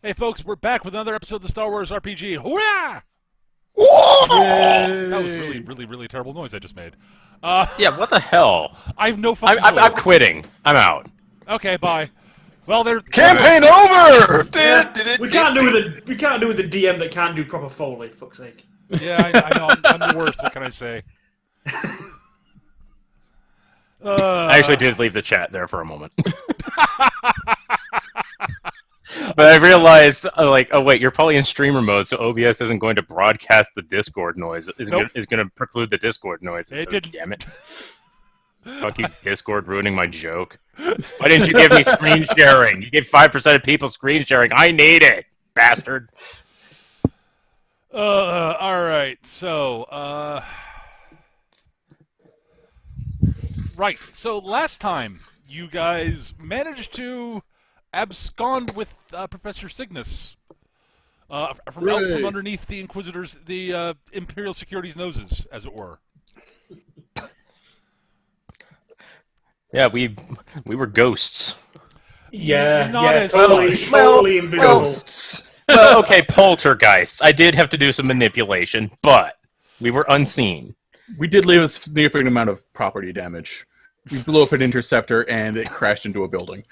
Hey, folks, we're back with another episode of the Star Wars RPG. Hurrah! Whoa! That was really, really, really terrible noise I just made. Yeah, what the hell? I have no fucking I'm clue. quitting. I'm out. Okay, bye. Well, there. Campaign over! Yeah, we can't do with the DM that can't do proper Foley. Fuck's sake. Yeah, I know. I'm the worst. What can I say? I actually did leave the chat there for a moment. But I realized, oh wait, you're probably in streamer mode, so OBS isn't going to broadcast the Discord noise. Is going to preclude the Discord noises. It didn't. Damn it. Fuck you, Discord, ruining my joke. Why didn't you give me screen sharing? You gave 5% of people screen sharing. I need it, bastard. Alright, so, Right, so last time, you guys managed to abscond with Professor Signas from out from underneath the Inquisitors, the Imperial Security's noses, as it were. Yeah, we were ghosts. Yeah, Not as totally, such. totally invisible. Ghosts. Well, okay, poltergeists. I did have to do some manipulation, but we were unseen. We did leave a significant amount of property damage. We blew up an interceptor and it crashed into a building.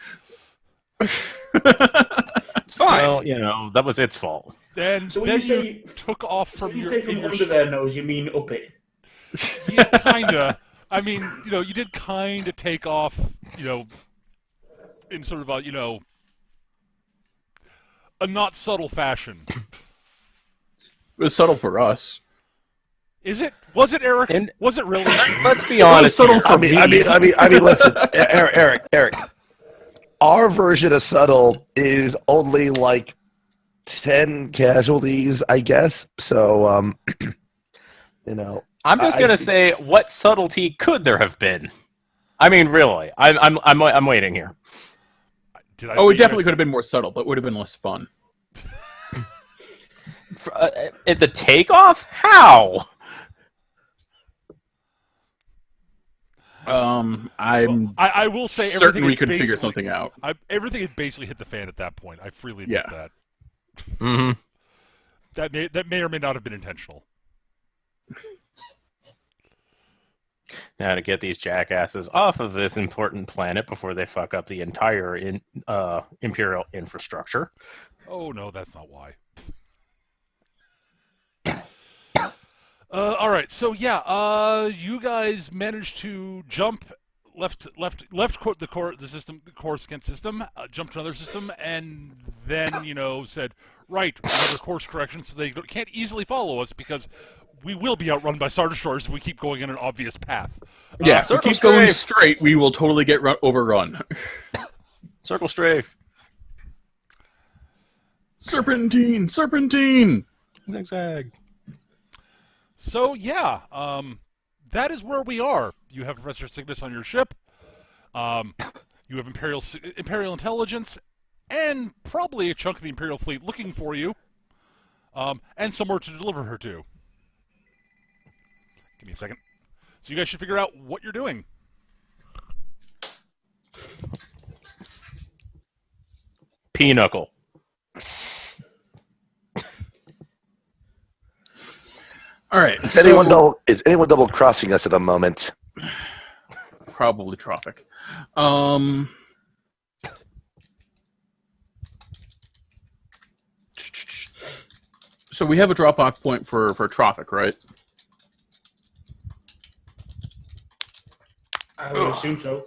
It's fine. Well, you know, that was its fault. And So when then you say you took off from when you your... say from under their nose, you mean up it. Yeah, kinda. I mean, you know, you did kinda take off, you know, in sort of a, you know, a not subtle fashion. It was subtle for us. Is it? Was it, Eric? And- Was it really? Let's be honest. subtle here. for I mean, listen, Eric. Our version of subtle is only like 10 casualties, I guess. So, you know, I'm just gonna say, what subtlety could there have been? I mean, really, I'm waiting here. Did I Oh, see it definitely you could have been more subtle, but would have been less fun. At the takeoff? How? I'm I will say certain everything we had could figure basically- something out. Everything had basically hit the fan at that point. I freely admit Yeah. that. Mm-hmm. That may or may not have been intentional. Now to get these jackasses off of this important planet before they fuck up the entire Imperial infrastructure. Oh no, that's not why. All right, so yeah, you guys managed to jump left the Coruscant system, jumped to another system, and then said, right, another course correction, so they can't easily follow us because we will be outrun by Star Destroyers if we keep going in an obvious path. Yeah, if we circle keep going strafe. straight, we will totally get overrun. Circle strafe. Serpentine! Serpentine! Zigzag. So yeah, that is where we are. You have Professor Signas on your ship. You have Imperial intelligence, and probably a chunk of the Imperial fleet looking for you, and somewhere to deliver her to. Give me a second. So you guys should figure out what you're doing. Pinochle. All right. is anyone double crossing us at the moment? Probably Troffak. So we have a drop-off point for Troffak, right? I would assume so.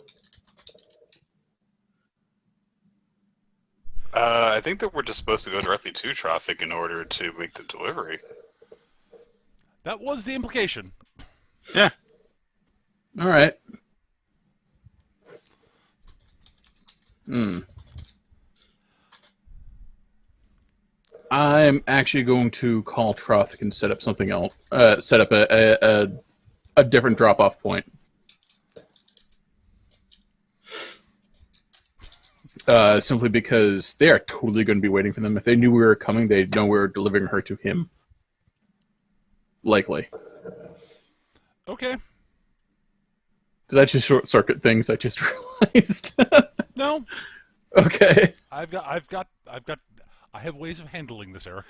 I think that we're just supposed to go directly to Troffak in order to make the delivery. That was the implication. Yeah. All right. I'm actually going to call Troffak and set up something else. Set up a different drop-off point. Simply because they are totally going to be waiting for them. If they knew we were coming, they'd know we were delivering her to him. Likely. Okay. Did I just short circuit things? I just realized. No. Okay. I have ways of handling this, Eric.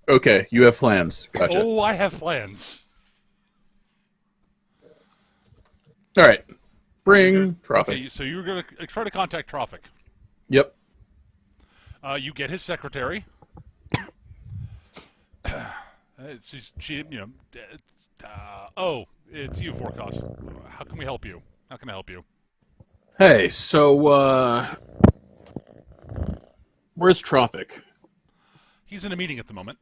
Okay, you have plans. Gotcha. Oh, I have plans. All right. Bring Troffak. Okay, so you're going to try to contact Troffak. Yep. You get his secretary. It's you, Forecast. How can we help you? How can I help you? Hey, so, where's Troffak? He's in a meeting at the moment.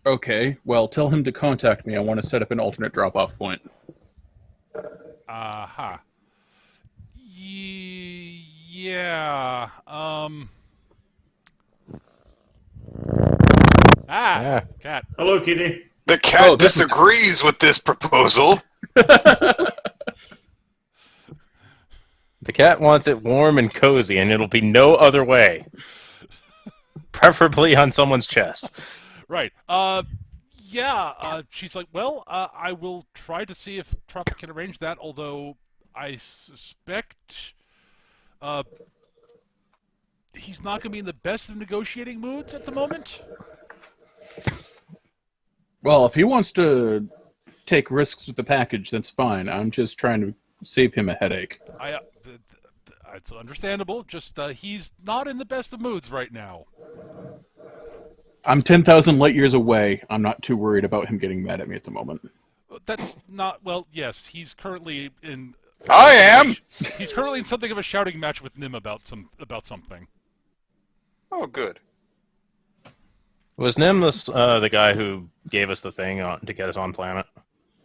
Okay, well, tell him to contact me. I want to set up an alternate drop-off point. Aha. Yeah. Cat. Hello, Kitty. The cat Oh, that's- disagrees with this proposal. The cat wants it warm and cozy, and it'll be no other way. Preferably on someone's chest. Right. She's like, well, I will try to see if Troffak can arrange that, although I suspect he's not going to be in the best of negotiating moods at the moment. Well, if he wants to take risks with the package, that's fine. I'm just trying to save him a headache. It's understandable, just he's not in the best of moods right now. I'm 10,000 light years away. I'm not too worried about him getting mad at me at the moment. That's not, well, yes, he's currently in... I am! He's currently in something of a shouting match with Nim about something. Oh, good. Was Nim the guy who gave us the thing to get us on planet?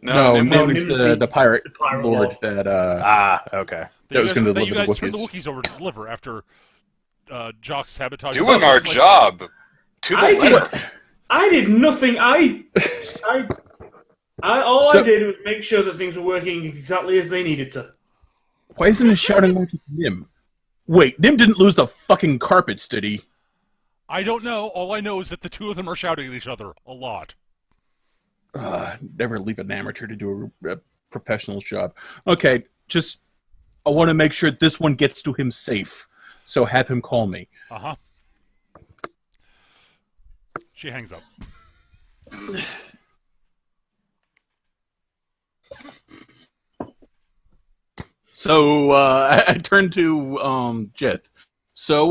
No, Nim's- Nim's the pirate pirate lord lord. that Okay. That was gonna that deliver you the guys turned the Wookiees. Wookiees over to deliver after Jock sabotaged... Doing our job. To the letter. I did nothing. I did was make sure that things were working exactly as they needed to. Why isn't he shouting match with Nim? Wait, Nim didn't lose the fucking carpets, did he? I don't know. All I know is that the two of them are shouting at each other a lot. Never leave an amateur to do a professional's job. Okay, just... I want to make sure this one gets to him safe. So have him call me. Uh-huh. She hangs up. So, I turned to, Jith. So,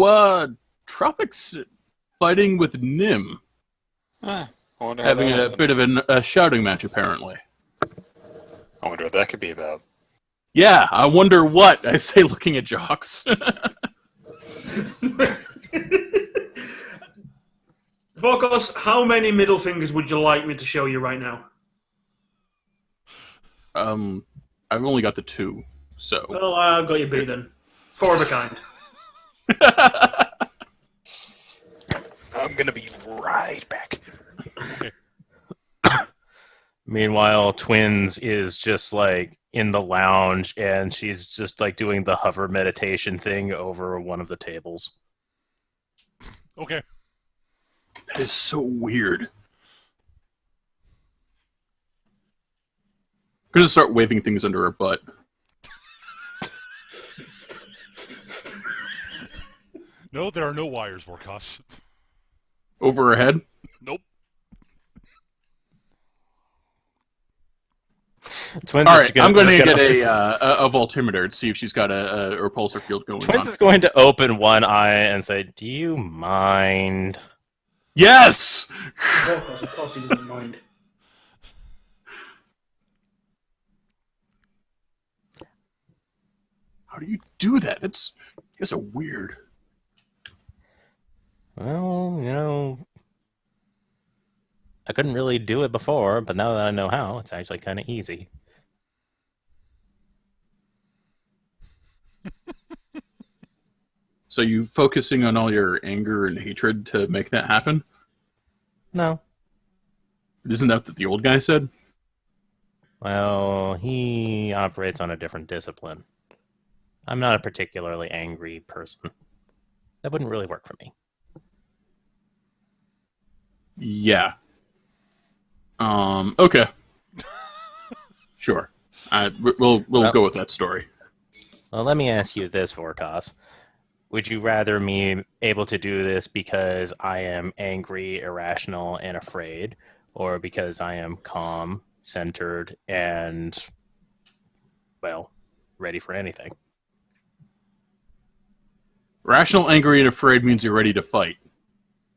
Troffak's fighting with Nim. I wonder how Having that a happened. bit of a shouting match, apparently. I wonder what that could be about. Yeah, I wonder what, I say looking at Jocks. Vorkos, how many middle fingers would you like me to show you right now? I've only got the 2, so... Well, I've got you beat then. 4 of a kind. I'm gonna be right back. Meanwhile, Twins is just like in the lounge, and she's just like doing the hover meditation thing over one of the tables. Okay. That is so weird. I'm gonna start waving things under her butt. No, there are no wires, Vorkos. Over her head? Nope. Twins All is right, I'm going to just get a voltimeter to see if she's got a repulsor field going Twins on. is going to open one eye and say, "Do you mind?" Yes! Vorkos, of course he doesn't mind. How do you do that? That's so weird. Well, I couldn't really do it before, but now that I know how, it's actually kind of easy. So you focusing on all your anger and hatred to make that happen? No. Isn't that what the old guy said? Well, he operates on a different discipline. I'm not a particularly angry person. That wouldn't really work for me. Yeah. Okay. Sure. We'll go with that story. Well, let me ask you this, Vorkos. Would you rather me able to do this because I am angry, irrational, and afraid, or because I am calm, centered, and, well, ready for anything? Rational, angry, and afraid means you're ready to fight.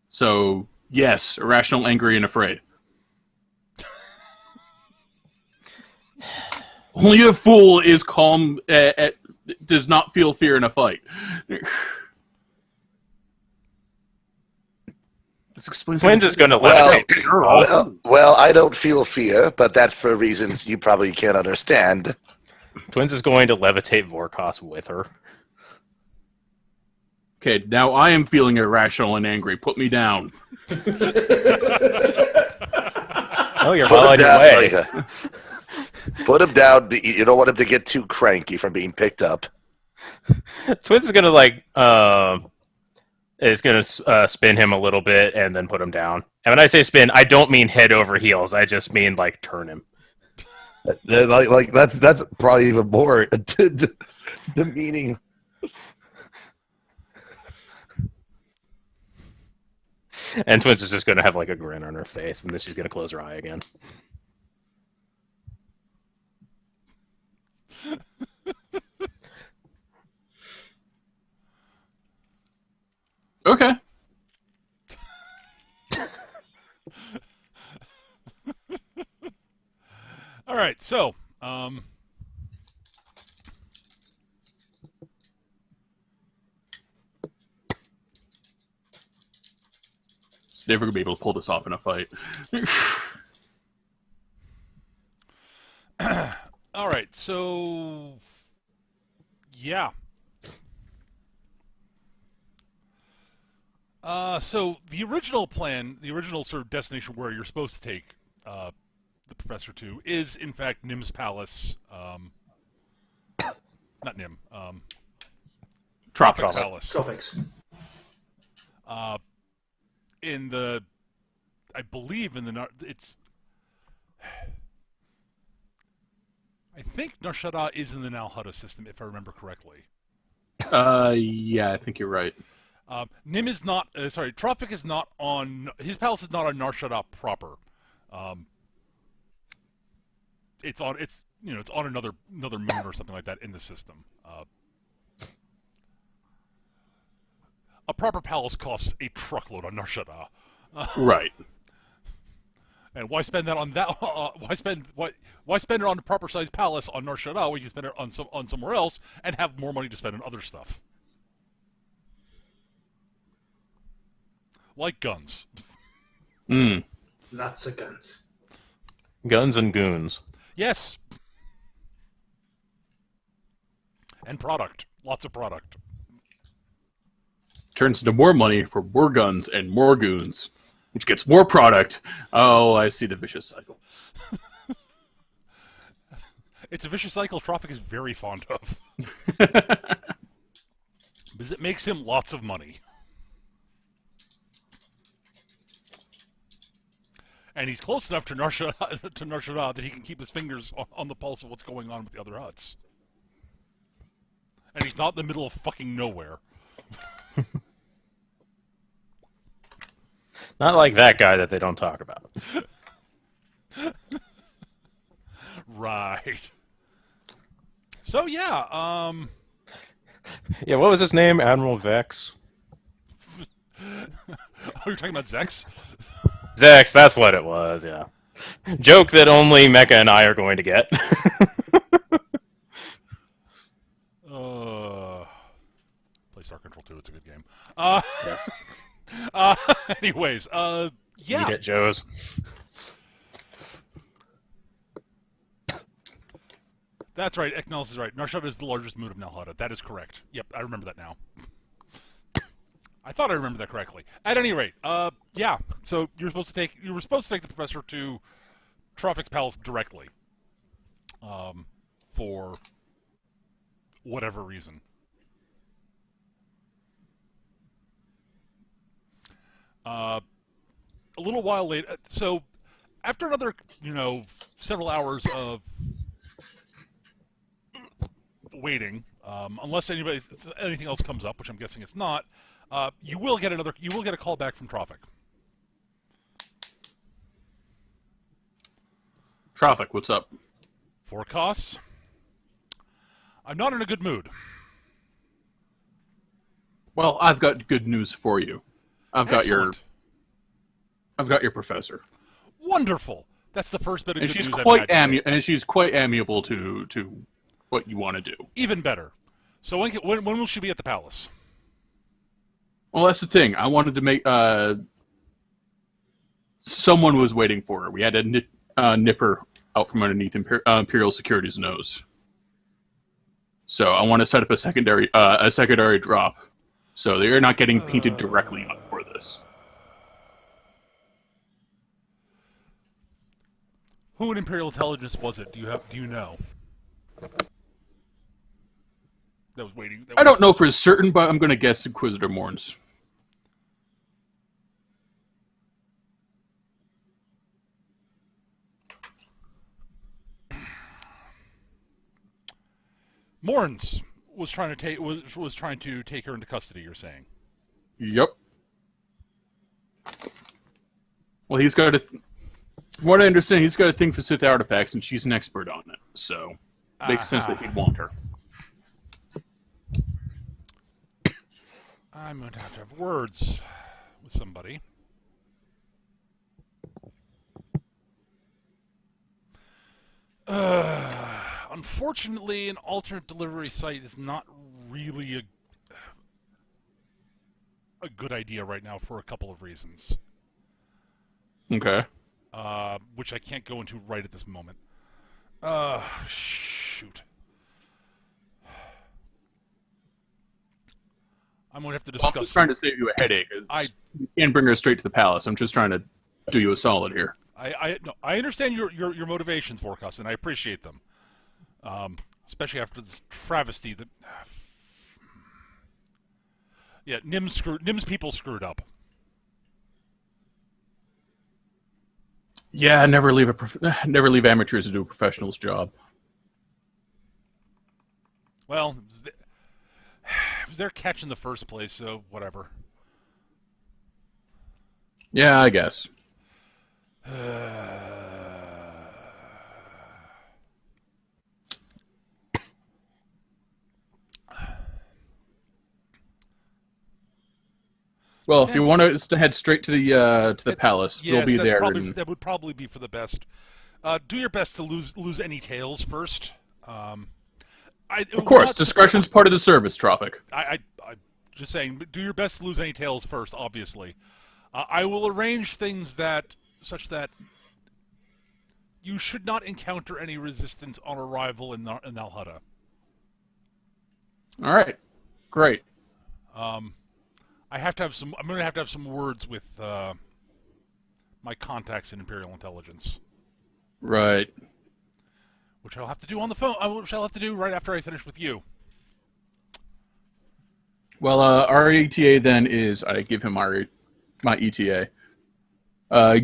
So, yes, irrational, angry, and afraid. Only a fool is calm, does not feel fear in a fight. This explains. Twins is going to Well, levitate. well, I don't feel fear, but that's for reasons you probably can't understand. Twins is going to levitate Vorkos with her. Okay, now I am feeling irrational and angry. Put me down. Oh, you're well on your way. Put him down. You don't want him to get too cranky from being picked up. Twins is gonna spin him a little bit and then put him down. And when I say spin, I don't mean head over heels. I just mean like turn him. Like that's probably even more demeaning. And Twins is just gonna have like a grin on her face, and then she's gonna close her eye again. Okay. All right, so It's never gonna be able to pull this off in a fight. all right, so yeah. So the original plan, the original sort of destination where you're supposed to take the Professor to is, in fact, Nim's Palace. Not Nim. Troffak's Palace. Troffak's. In the, I believe in the, it's, I think Nar Shaddaa is in the Nal Hutta system, if I remember correctly. Yeah, I think you're right. Nim is not, Troffak is not on, his palace is not on Nar Shaddaa proper. It's on another moon or something like that in the system. A proper palace costs a truckload on Nar Shaddaa. Right. And why spend that on that? Why spend it on a proper sized palace on Nar Shaddaa when you can spend it on somewhere else and have more money to spend on other stuff, like guns. Lots of guns. Guns and goons. Yes. And product. Lots of product. Turns into more money for more guns and more goons, which gets more product. Oh, I see the vicious cycle. It's a vicious cycle Troffak is very fond of. Because it makes him lots of money. And he's close enough to Nar Shaddaa that he can keep his fingers on the pulse of what's going on with the other huts. And he's not in the middle of fucking nowhere. Not like that guy that they don't talk about. Right. So yeah, Yeah, what was his name? Admiral Vex? oh, you're talking about Zex? Zex, that's what it was, yeah. Joke that only Mecha and I are going to get. Play Star Control 2, it's a good game. Yes. Anyways, yeah. You get Joe's. That's right, Eknals is right. Nar Shaddaa is the largest moon of Nal Hutta. That is correct. Yep, I remember that now. I thought I remembered that correctly. At any rate, yeah. So you were supposed to take the Professor to Troffak's palace directly. For whatever reason. A little while later, so after another, several hours of waiting, Unless anything else comes up, which I'm guessing it's not, you will get a call back from Troffak. Troffak, what's up? Forecasts. I'm not in a good mood. Well, I've got good news for you. I've got your professor. Wonderful. That's the first bit of And good she's news quite I've had. and she's quite amiable to what you want to do. Even better. So when will she be at the palace? Well, that's the thing. I wanted to make someone was waiting for her. We had to nip her out from underneath Imperial Security's nose. So I want to set up a secondary drop, so they're not getting painted directly on for this. Who in Imperial Intelligence was it? Do you know? That was waiting. I don't know for certain, but I'm going to guess Inquisitor Morns. Morns was trying to take her into custody. You're saying? Yep. Well, he's got from what I understand, he's got a thing for Sith artifacts, and she's an expert on it. So, it makes sense that he'd want her. I'm going to have words with somebody. Unfortunately, an alternate delivery site is not really a good idea right now for a couple of reasons. Okay. Which I can't go into right at this moment. Shoot. I'm going to have to discuss... I'm just trying to save you a headache. You can't bring her straight to the palace. I'm just trying to do you a solid here. I understand your motivations, Vorkos, and I appreciate them. Especially after this travesty that... Yeah, Nim's people screwed up. Yeah, never leave amateurs to do a professional's job. Well, it was their catch in the first place, so whatever. Yeah, I guess. Well, if you want us to head straight to the palace, yes, we'll be there. That would probably be for the best. Do your best to lose any tails first. Of course, discretion's part of the service, Troffak. I just saying, do your best to lose any tails first. Obviously, I will arrange things such that you should not encounter any resistance on arrival in Nalhutta. All right, great. I'm going to have to have some words with my contacts in Imperial Intelligence. Right. Which I'll have to do on the phone. Which I'll have to do right after I finish with you. Well, our ETA then is I give him my ETA.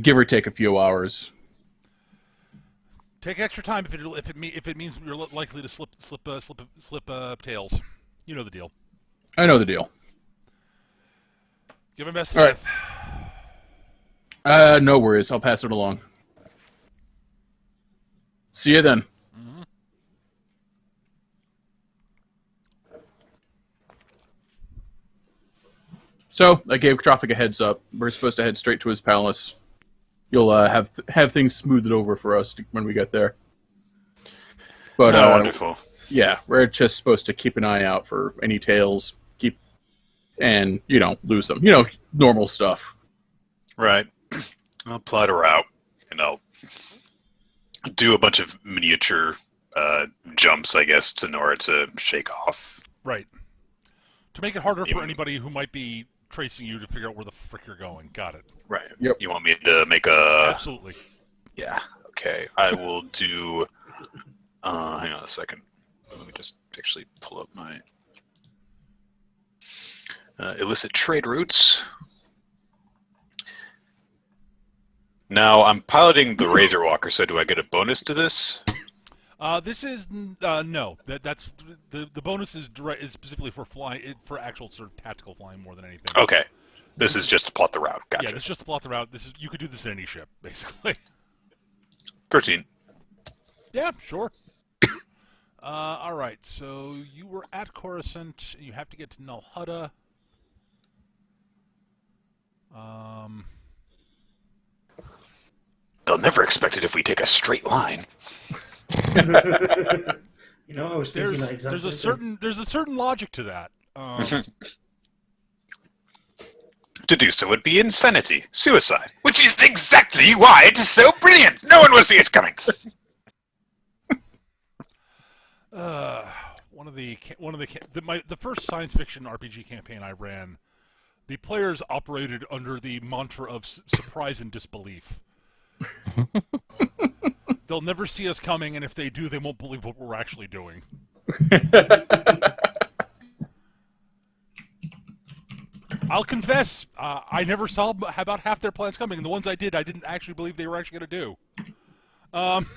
Give or take a few hours. Take extra time if it means you're likely to slip tails. You know the deal. I know the deal. Give my best to All right. Jeff. No worries. I'll pass it along. See you then. Mm-hmm. So I gave Troffak a heads up. We're supposed to head straight to his palace. You'll have things smoothed over for us when we get there. But wonderful. Yeah, we're just supposed to keep an eye out for any tails. And lose them. Normal stuff. Right. I'll plot a route, and I'll do a bunch of miniature jumps, I guess, in order to shake off. Right. To make it harder for anybody who might be tracing you to figure out where the frick you're going. Got it. Right. Yep. You want me to make a... Absolutely. Yeah. Okay. I will do... hang on a second. Let me just actually pull up my... illicit trade routes. Now, I'm piloting the Razorwalker, so do I get a bonus to this? This is no. That's the bonus is specifically for flying, for actual sort of tactical flying more than anything. Okay. This is just to plot the route. Yeah, Gotcha. this is just to plot the route. You could do this in any ship, basically. 13. Yeah, sure. All right. So you were at Coruscant. You have to get to Nal Hutta. They'll never expect it if we take a straight line. You know, I was thinking that exactly. There's a certain logic to that. To do so would be insanity, suicide, which is exactly why it is so brilliant. No one will see it coming. The first science fiction RPG campaign I ran, the players operated under the mantra of surprise and disbelief. They'll never see us coming, and if they do, they won't believe what we're actually doing. I'll confess, I never saw about half their plans coming, and the ones I didn't actually believe they were actually going to do.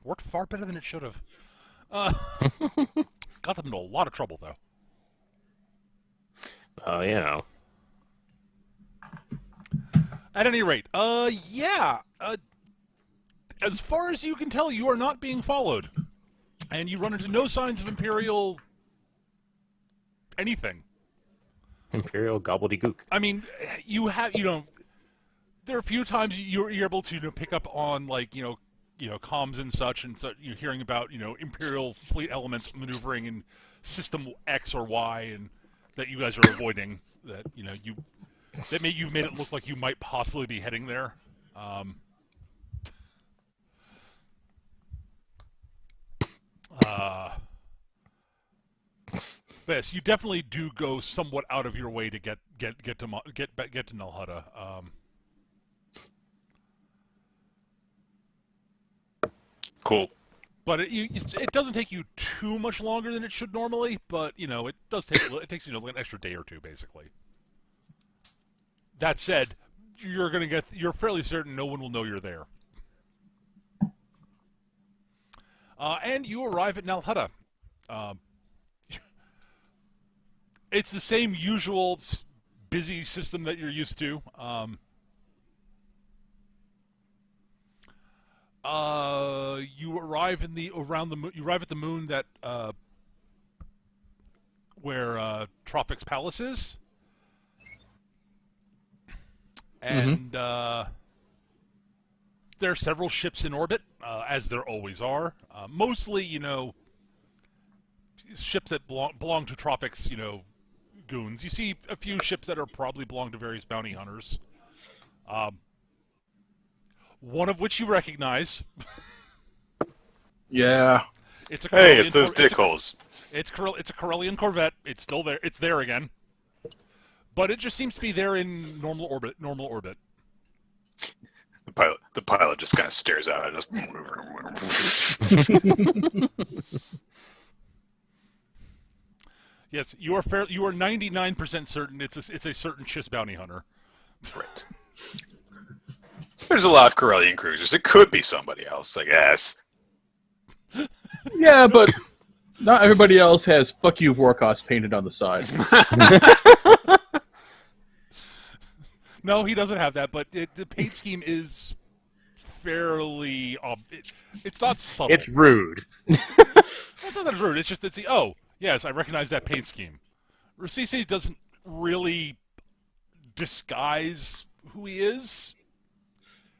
Worked far better than it should have. Got them into a lot of trouble, though. Oh, you know. At any rate, yeah. As far as you can tell, you are not being followed. And you run into no signs of Imperial anything. Imperial gobbledygook. I mean, there are a few times you're able to pick up on, like, comms and such, and so you're hearing about, Imperial fleet elements maneuvering in System X or Y, and that you guys are avoiding, that, you've made it look like you might possibly be heading there. But yes, you definitely do go somewhat out of your way to get to Nal Hutta. Cool. But it doesn't take you too much longer than it should normally. But it does take it takes an extra day or two, basically. That said, you're fairly certain no one will know you're there. And you arrive at Nal Hutta. It's the same usual busy system that you're used to. You arrive at the moon that where Troffak's palace is, and there are several ships in orbit, as there always are. Mostly, ships that belong to Troffak's, goons. You see a few ships that are probably belong to various bounty hunters. One of which you recognize. Yeah. It's those dickholes. It's a Corellian Corvette. It's still there. It's there again. But it just seems to be there in normal orbit. The pilot just kind of stares out at us. Yes, you are 99% certain it's a certain Chiss bounty hunter. Right. There's a lot of Corellian cruisers. It could be somebody else, I guess. Yeah, but not everybody else has "fuck you, Vorkos" painted on the side. No, he doesn't have that, but the paint scheme is fairly... it's not subtle. It's rude. It's not that it's rude. It's just yes, I recognize that paint scheme. Rasisi doesn't really disguise who he is.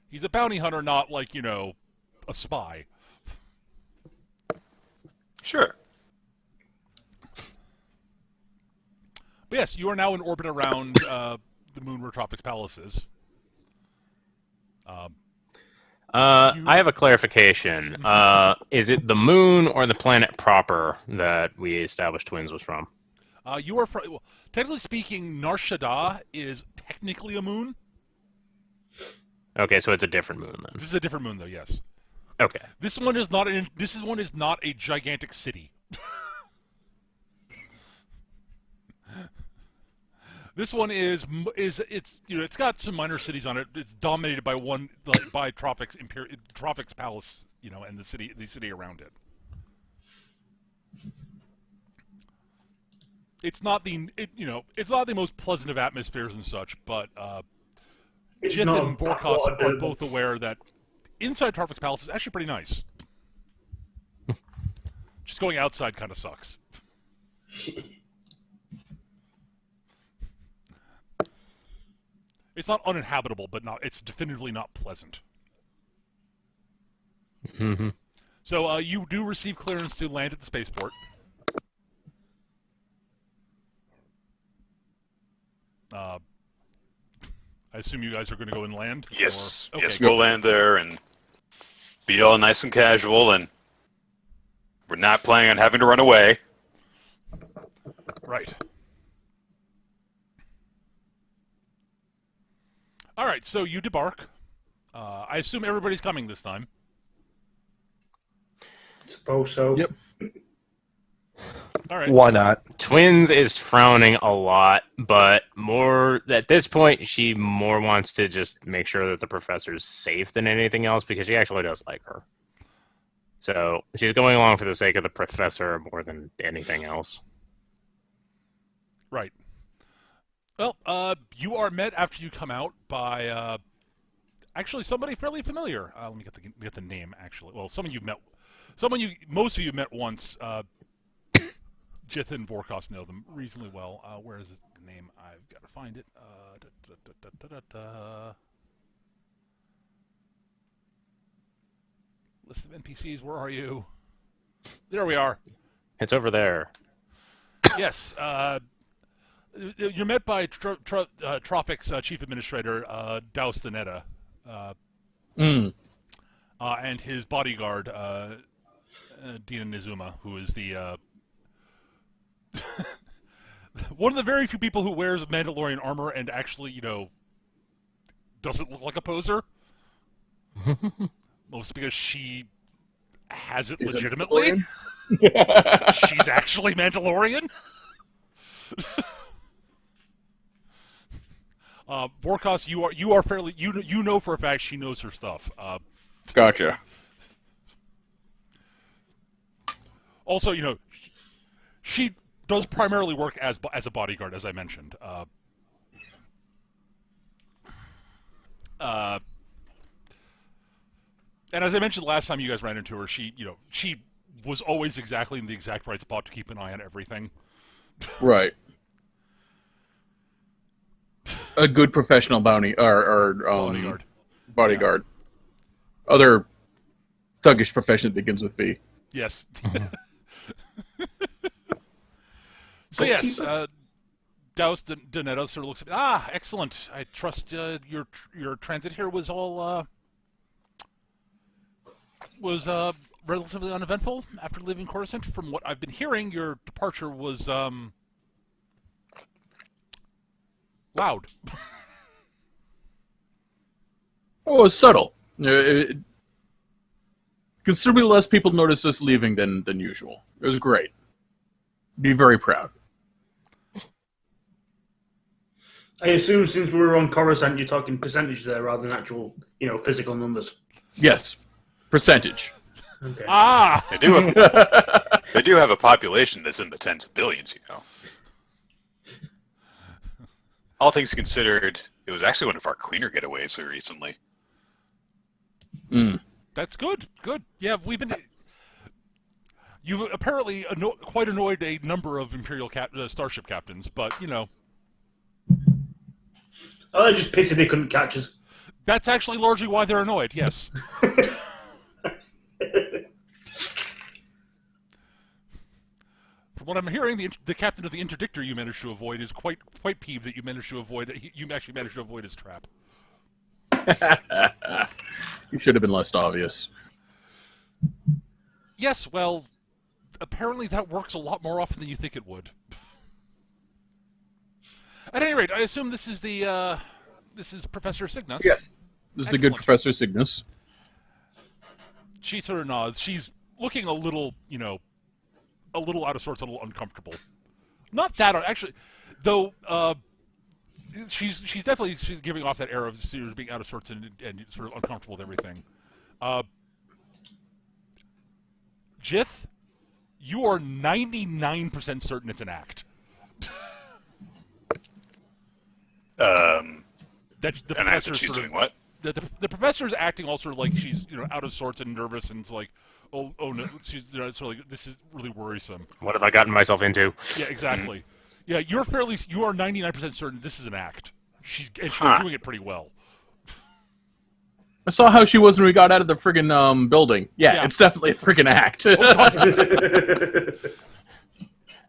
He's a bounty hunter, not like, a spy. Sure. But yes, you are now in orbit around the moon where Troffak's palace is. I have a clarification. Is it the moon or the planet proper that we established Twins was from? You are technically speaking, Nar Shaddaa is technically a moon. Okay, so it's a different moon then. This is a different moon, though. Yes. Okay. This one is not a gigantic city. This one it's got some minor cities on it. It's dominated by by Troffak's Troffak's palace, and the city around it. It's not it's not the most pleasant of atmospheres and such, but It's Jith not and a Vorkos backwater are both aware that inside Troffak's palace is actually pretty nice. Just going outside kind of sucks. It's not uninhabitable, but it's definitively not pleasant. Mm-hmm. So you do receive clearance to land at the spaceport. I assume you guys are going to go and land? Yes, Or... yes, Okay, we'll land there and be all nice and casual, and we're not planning on having to run away. Right. All right, so you debark. I assume everybody's coming this time. Suppose so. Yep. All right. Why not? Twins is frowning a lot, but more at this point, she more wants to just make sure that the professor's safe than anything else because she actually does like her. So she's going along for the sake of the professor more than anything else. Right. Well, you are met after you come out by actually somebody fairly familiar. Let me get the name. Actually, well, most of you met once. Jith and Vorkos know them reasonably well. Where is the name? I've got to find it. List of NPCs. Where are you? There we are. It's over there. Yes. You're met by Troffak's chief administrator, Daus Danetta, and his bodyguard, Dina Nizuma, who is the one of the very few people who wears Mandalorian armor and actually, doesn't look like a poser. Mostly because she has it legitimately. She's actually Mandalorian. Vorkos, you are fairly you know for a fact she knows her stuff. Gotcha. Also, she does primarily work as a bodyguard, as I mentioned. And as I mentioned last time you guys ran into her, she was always exactly in the exact right spot to keep an eye on everything. Right. A good professional bodyguard. Yeah. Other thuggish profession that begins with B. Yes. So yes, Daus Danetta sort of looks at me. Ah, excellent. I trust your transit here was all relatively uneventful after leaving Coruscant. From what I've been hearing, your departure was loud. Oh, it was subtle. Considerably less people noticed us leaving than usual. It was great. Be very proud. I assume since we were on Coruscant, you're talking percentage there rather than actual, physical numbers. Yes, percentage. Okay. Ah, They do have a population that's in the tens of billions, All things considered, it was actually one of our cleaner getaways here recently. that's good. Good. Yeah, we've been. You've apparently quite annoyed a number of Imperial starship captains, but Oh, they're just pissy they couldn't catch us. That's actually largely why they're annoyed. Yes. From what I'm hearing, the captain of the Interdictor you managed to avoid is quite peeved that you managed to avoid you actually managed to avoid his trap. You should have been less obvious. Yes, well, apparently that works a lot more often than you think it would. At any rate, I assume this is Professor Signas. Yes. This is the good Professor Signas. She sort of nods. She's looking a little out of sorts, a little uncomfortable. Not that actually, though. She's definitely giving off that air of being out of sorts and sort of uncomfortable with everything. Jith, you are 99% certain it's an act. That the An act that professor's she's sort doing of, what? the professor is acting all sort of like she's out of sorts and nervous, and it's like, oh no, she's sort of like, this is really worrisome. What have I gotten myself into? Yeah, exactly. Yeah, you are 99% certain this is an act. She's Huh. doing it pretty well. I saw how she was when we got out of the friggin' building. Yeah, Yeah. it's definitely a friggin' act.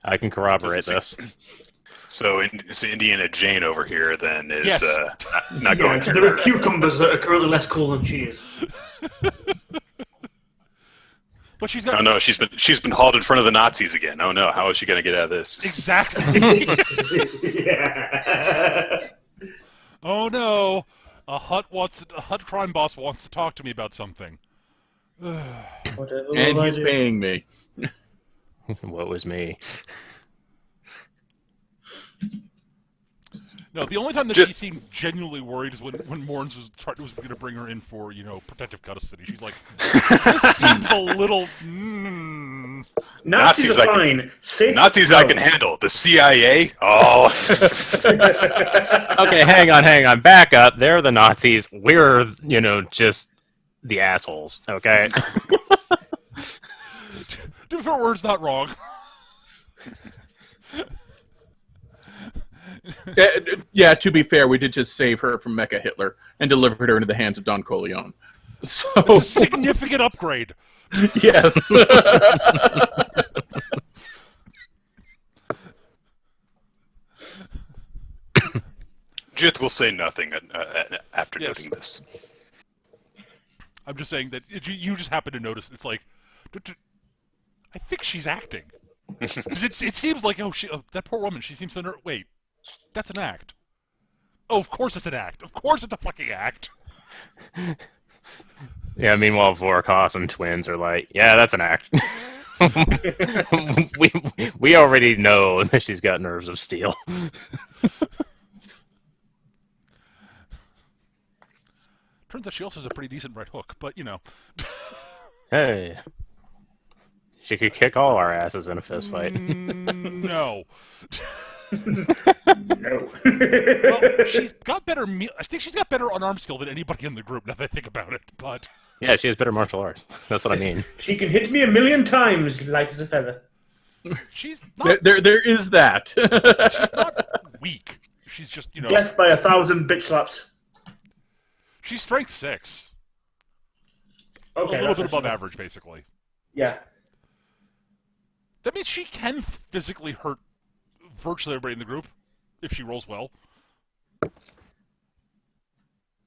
I can corroborate this. So Indiana Jane over here then is Yes. not going through. There are cucumbers that are currently less cool than she is. But she's got. Oh no, she's been hauled in front of the Nazis again. Oh no, how is she going to get out of this? Exactly. Yeah. Oh no, a Hutt crime boss wants to talk to me about something. Whatever And will I he's do? paying me. What was me? No, the only time that she seemed genuinely worried is when Morns was going to bring her in for protective custody. She's like, this seems a little. Nazis are fine. Nazis I can handle. The CIA? Oh. Okay, hang on. Back up. They're the Nazis. We're, just the assholes. Okay. Different words, not wrong. Yeah, to be fair, we did just save her from Mecha Hitler and delivered her into the hands of Don Corleone. So, It's a significant upgrade. yes. Jith will say nothing after Yes. noting this. I'm just saying that you just happen to notice. It's like, I think she's acting. 'Cause it seems like that poor woman. She seems to wait. That's an act. Oh, of course it's an act. Of course it's a fucking act. Yeah, meanwhile, Vorkos and twins are like, yeah, that's an act. we already know that she's got nerves of steel. Turns out she also has a pretty decent right hook, but Hey. She could kick all our asses in a fist fight. No. No. Well, she's got better. I think she's got better unarmed skill than anybody in the group. Now that I think about it, but Yeah, she has better martial arts. That's what I mean. She can hit me 1,000,000 times, light as a feather. she's not. there is that. She's not weak. She's just Death by 1,000 bitch slaps. She's strength 6. Okay, A little that's bit above actually- average, basically. Yeah. That means she can physically hurt virtually everybody in the group if she rolls well.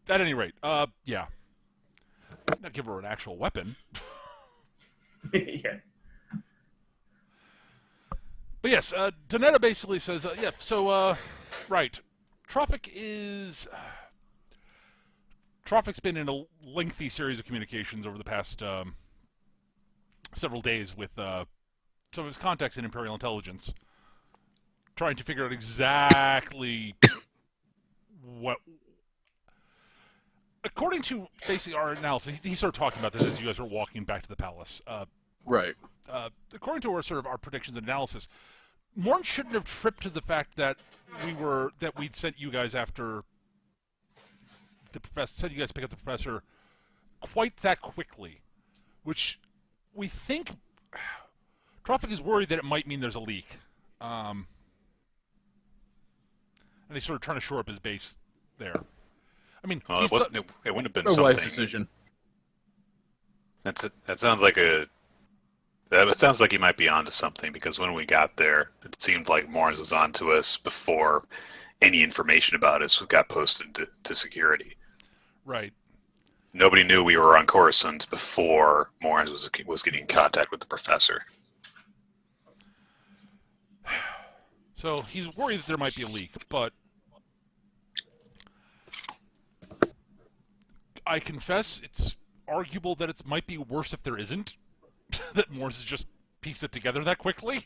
At any rate, yeah. Not give her an actual weapon. Yeah. But yes, Donetta basically says, right. Troffak's been in a lengthy series of communications over the past several days with some of his contacts in Imperial Intelligence, trying to figure out exactly what... According to basically our analysis, he started talking about this as you guys were walking back to the palace. Right. According to our predictions and analysis, Morn shouldn't have tripped to the fact that we'd sent you guys after the professor, sent you guys to pick up the professor quite that quickly, which we think Troffak is worried that it might mean there's a leak, and he's sort of trying to shore up his base there. I mean, Well, it wouldn't have been A wise something. decision. That sounds like that sounds like he might be onto something, because when we got there, it seemed like Morris was onto us before any information about us got posted to security. right. Nobody knew we were on Coruscant before Morris was getting in contact with the professor. So he's worried that there might be a leak, but I confess it's arguable that it might be worse if there isn't. That Morris has just pieced it together that quickly. In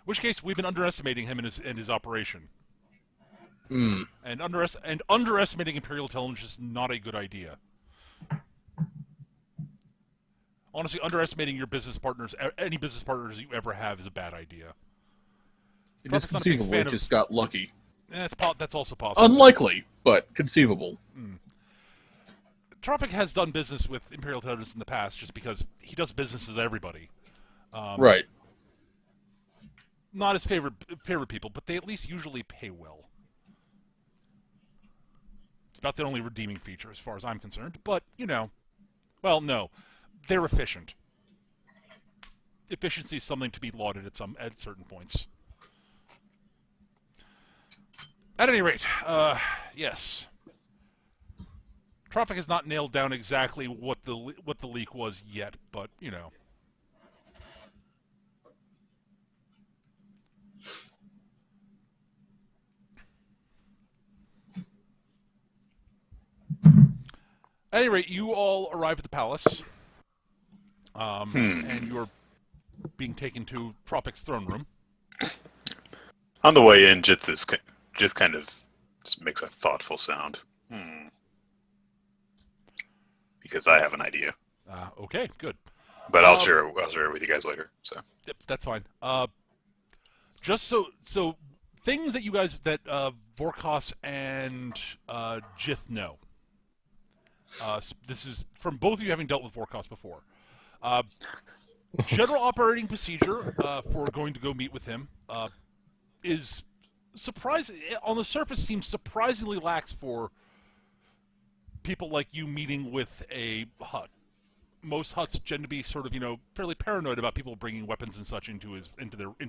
which case, we've been underestimating him and his operation. And underestimating Imperial intelligence is not a good idea. Honestly, underestimating your business partners, any business partners you ever have, is a bad idea. It is Troffak's not a big conceivable. fan It of- just got lucky. That's also possible. Unlikely, but conceivable. Troffak has done business with Imperial Intelligence in the past just because he does business with everybody. Right. Not his favorite people, but they at least usually pay well. It's about the only redeeming feature as far as I'm concerned. But, well, no. They're efficient. Efficiency is something to be lauded at certain points. At any rate, yes. Troffak has not nailed down exactly what the leak was yet, but, At any rate, you all arrive at the palace, and you're being taken to Troffak's throne room. On the way in, just kind of makes a thoughtful sound. Because I have an idea, Okay, good. but I'll share it with you guys later. So Yep, that's fine. Just so things that you guys Vorkos and Jith know. This is from both of you having dealt with Vorkos before. General operating procedure for going to go meet with him is surprising. On the surface, seems surprisingly lax for people like you meeting with a Hutt. Most Hutts tend to be sort of, fairly paranoid about people bringing weapons and such into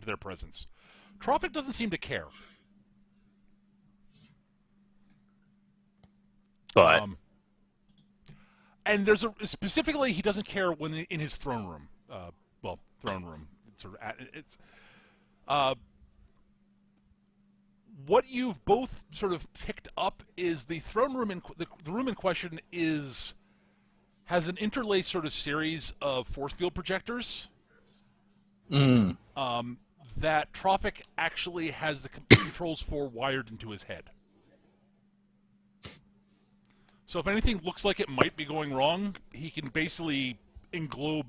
their presence. Troffak doesn't seem to care. But And specifically, he doesn't care when in his throne room. Throne room. What you've both sort of picked up is the throne room. The room in question has an interlaced sort of series of force field projectors. That Troffak actually has the controls for wired into his head. So if anything looks like it might be going wrong, he can basically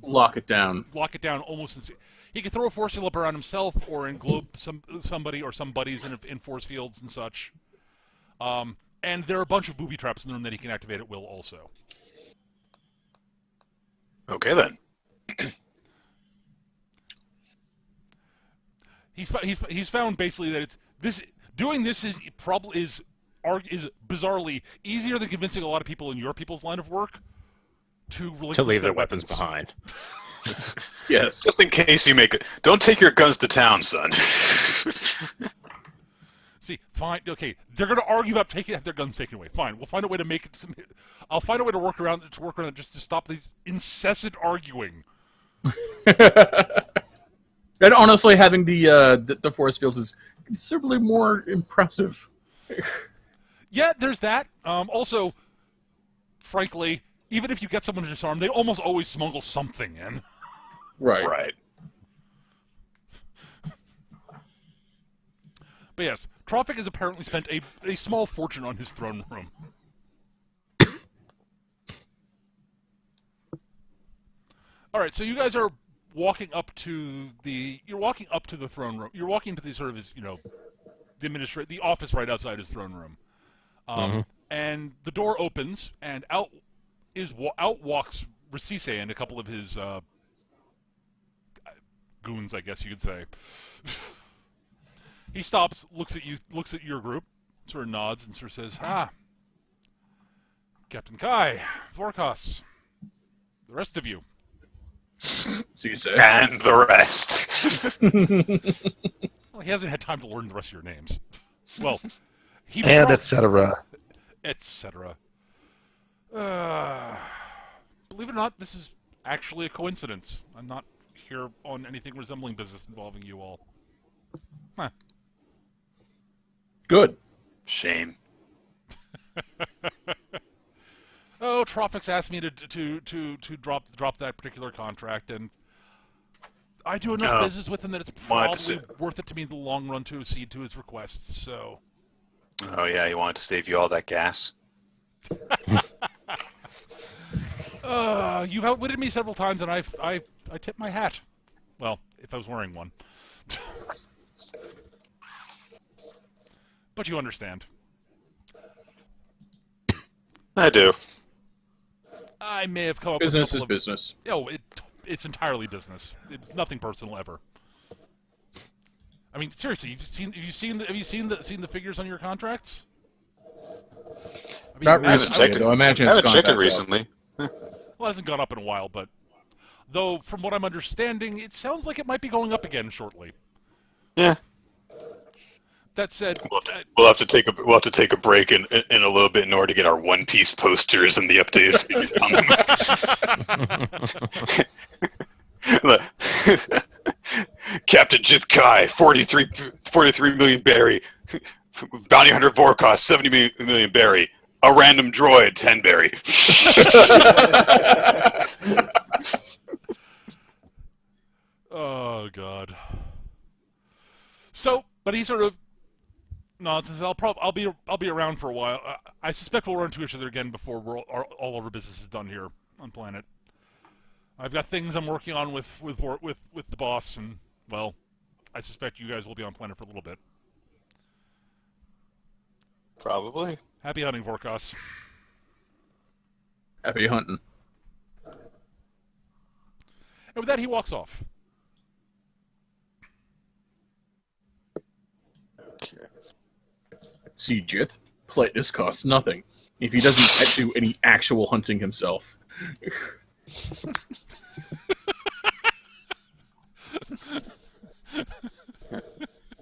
Lock it down almost. He can throw a force field up around himself or englobe somebody or some buddies in force fields and such. And there are a bunch of booby traps in the room that he can activate at will also. okay then. He's found basically that doing this is bizarrely easier than convincing a lot of people in your people's line of work to leave their weapons behind. Yes. Just in case you make it. Don't take your guns to town, son. See, fine, okay. They're going to argue about have their guns taken away. Fine, we'll find a way to make it. I'll find a way to work around it just to stop these incessant arguing. And honestly, having the force fields is considerably more impressive. Yeah, there's that. Also, frankly, even if you get someone to disarm, they almost always smuggle something in. Right. But yes, Troffak has apparently spent a small fortune on his throne room. All right, so you guys are walking up to the throne room. You're walking to the sort of his, the office right outside his throne room. And the door opens, and out walks Rasise and a couple of his goons, I guess you could say. He stops, looks at your group, sort of nods, and sort of says, Captain Kai, Vorkos, the rest of you. So you say. And the rest. Well, he hasn't had time to learn the rest of your names. Well, And etc. etc. Believe it or not, this is actually a coincidence. I'm not here on anything resembling business involving you all. Huh. Good. Shame. Oh, Troffak's asked me to drop that particular contract, and I do enough business with him that it's probably worth it to me in the long run to accede to his requests. So. Oh yeah, he wanted to save you all that gas. You've outwitted me several times, and I tip my hat. Well, if I was wearing one. But you understand. I do. I may have come up Business with is business. Oh, it's entirely business. It's nothing personal ever. I mean, seriously, have you seen the figures on your contracts? I mean, Not I haven't recently, checked it. though. I imagine I it's haven't gone checked it back up. recently. Well, it hasn't gone up in a while, but though from what I'm understanding, it sounds like it might be going up again shortly. Yeah. That said, We'll have to take a break in a little bit in order to get our One Piece posters and the updated figures on them. Captain Jith Kai, 43 million berry. Bounty Hunter Vorkos, 70 million berry. A random droid, 10 berry. oh god. So, but he sort of nonsense. I'll be around for a while. I suspect we'll run into each other again before all of our business is done here on planet. I've got things I'm working on with the boss, and well, I suspect you guys will be on planet for a little bit. Probably. Happy hunting, Vorkos. Happy hunting. And with that, he walks off. Okay. See, Jith, politeness costs nothing if he doesn't do any actual hunting himself.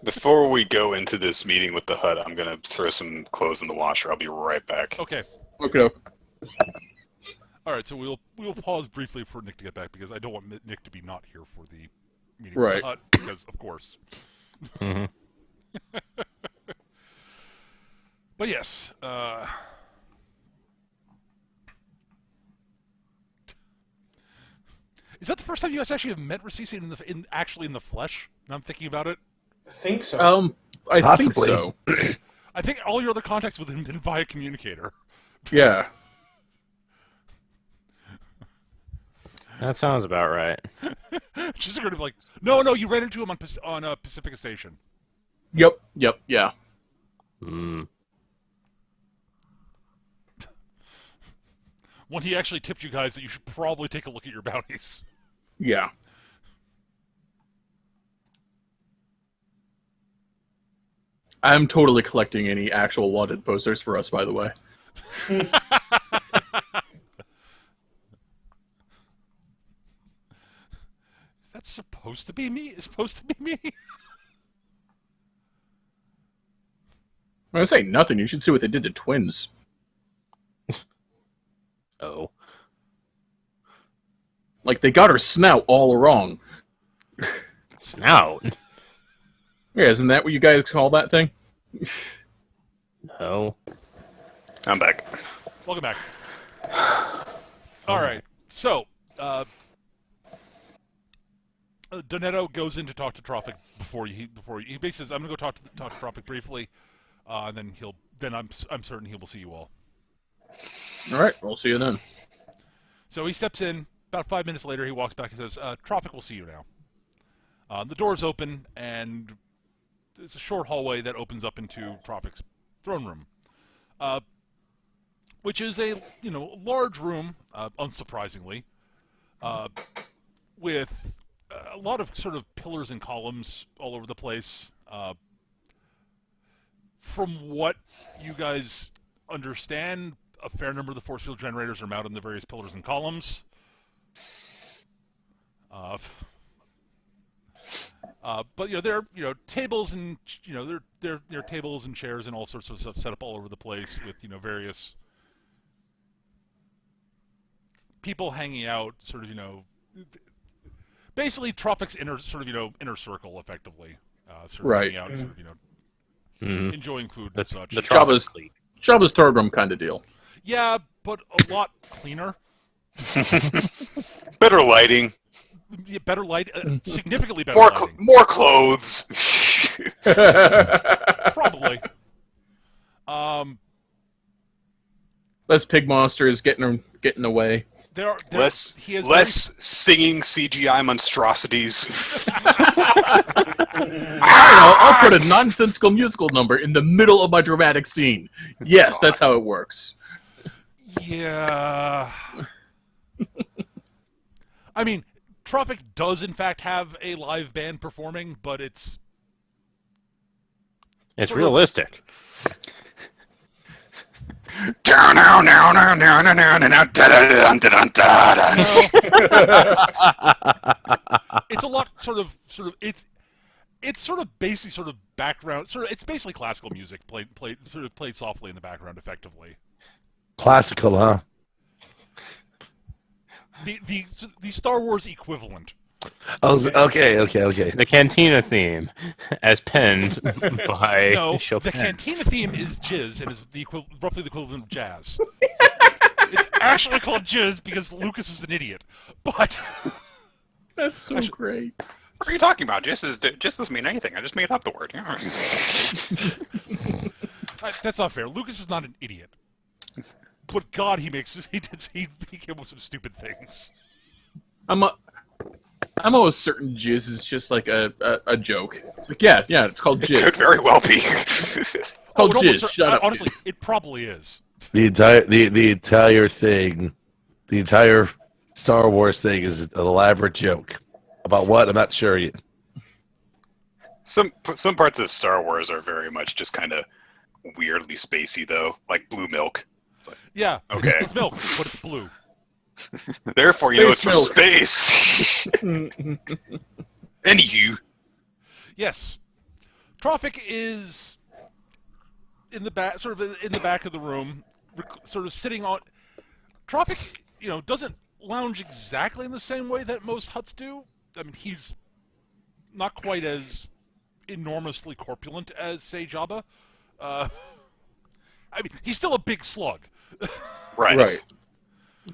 Before we go into this meeting with the Hutt, I'm gonna throw some clothes in the washer. I'll be right back. Okay. Okay. All right. So we'll pause briefly for Nick to get back because I don't want Nick to be not here for the meeting Right. with the Hutt because, of course. Mm-hmm. But yes. Is that the first time you guys actually have met Rasisi actually in the flesh? Now I'm thinking about it. I think so. I Possibly. think so. I think all your other contacts with him have been via communicator. Yeah. That sounds about right. She's going to be like, no, you ran into him on Pacifica Station. Yep, yeah. Mm. When he actually tipped you guys that you should probably take a look at your bounties. Yeah. I'm totally collecting any actual wanted posters for us, by the way. Is that supposed to be me? Is supposed to be me? When I say nothing, you should see what they did to twins. Oh. Like, they got her snout all wrong. Snout? Yeah, isn't that what you guys call that thing? No. I'm back. Welcome back. All right. So, Donetto goes in to talk to Troffak before he basically says, "I'm going to go talk to Troffak briefly, and then I'm certain he will see you all." All right, we'll see you then. So he steps in. About 5 minutes later, he walks back and says, "Troffak will see you now." The door's open, and it's a short hallway that opens up into Troffak's throne room, which is a large room, unsurprisingly, with a lot of sort of pillars and columns all over the place. From what you guys understand, a fair number of the force field generators are mounted in the various pillars and columns. But there are tables and there are tables and chairs and all sorts of stuff set up all over the place with various people hanging out, sort of basically Troffak's inner circle, effectively, sort of Right. hanging out, sort of Mm. enjoying food The and such. Troffak clique. Jabba's third room kind of deal. Yeah, but a lot cleaner. Better lighting. Yeah, better light, significantly better More lighting. more clothes. Probably. Less pig monsters getting away. Less he has singing CGI monstrosities. I'll put a nonsensical musical number in the middle of my dramatic scene. Yes, that's how it works. Yeah. I mean, Troffak does in fact have a live band performing, but it's It's sort of- realistic. Down, now, now, now, now, now, now, now, da, da, da, da, da, da. It's a lot sort of it's sort of basically sort of background it's basically classical music played softly in the background effectively. Classical, huh? The Star Wars equivalent. Oh, okay. The Cantina theme, as penned by No, Chopin. the Cantina theme is jizz and is roughly the equivalent of jazz. It's actually called jizz because Lucas is an idiot. But That's so great. What are you talking about? Just doesn't mean anything. I just made up the word. that's not fair. Lucas is not an idiot. But God, he came up with some stupid things. I'm almost certain jizz is just like a joke. It's like, yeah, it's called It could jizz. very well be. Called it jizz. almost- Shut up. Honestly, jizz. it probably is. The entire thing, the entire Star Wars thing is an elaborate joke. About what? I'm not sure yet. Some parts of Star Wars are very much just kind of weirdly spacey, though, like blue milk. Yeah. Okay. It's milk, but it's blue. Therefore, you know it's Space from milk. space. Anywho, Yes. Troffak is in the back, sort of in the back of the room, sort of sitting on. Troffak, doesn't lounge exactly in the same way that most Hutts do. I mean, he's not quite as enormously corpulent as, say, Jabba. I mean, he's still a big slug. right.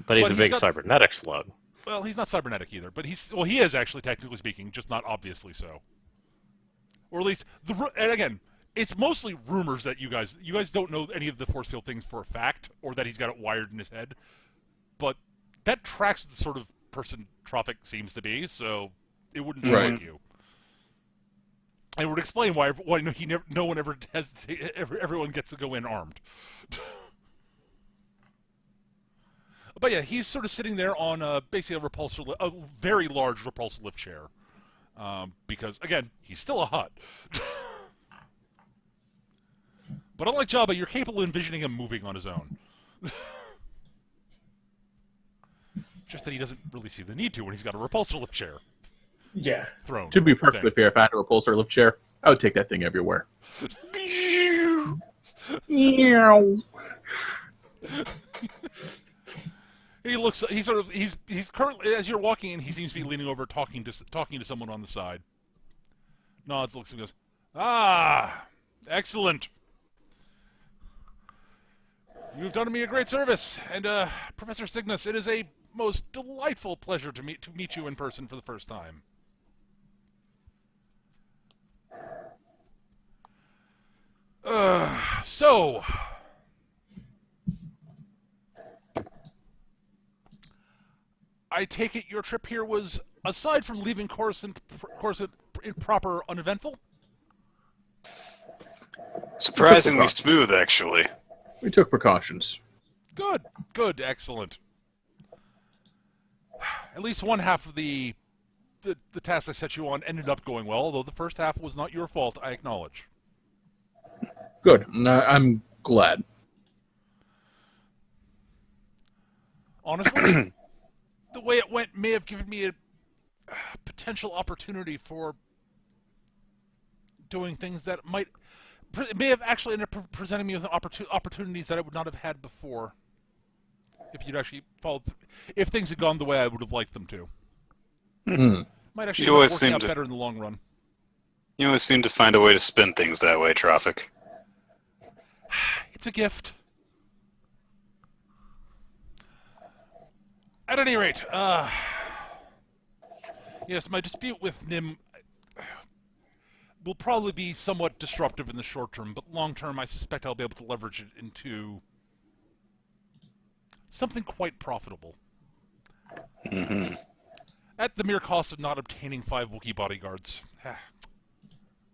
But he's But a he's big got- cybernetic slug. Well, he's not cybernetic either, but he is actually, technically speaking, just not obviously so. Or at least and again, it's mostly rumors that you guys don't know any of the force field things for a fact, or that he's got it wired in his head. But that tracks the sort of person Troffak seems to be, so it wouldn't shock Right. you. And it would explain why no one ever has everyone gets to go in armed. But yeah, he's sort of sitting there on basically a very large repulsor lift chair, because again, he's still a Hutt. But unlike Jabba, you're capable of envisioning him moving on his own. Just that he doesn't really see the need to when he's got a repulsor lift chair Yeah. throne. To be perfectly thing. fair, if I had a repulsor lift chair, I would take that thing everywhere. He's currently, as you're walking in, he seems to be leaning over, talking to someone on the side. Nods, looks, and goes, "Ah, excellent. You've done me a great service, and Professor Signas, it is a most delightful pleasure to meet you in person for the first time." So, I take it your trip here was, aside from leaving Coruscant proper uneventful? Surprisingly smooth, actually. We took precautions. Good, excellent. At least one half of the task I set you on ended up going well, although the first half was not your fault, I acknowledge. Good. I'm glad. Honestly, the way it went may have given me a potential opportunity for doing things that may have actually ended up presenting me with opportunities that I would not have had before. If you'd actually followed, if things had gone the way I would have liked them to, might actually You end up always working seem out to- better in the long run. You always seem to find a way to spin things that way, Troffak. It's a gift. At any rate, yes, my dispute with Nim will probably be somewhat disruptive in the short term, but long term, I suspect I'll be able to leverage it into something quite profitable. Mm-hmm. At the mere cost of not obtaining 5 Wookiee bodyguards.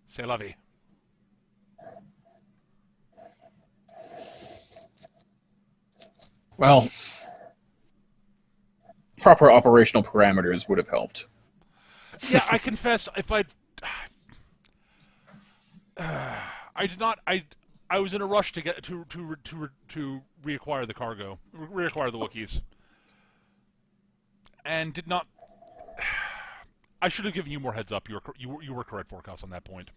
C'est la vie. Well, proper operational parameters would have helped. Yeah, I confess, if I did not. I was in a rush to get to reacquire the cargo, reacquire the Wookiees, and did not. I should have given you more heads up. You were correct, Forecast, on that point.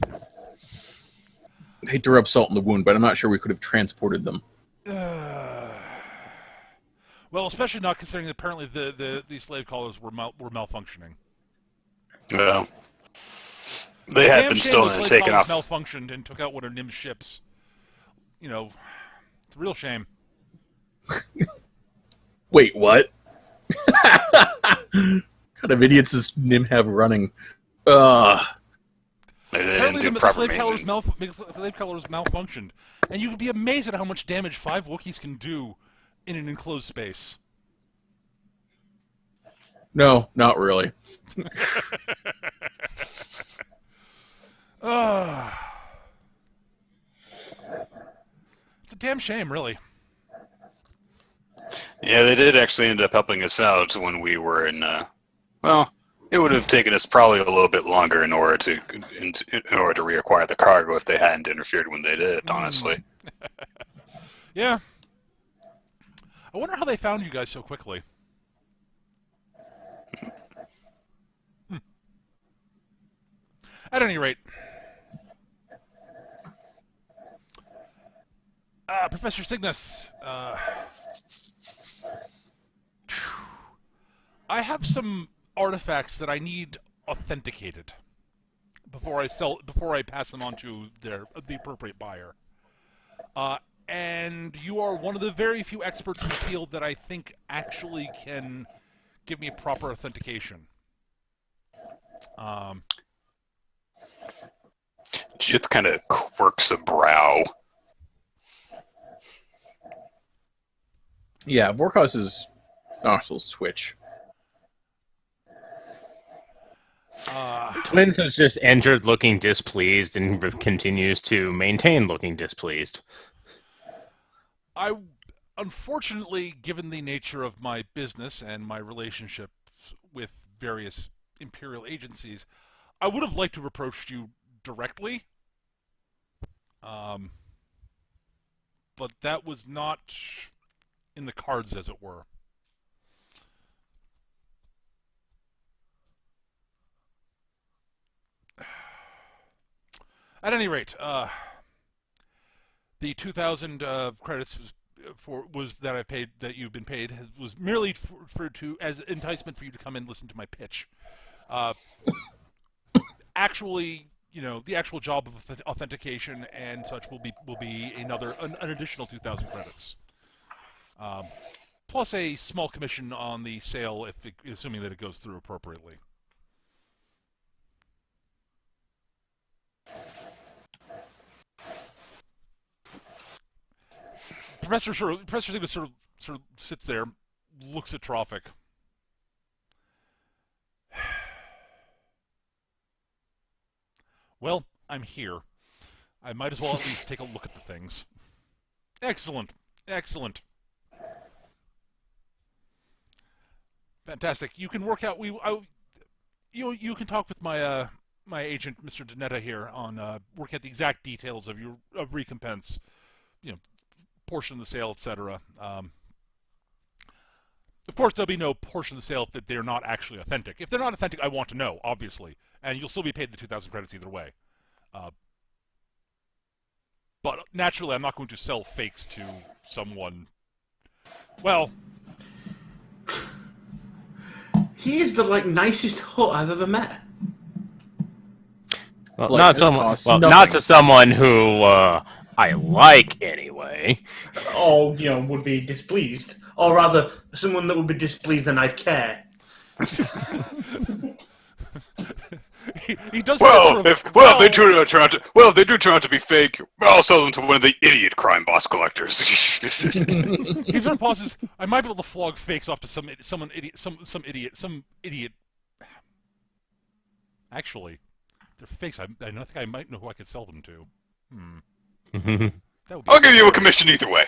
I hate to rub salt in the wound, but I'm not sure we could have transported them. Well, especially not considering that apparently the slave collars were malfunctioning. Well, they had been stolen and taken off. Malfunctioned and took out one of Nim's ships. You know, it's a real shame. Wait, what? What kind of idiots does Nim have running? Maybe they Apparently, didn't do the proper slave collars maintenance. malfunctioned, and you could be amazed at how much damage 5 Wookiees can do in an enclosed space. No, not really. It's a damn shame, really. Yeah, they did actually end up helping us out when we were in. Well, it would have taken us probably a little bit longer in order to reacquire the cargo if they hadn't interfered when they did. Honestly. Yeah. I wonder how they found you guys so quickly. At any rate, Professor Signas, I have some artifacts that I need authenticated before I pass them on to the appropriate buyer. And you are one of the very few experts in the field that I think actually can give me proper authentication. Just kind of quirks a brow. Yeah, Vorkas's nostrils switch. Twins has just entered looking displeased and continues to maintain looking displeased. Unfortunately, given the nature of my business and my relationships with various Imperial agencies, I would have liked to have approached you directly. But that was not in the cards, as it were. At any rate, the 2,000 credits that I paid, that you've been paid, was merely as enticement for you to come and listen to my pitch. Actually, the actual job of authentication and such will be an additional 2,000 credits, plus a small commission on the sale, assuming that it goes through appropriately. Professor Signas sort of sits there, looks at Troffak. Well, I'm here. I might as well at least take a look at the things. Excellent. Fantastic. You can work out. You can talk with my my agent, Mr. Donetta here, on working out the exact details of recompense. Portion of the sale, etc. Of course, there'll be no portion of the sale if they're not actually authentic. If they're not authentic, I want to know, obviously, and you'll still be paid the 2,000 credits either way. But naturally, I'm not going to sell fakes to someone. Well, he's the nicest Hutt I've ever met. Well, not to someone who I like anyway. Or, would be displeased. Or rather, someone that would be displeased and I'd care. he does. Well, sort of, if they do turn out to be fake, I'll sell them to one of the idiot crime boss collectors. he sort of pauses. I might be able to flog fakes off to some idiot. Actually, they're fakes. I think I might know who I could sell them to. That would be I'll give you a commission either way.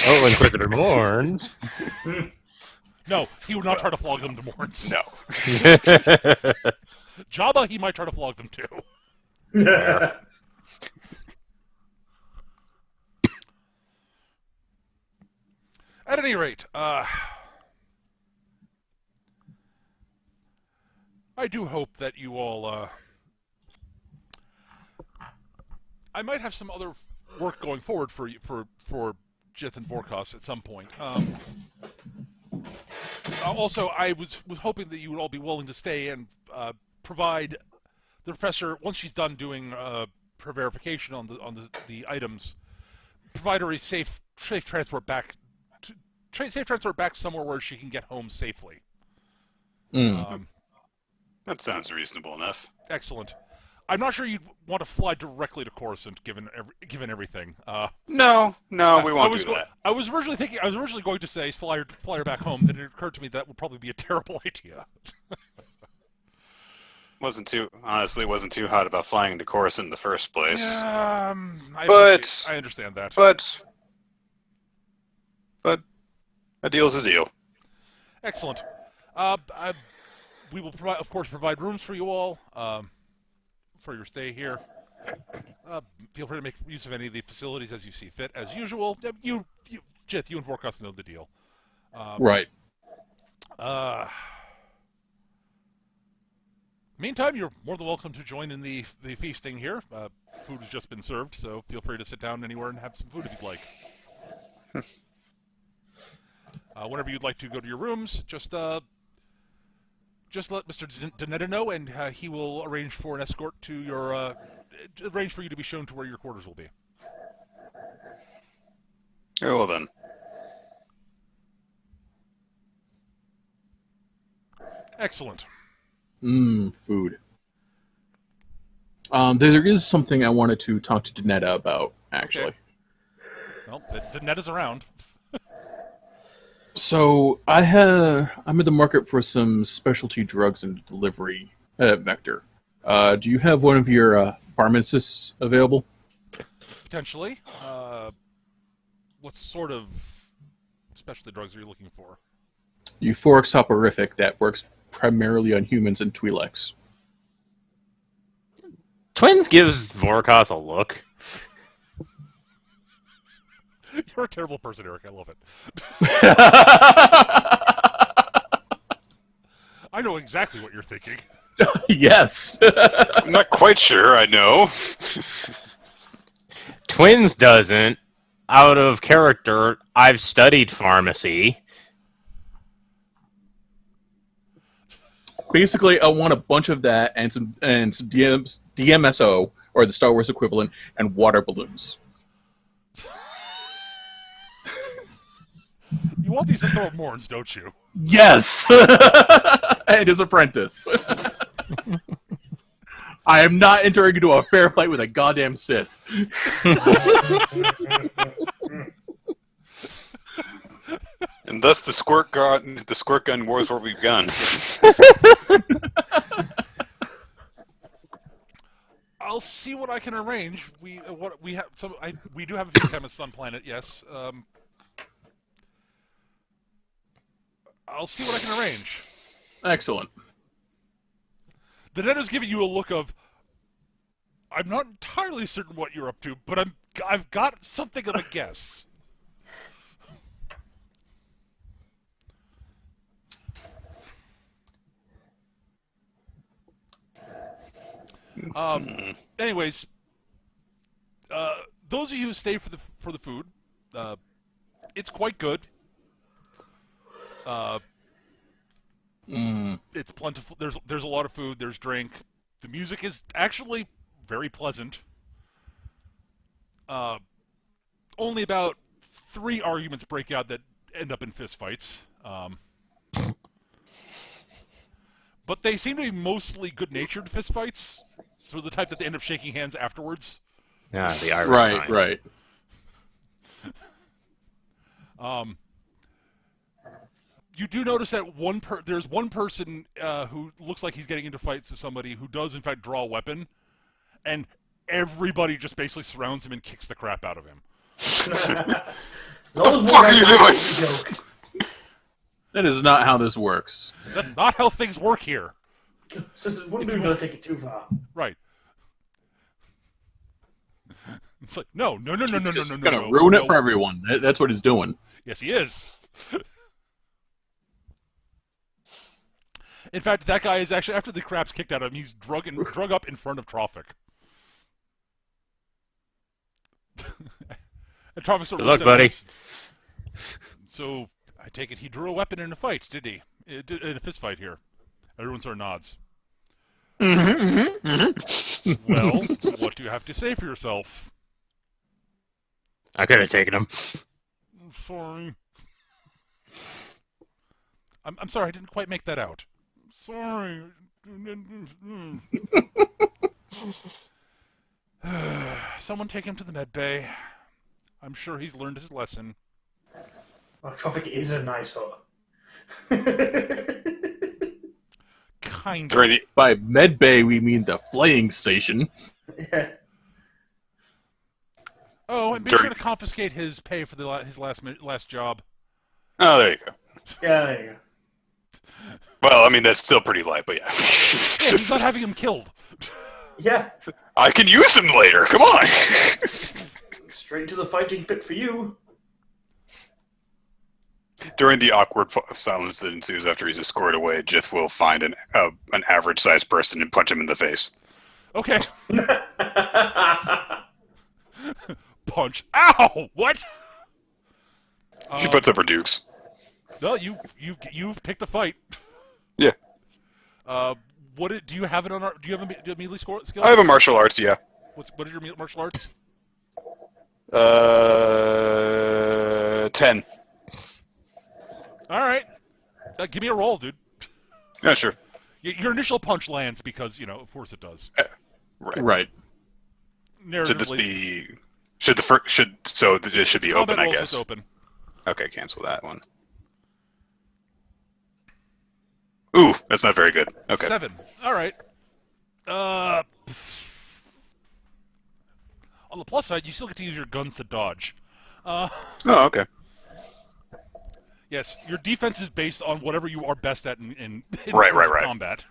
Oh, Inquisitor Morns. No, he would not try to flog them to Morns. No. Jabba, he might try to flog them to. At any rate, I do hope that you all. I might have some other work going forward for Jith and Vorkos at some point. Also, I was hoping that you would all be willing to stay and provide the professor, once she's done doing her verification on the items, provide her a safe transport back. Safe transport back somewhere where she can get home safely. That sounds reasonable enough. Excellent. I'm not sure you'd want to fly directly to Coruscant, given everything. No, we won't do that. I was originally going to say fly her back home. Then it occurred to me that would probably be a terrible idea. Wasn't too hot about flying into Coruscant in the first place. I understand that. But a deal's a deal. Excellent. We will provide rooms for you all for your stay here. Feel free to make use of any of the facilities as you see fit, as usual. Jith, you and Vorkos know the deal. Right. Meantime, you're more than welcome to join in the feasting here. Food has just been served, so feel free to sit down anywhere and have some food if you'd like. Whenever you'd like to go to your rooms, just let Mr. Donetta know, and he will arrange for an escort to your arrange for you to be shown to where your quarters will be. Very well then. Excellent. Food. There is something I wanted to talk to Donetta about, actually. Okay. Well, Donetta's around. So I'm in the market for some specialty drugs and delivery vector. Do you have one of your pharmacists available? Potentially. What sort of specialty drugs are you looking for? Euphoric soporific that works primarily on humans and Twi'leks. Twins gives Vorkos a look. You're a terrible person, Eric. I love it. I know exactly what you're thinking. Yes. I'm not quite sure I know. Twins doesn't. Out of character, I've studied pharmacy. Basically, I want a bunch of that and some DMSO, or the Star Wars equivalent, and water balloons. You want these to throw Morns, don't you? Yes! And his apprentice. I am not entering into a fair fight with a goddamn Sith. And thus the squirt gun wars were begun. I'll see what I can arrange. We do have a few chemists on planet, yes. I'll see what I can arrange. Excellent. Donetta's giving you a look of, I'm not entirely certain what you're up to, but I've got something of a guess. Anyways, those of you who stay for the food, it's quite good. It's plentiful. There's a lot of food. There's drink. The music is actually very pleasant. Only about 3 arguments break out that end up in fistfights. But they seem to be mostly good-natured fistfights. So the type that they end up shaking hands afterwards. Yeah, the Irish Right, kind. right. You do notice that there's one person who looks like he's getting into fights with somebody who does in fact draw a weapon, and everybody just basically surrounds him and kicks the crap out of him. There's always one guy who makes the joke. That is not how this works. That's not how things work here. So it wouldn't be going to take it too far. Right. It's like, no. Gonna ruin it for everyone. That's what he's doing. Yes, he is. In fact, that guy is actually, after the crap's kicked out of him, he's drug up in front of Troffak. And Troffak sort of Good luck, buddy. So, I take it he drew a weapon in a fight, did he? In a fist fight here. Everyone sort of nods. Well, what do you have to say for yourself? I could have taken him. Sorry. I'm sorry, I didn't quite make that out. Sorry. Someone take him to the med bay. I'm sure he's learned his lesson. Oh, Troffak is a nice hut. Kind During of. the By med bay, we mean the flaying station. Yeah. Oh, and be During- sure to confiscate his pay for his last job. oh, there you go. Yeah, there you go. Well, I mean that's still pretty light, but yeah. Yeah, he's not having him killed. Yeah. I can use him later. Come on. Straight to the fighting pit for you. During the awkward silence that ensues after he's escorted away, Jith will find an average-sized person and punch him in the face. Okay. Punch. Ow! What? She puts up her dukes. No, you've picked a fight. Yeah. Do you have it on? Do you have a melee skill? I have a martial arts, yeah. What is your martial arts? 10. All right. Give me a roll, dude. Yeah, sure. Your initial punch lands because of course it does. Right. Right. Should this Narratively, be? Should the first? It should be combat open, I rolls, guess. it's open. Okay, cancel that one. Ooh, that's not very good. Okay. 7. All right. On the plus side, you still get to use your guns to dodge. Oh, okay. Yes, your defense is based on whatever you are best at in Right, terms of right. combat.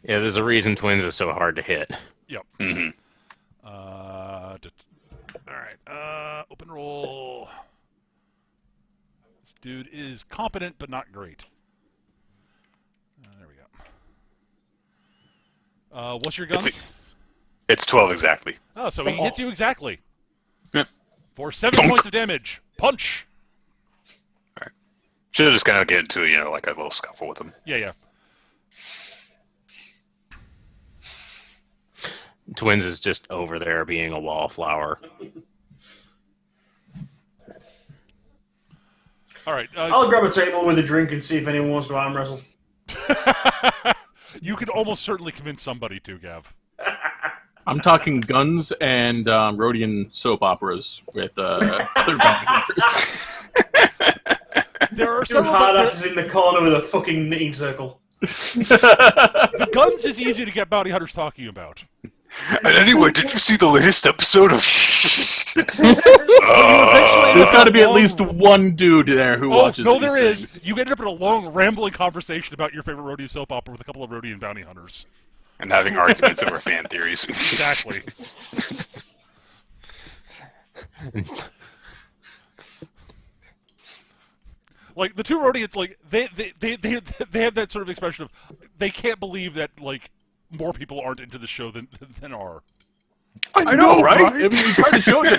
Yeah, there's a reason twins is so hard to hit. Yep. Mm-hmm. All right. Open roll. This dude is competent, but not great. There we go. What's your guns? It's 12 exactly. Oh, so he hits you exactly. Yep. For 7 points of damage. Punch. Should have just kind of get into like a little scuffle with him. Yeah. Twins is just over there being a wallflower. All right. I'll grab a table with a drink and see if anyone wants to arm wrestle. You could almost certainly convince somebody to, Gav. I'm talking guns and Rhodian soap operas with clear bounty hunters. There are Two several. hard asses in the corner with a fucking knitting circle. The guns is easy to get bounty hunters talking about. And anyway, did you see the latest episode of? There's got to be at least one dude there who watches no, these there things. is. You ended up in a long, rambling conversation about your favorite rodeo soap opera with a couple of Rhodian bounty hunters. And having arguments over fan theories. Exactly. Like the two Rhodians, like they have that sort of expression of they can't believe that like more people aren't into the show than are. I know, right? I mean, we try to show you.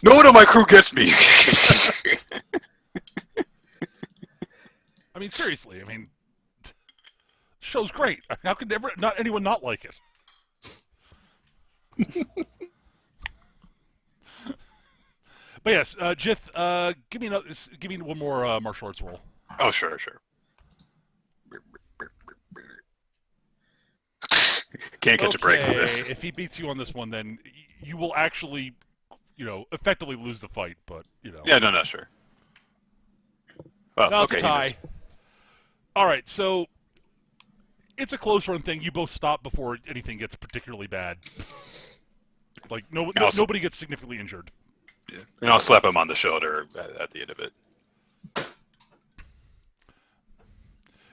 No one on my crew gets me. I mean, seriously. I mean, show's great. How could not anyone not like it? But yes, Jith, give me one more martial arts roll. Oh, sure. Can't catch a break with this. If he beats you on this one, then you will actually, effectively lose the fight. But Yeah, no, sure. Well, no, it's okay, a tie. All right, so it's a close run thing. You both stop before anything gets particularly bad. Like nobody gets significantly injured. Yeah. And I'll slap him on the shoulder at the end of it.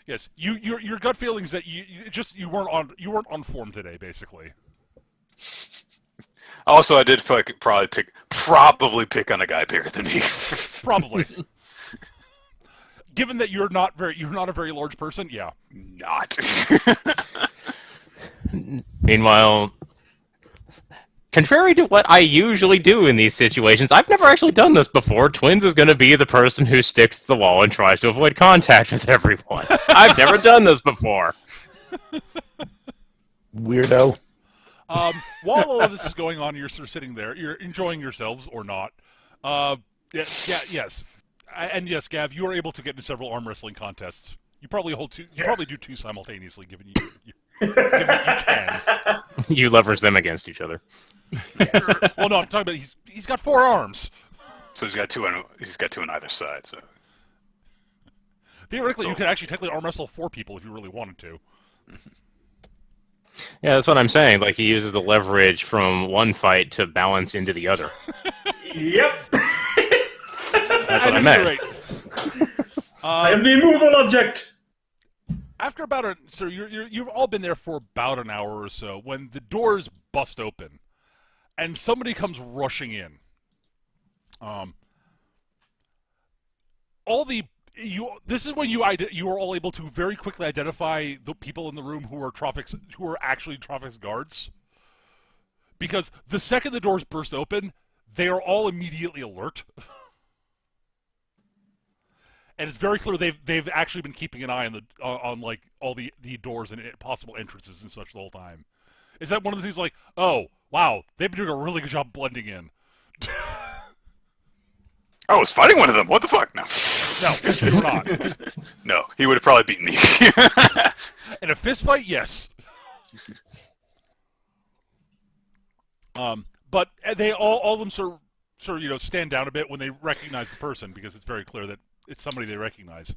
Yes, your gut feelings that you weren't on form today, basically. Also, I did probably pick on a guy bigger than me. Probably. Given that you're not a very large person, yeah. Not. Meanwhile, contrary to what I usually do in these situations, I've never actually done this before. Twins is going to be the person who sticks to the wall and tries to avoid contact with everyone. I've never done this before. Weirdo. While all of this is going on, you're sort of sitting there. You're enjoying yourselves or not. Yes. And yes, Gav, you are able to get into several arm wrestling contests. You probably hold two. You probably do two simultaneously, given you can. You leverage them against each other. Well, no, I'm talking about he's got 4 arms. So he's got two on either side. So theoretically, you could actually technically arm wrestle 4 people if you really wanted to. Yeah, that's what I'm saying. Like, he uses the leverage from one fight to balance into the other. Yep. That's what I meant. Right. I am the immovable object. After about so you've all been there for about an hour or so when the doors bust open, and somebody comes rushing in. This is when you are all able to very quickly identify the people in the room who are actually Troffak's guards, because the second the doors burst open, they are all immediately alert. And it's very clear they've actually been keeping an eye on like all the doors and possible entrances and such the whole time. Is that one of the things like, oh wow, they've been doing a really good job blending in? I was fighting one of them. What the fuck? No. No, they were not. No, he would have probably beaten me. In a fist fight, yes. But they all of them sort of stand down a bit when they recognize the person, because it's very clear that it's somebody they recognize.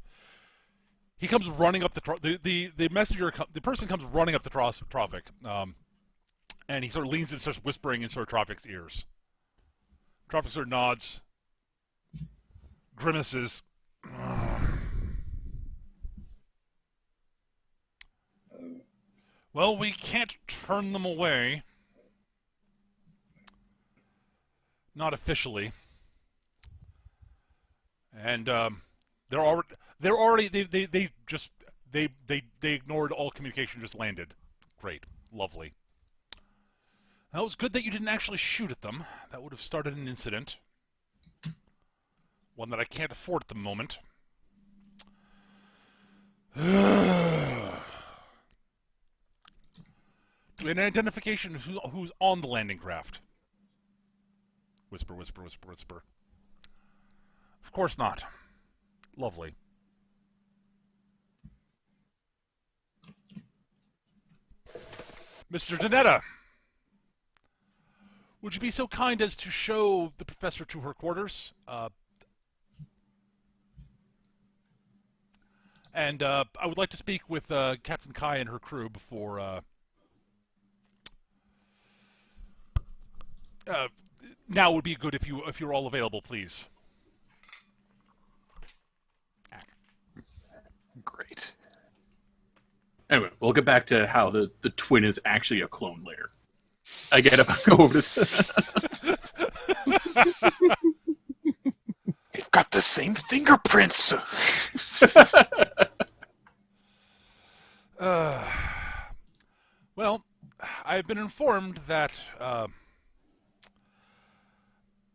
He comes running up the messenger. The person comes running up to Troffak, and he sort of leans and starts whispering in sort of Troffak's ears. Troffak sort of nods, grimaces. Well, we can't turn them away. Not officially. And they ignored all communication, just landed. Great. Lovely. That was good that you didn't actually shoot at them. That would have started an incident. One that I can't afford at the moment. An identification of who's on the landing craft. Whisper, whisper, whisper, whisper. Of course not. Lovely. Mr. Donetta, would you be so kind as to show the professor to her quarters? And I would like to speak with Captain Kai and her crew before... now would be good if you're all available, please. Great. Anyway, we'll get back to how the twin is actually a clone later. I get up and go over to... They've got the same fingerprints. Well, I've been informed that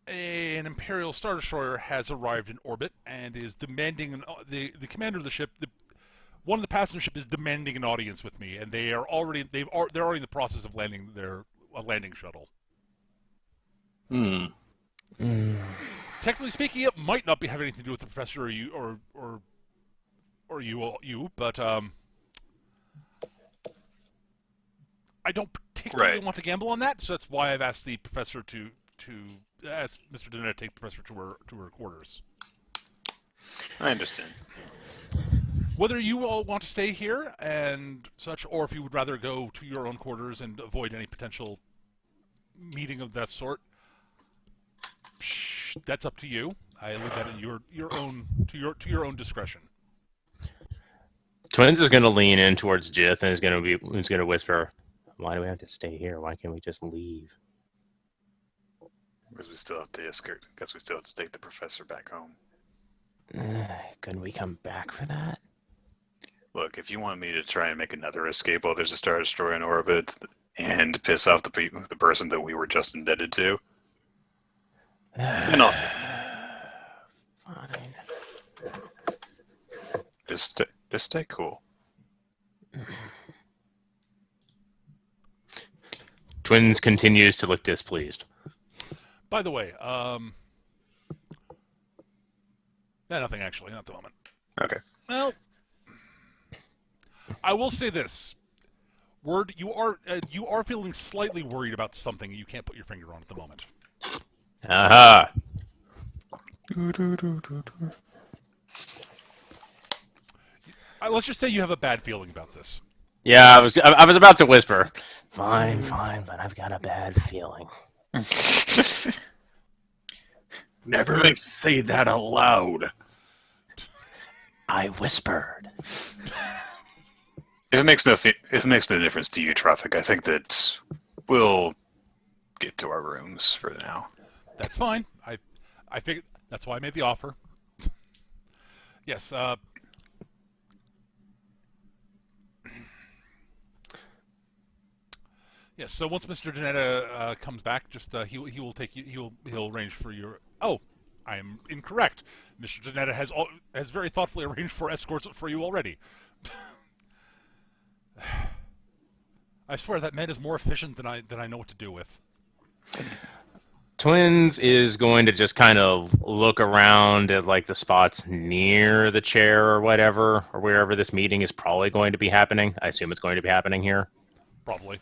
an Imperial Star Destroyer has arrived in orbit and is demanding the commander of the ship. One of the passenger ship is demanding an audience with me, and they're already in the process of landing their landing shuttle. technically speaking, it might not have anything to do with the professor or you, but I don't particularly Right. want to gamble on that, so that's why I've asked the professor to ask Mr. Donetta to take the professor to her quarters. I understand. Whether you all want to stay here and such, or if you would rather go to your own quarters and avoid any potential meeting of that sort, that's up to you. I leave that in your own discretion. Twins is going to lean in towards Jith and is going to whisper, "Why do we have to stay here? Why can't we just leave?" Because we still have to escort. Because we still have to take the professor back home. Couldn't we come back for that? Look, if you want me to try and make another escape while there's a Star Destroyer in orbit and piss off the person that we were just indebted to, then Fine. just stay cool. Twins continues to look displeased. By the way, nothing actually, not at the moment. Okay. Well, I will say this: Word, you are feeling slightly worried about something you can't put your finger on at the moment. Aha! Let's just say you have a bad feeling about this. Yeah, I was about to whisper. Fine, but I've got a bad feeling. Never say that aloud. I whispered. If it makes no difference to you, Troffak, I think that we'll get to our rooms for now. That's fine. I figured that's why I made the offer. Yes. Yes. So once Mr. Donetta comes back, just he will take you. He'll arrange for your. Oh, I am incorrect. Mr. Donetta has very thoughtfully arranged for escorts for you already. I swear that man is more efficient than I know what to do with. Twins is going to just kind of look around at like the spots near the chair or whatever, or wherever this meeting is probably going to be happening. I assume it's going to be happening here. Probably.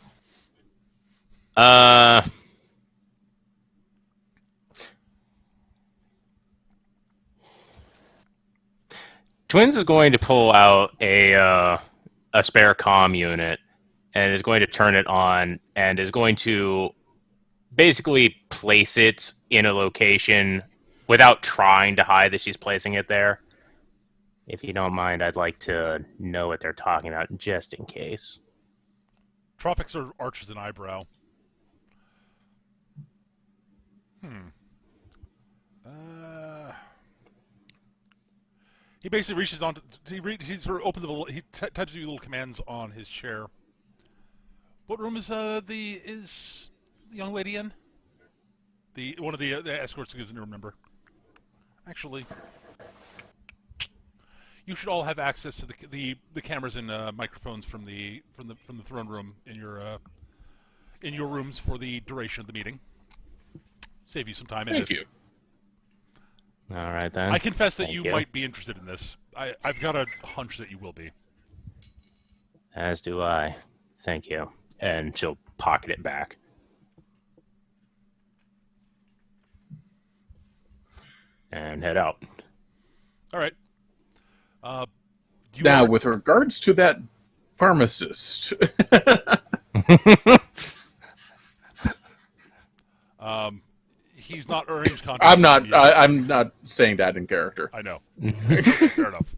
Twins is going to pull out a spare comm unit and is going to turn it on and is going to basically place it in a location without trying to hide that she's placing it there. If you don't mind, I'd like to know what they're talking about just in case. Troffak sort of arches an eyebrow. He basically reaches on. He sort of opens he types a little commands on his chair. What room is the young lady in? One of the escorts gives a new number. Actually, you should all have access to the cameras and microphones from the throne room in your rooms for the duration of the meeting. Save you some time. Thank you. All right, then. I confess that Thank you might be interested in this. I've got a hunch that you will be. As do I. Thank you. And she'll pocket it back. And head out. All right. Now, with regards to that pharmacist, he's not arranged contact. I'm not saying that in character. I know. Fair enough.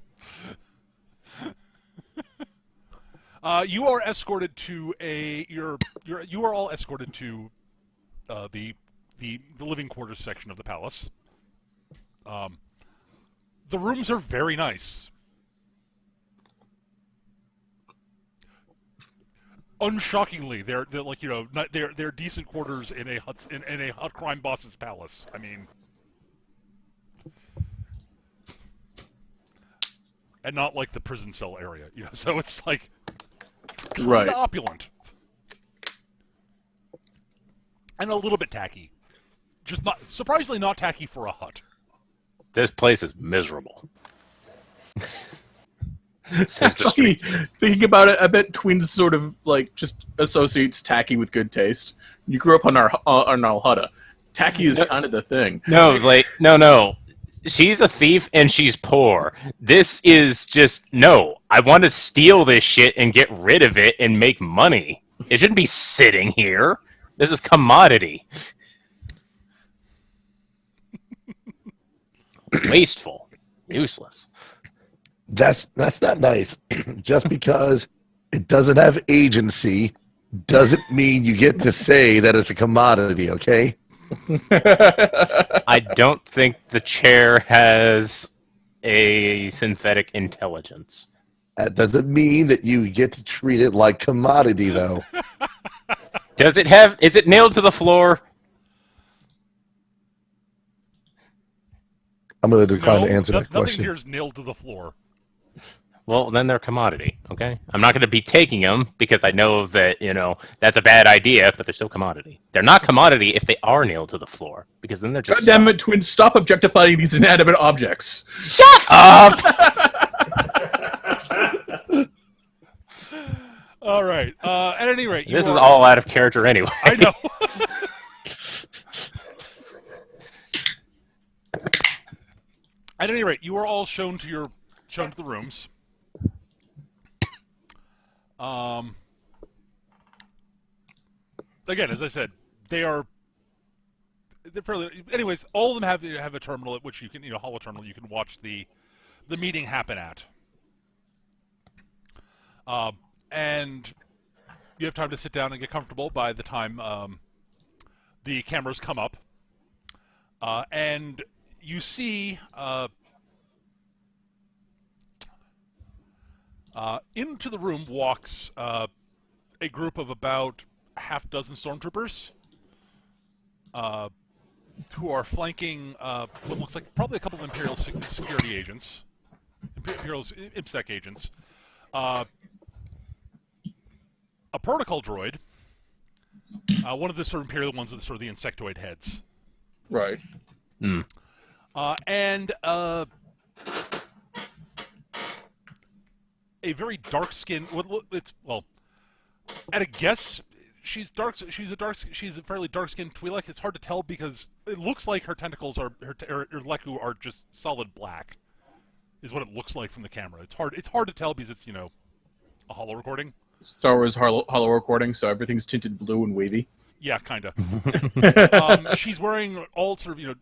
You are escorted to you are all escorted to the living quarters section of the palace. The rooms are very nice. Unshockingly, they're like they're decent quarters in a hot crime boss's palace. I mean, and not like the prison cell area, So it's like Right. opulent and a little bit tacky. Just not surprisingly not tacky for a hut. This place is miserable. Says the Actually, street. thinking about it, I bet Twins sort of like just associates tacky with good taste. You grew up on Alhutta. Tacky is kind of the thing. No. She's a thief and she's poor. This is just no. I want to steal this shit and get rid of it and make money. It shouldn't be sitting here. This is commodity. Wasteful. Useless. That's not nice. Just because it doesn't have agency doesn't mean you get to say that it's a commodity, okay? I don't think the chair has a synthetic intelligence. That doesn't mean that you get to treat it like commodity, though. Does it have... Is it nailed to the floor? I'm going to decline No, to answer that nothing question. here is nailed to the floor. Well, then they're commodity, okay? I'm not going to be taking them because I know that, that's a bad idea, but they're still commodity. They're not commodity if they are nailed to the floor, because then they're just... God damn it, Twins, stop objectifying these inanimate objects. Shut up! All right. At any rate, This is all out of character anyway. I know. At any rate, you are all shown to the rooms. Again, as I said, they're fairly. Anyways, all of them have a terminal at which you can, holo terminal. You can watch the meeting happen at, and you have time to sit down and get comfortable by the time the cameras come up, and you see. Into the room walks a group of about half dozen stormtroopers who are flanking what looks like probably a couple of Imperial security agents, Imperial IMSEC agents, a protocol droid, one of the sort of Imperial ones with sort of the insectoid heads. Right. And a very dark-skinned. At a guess, she's dark. She's a fairly dark-skinned Twi'lek. It's hard to tell because it looks like her tentacles her Leku are just solid black. Is what it looks like from the camera. It's hard to tell because it's a holo recording. Star Wars holo recording, so everything's tinted blue and wavy. Yeah, kind of. She's wearing all sort of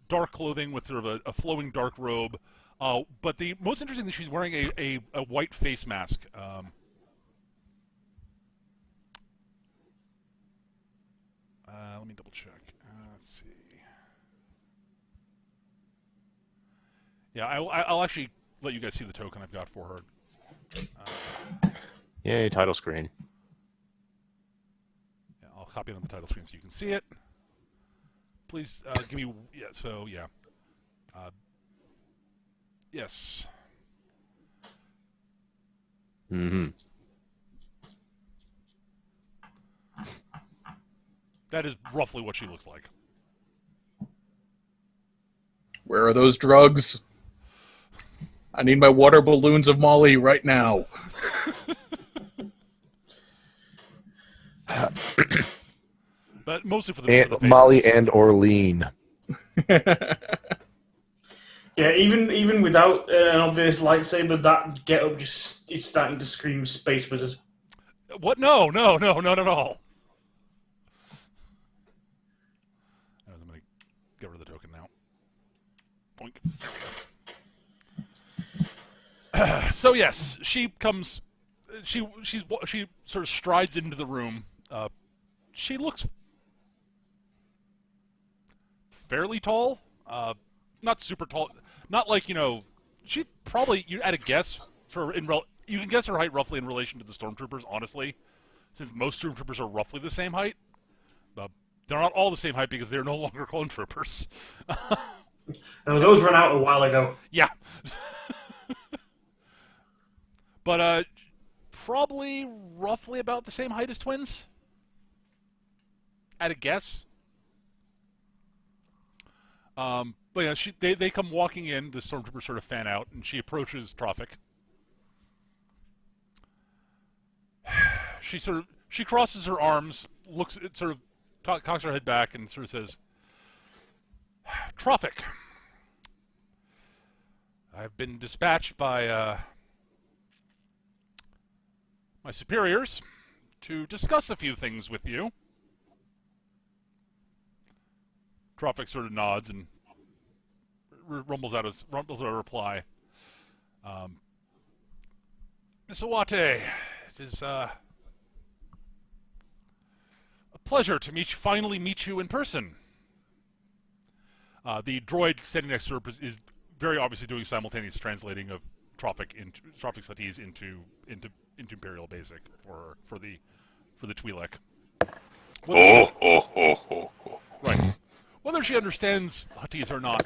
dark clothing with sort of a flowing dark robe. But the most interesting thing, she's wearing a white face mask. Let me double check. Let's see. Yeah, I'll actually let you guys see the token I've got for her. Yay, title screen. Yeah, I'll copy it on the title screen so you can see it. Please give me... Yeah, so, yeah. Yes. Mm-hmm. That is roughly what she looks like. Where are those drugs? I need my water balloons of Molly right now. But mostly for the Molly and Orlean. Yeah, even without an obvious lightsaber, that get-up just is starting to scream Space Wizard. What? No, not at all. I'm going to get rid of the token now. Boink. There we go. So yes, she comes. She sort of strides into the room. She looks fairly tall. Not super tall. Not like she probably at a guess you can guess her height roughly in relation to the stormtroopers. Honestly, since most stormtroopers are roughly the same height, they're not all the same height because they're no longer clone troopers. No, those ran out a while ago. Yeah. But probably roughly about the same height as twins. At a guess. But yeah, they come walking in. The stormtroopers sort of fan out, and she approaches Troffak. She crosses her arms, looks at sort of cocks her head back, and sort of says, "Troffak, I've been dispatched by my superiors to discuss a few things with you." Troffak sort of nods and rumbles out a reply. Miss Awate, it is a pleasure to finally meet you in person. The droid standing next to her is very obviously doing simultaneous translating of Troffak Huttese into Imperial Basic for the Twi'lek. Right. Whether she understands Huttese or not,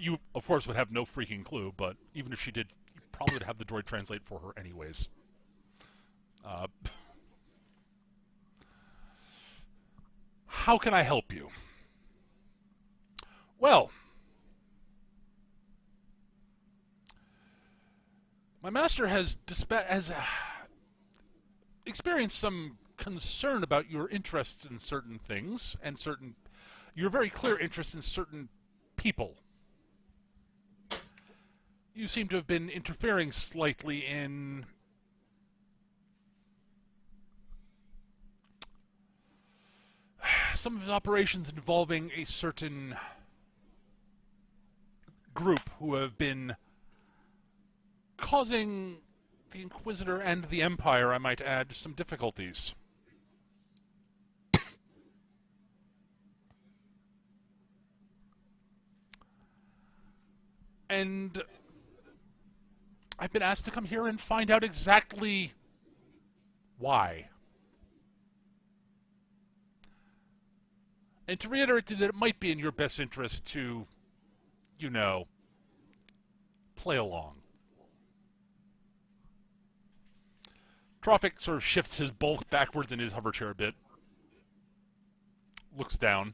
you of course would have no freaking clue. But even if she did, you probably would have the droid translate for her anyways. How can I help you? Well, my master has experienced some concern about your interests in certain things and your very clear interest in certain people. You seem to have been interfering slightly in some of his operations involving a certain group who have been causing the Inquisitor and the Empire, I might add, some difficulties. And I've been asked to come here and find out exactly why. And to reiterate that it might be in your best interest to, play along. Troffak sort of shifts his bulk backwards in his hover chair a bit. Looks down.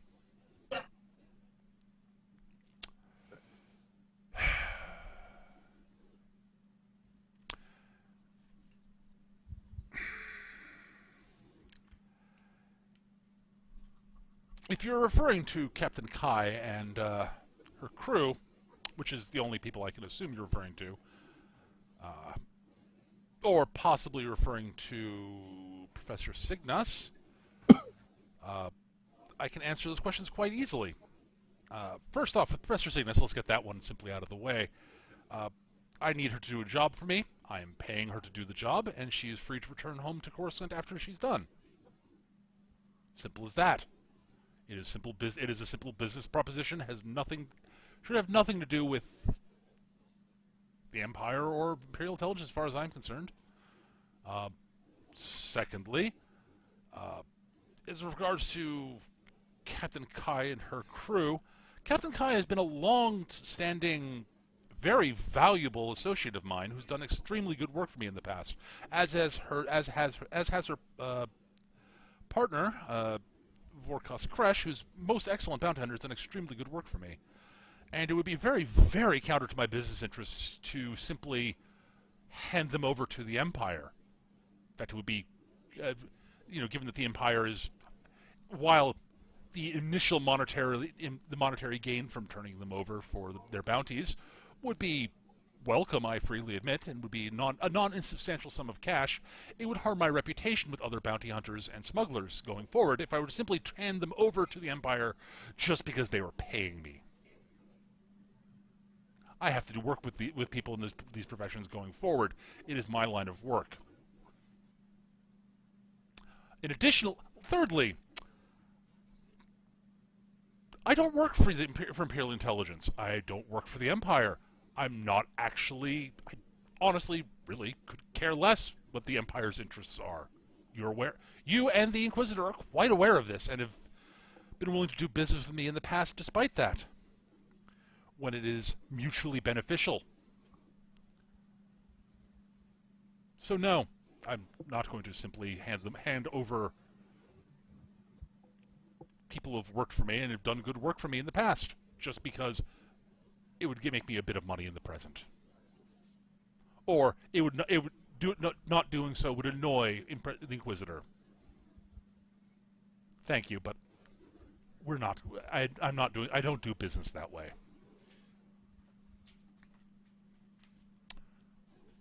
If you're referring to Captain Kai and her crew, which is the only people I can assume you're referring to, or possibly referring to Professor Signas, I can answer those questions quite easily. First off, with Professor Signas, let's get that one simply out of the way. I need her to do a job for me. I am paying her to do the job, and she is free to return home to Coruscant after she's done. Simple as that. It is a simple business proposition. Should have nothing to do with the Empire or Imperial Intelligence, as far as I'm concerned. Secondly, as regards to Captain Kai and her crew, Captain Kai has been a long-standing, very valuable associate of mine who's done extremely good work for me in the past, as has her partner, Vorkos Kresh, who's most excellent bounty hunter, has done extremely good work for me. And it would be very, very counter to my business interests to simply hand them over to the Empire. In fact, it would be, given that the Empire is, while the initial monetary gain from turning them over for their bounties would be welcome, I freely admit, and would be a non-insubstantial sum of cash, it would harm my reputation with other bounty hunters and smugglers going forward if I were to simply hand them over to the Empire just because they were paying me. I have to do work with people in these professions going forward. It is my line of work. Thirdly, I don't work for Imperial Intelligence. I don't work for the Empire. I'm not actually. I honestly, really could care less what the Empire's interests are. You're aware. You and the Inquisitor are quite aware of this and have been willing to do business with me in the past despite that, when it is mutually beneficial. So no, I'm not going to simply hand over people who have worked for me and have done good work for me in the past, just because it would make me a bit of money in the present. Or not doing so would annoy the Inquisitor. Thank you, but we're not. I'm not doing. I don't do business that way.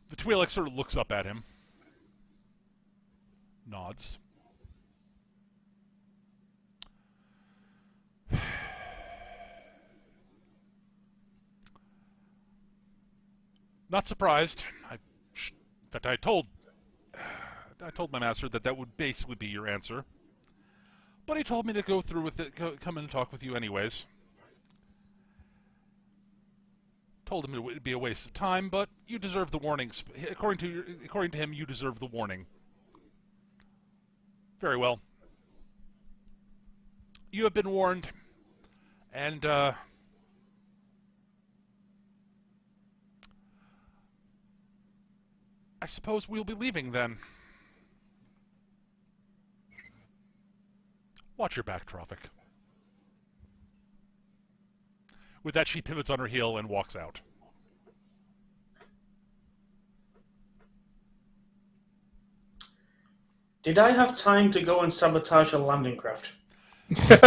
The Twi'lek sort of looks up at him, nods. Not surprised. In fact, I told my master that would basically be your answer. But he told me to go through with it, come in and talk with you anyways. Told him it would be a waste of time, but you deserve the warnings. According to him, you deserve the warning. Very well. You have been warned, and I suppose we'll be leaving then. Watch your back, Troffak. With that, she pivots on her heel and walks out. Did I have time to go and sabotage a landing craft? Probably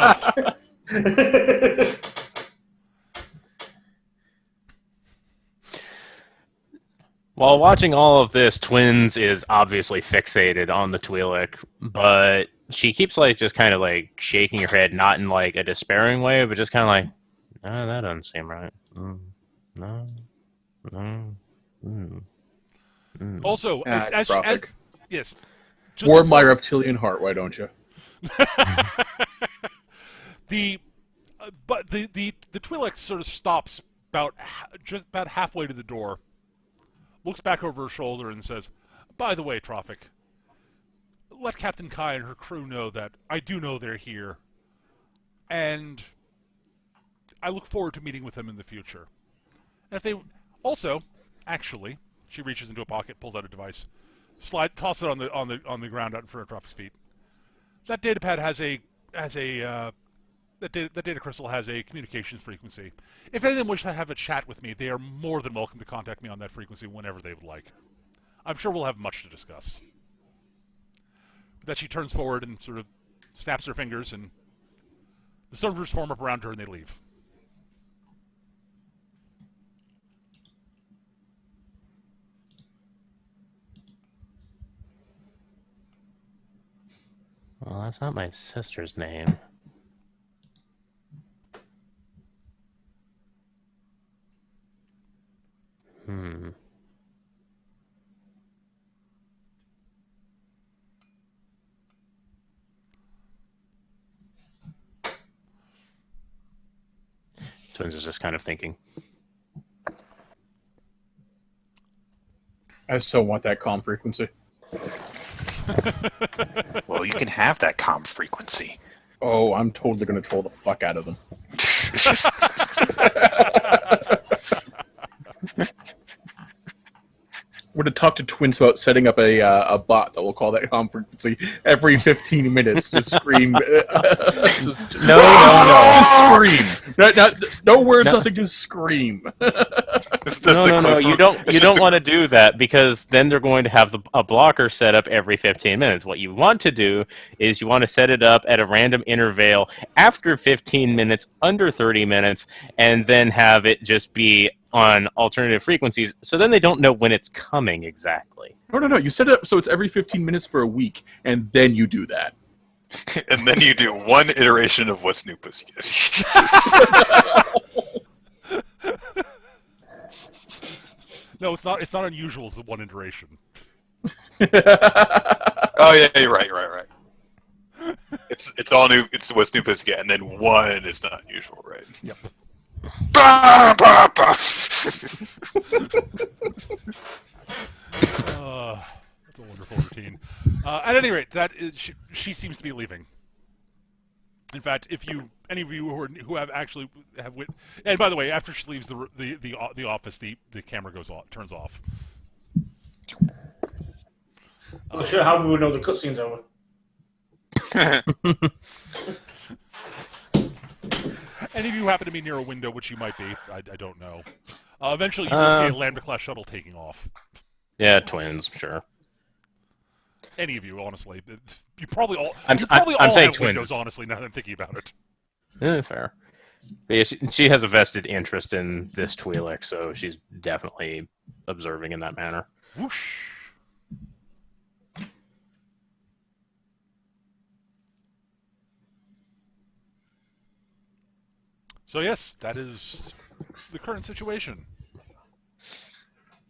not. While watching all of this, Twins is obviously fixated on the Twi'lek, but she keeps just kind of shaking her head, not in a despairing way, but just kind of no, that doesn't seem right. No. Also, as yes, Warm my reptilian heart, why don't you? the Twi'lek sort of stops just about halfway to the door, looks back over her shoulder and says, "By the way, Troffak, let Captain Kai and her crew know that I do know they're here, and I look forward to meeting with them in the future. And if they also, actually," she reaches into a pocket, pulls out a device, toss it on the ground out in front of Troffak's feet. That datapad that data crystal has a communications frequency. If any of them wish to have a chat with me, they are more than welcome to contact me on that frequency whenever they would like. I'm sure we'll have much to discuss. With that, she turns forward and sort of snaps her fingers, and the stormtroopers form up around her and they leave. Well, that's not my sister's name. Twins is just kind of thinking. I still want that calm frequency. Well, you can have that calm frequency. Oh, I'm totally going to troll the fuck out of them. We're going to talk to Twins about setting up a bot that will call that calm frequency every 15 minutes to scream. No. Scream. No words, nothing, just scream. No. You don't want to do that, because then they're going to have a blocker set up every 15 minutes. What you want to do is you want to set it up at a random interval after 15 minutes, under 30 minutes, and then have it just be on alternative frequencies, so then they don't know when it's coming exactly. No. You set it up so it's every 15 minutes for a week, and then you do that. And then you do one iteration of What's New Pussycat. No, it's not. It's not unusual as the one iteration. Oh yeah, you're right. It's all new. It's What's New Pussycat, and then one is not unusual, right? Yep. That's a wonderful routine. At any rate, she seems to be leaving. In fact, if any of you who have and by the way, after she leaves the office, the camera turns off. Well, sure, how would we know the cutscene's over? Any of you happen to be near a window, which you might be, I don't know. Eventually, you will see a Lambda-class shuttle taking off. Yeah, twins, sure. Any of you, honestly. You probably all, I'm all saying have twins. windows, honestly, now that I'm thinking about it. Fair. But yeah, she has a vested interest in this Twi'lek, so she's definitely observing in that manner. Whoosh. So yes, that is the current situation.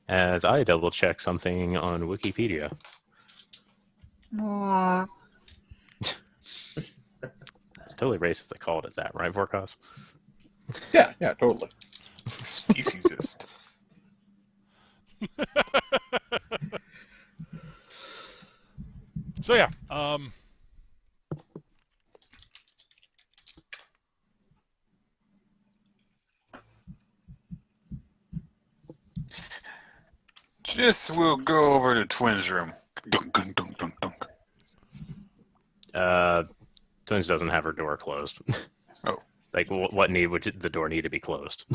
As I double check something on Wikipedia. It's totally racist they called it that, right, Vorkos? Yeah, totally. Speciesist. So yeah, Just we'll go over to Twins' room. Dunk, dunk, dunk, dunk, dunk. Twins doesn't have her door closed. Oh. Like, what need would the door need to be closed?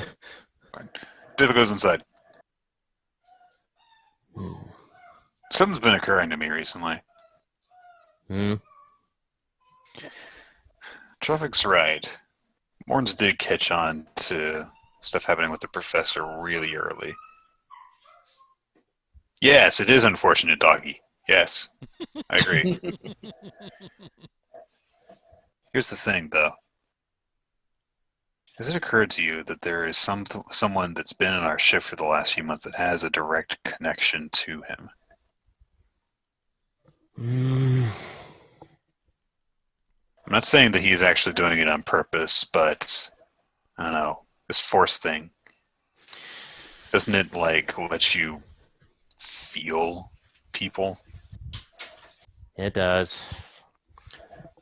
Fine. Dith goes inside. Something's been occurring to me recently. Troffak's right. Morns did catch on to stuff happening with the professor really early. Yes, it is unfortunate, doggy. Yes, I agree. Here's the thing, though. Has it occurred to you that there is someone that's been in our ship for the last few months that has a direct connection to him? I'm not saying that he's actually doing it on purpose, but I don't know, this force thing, doesn't it like let you feel people? It does.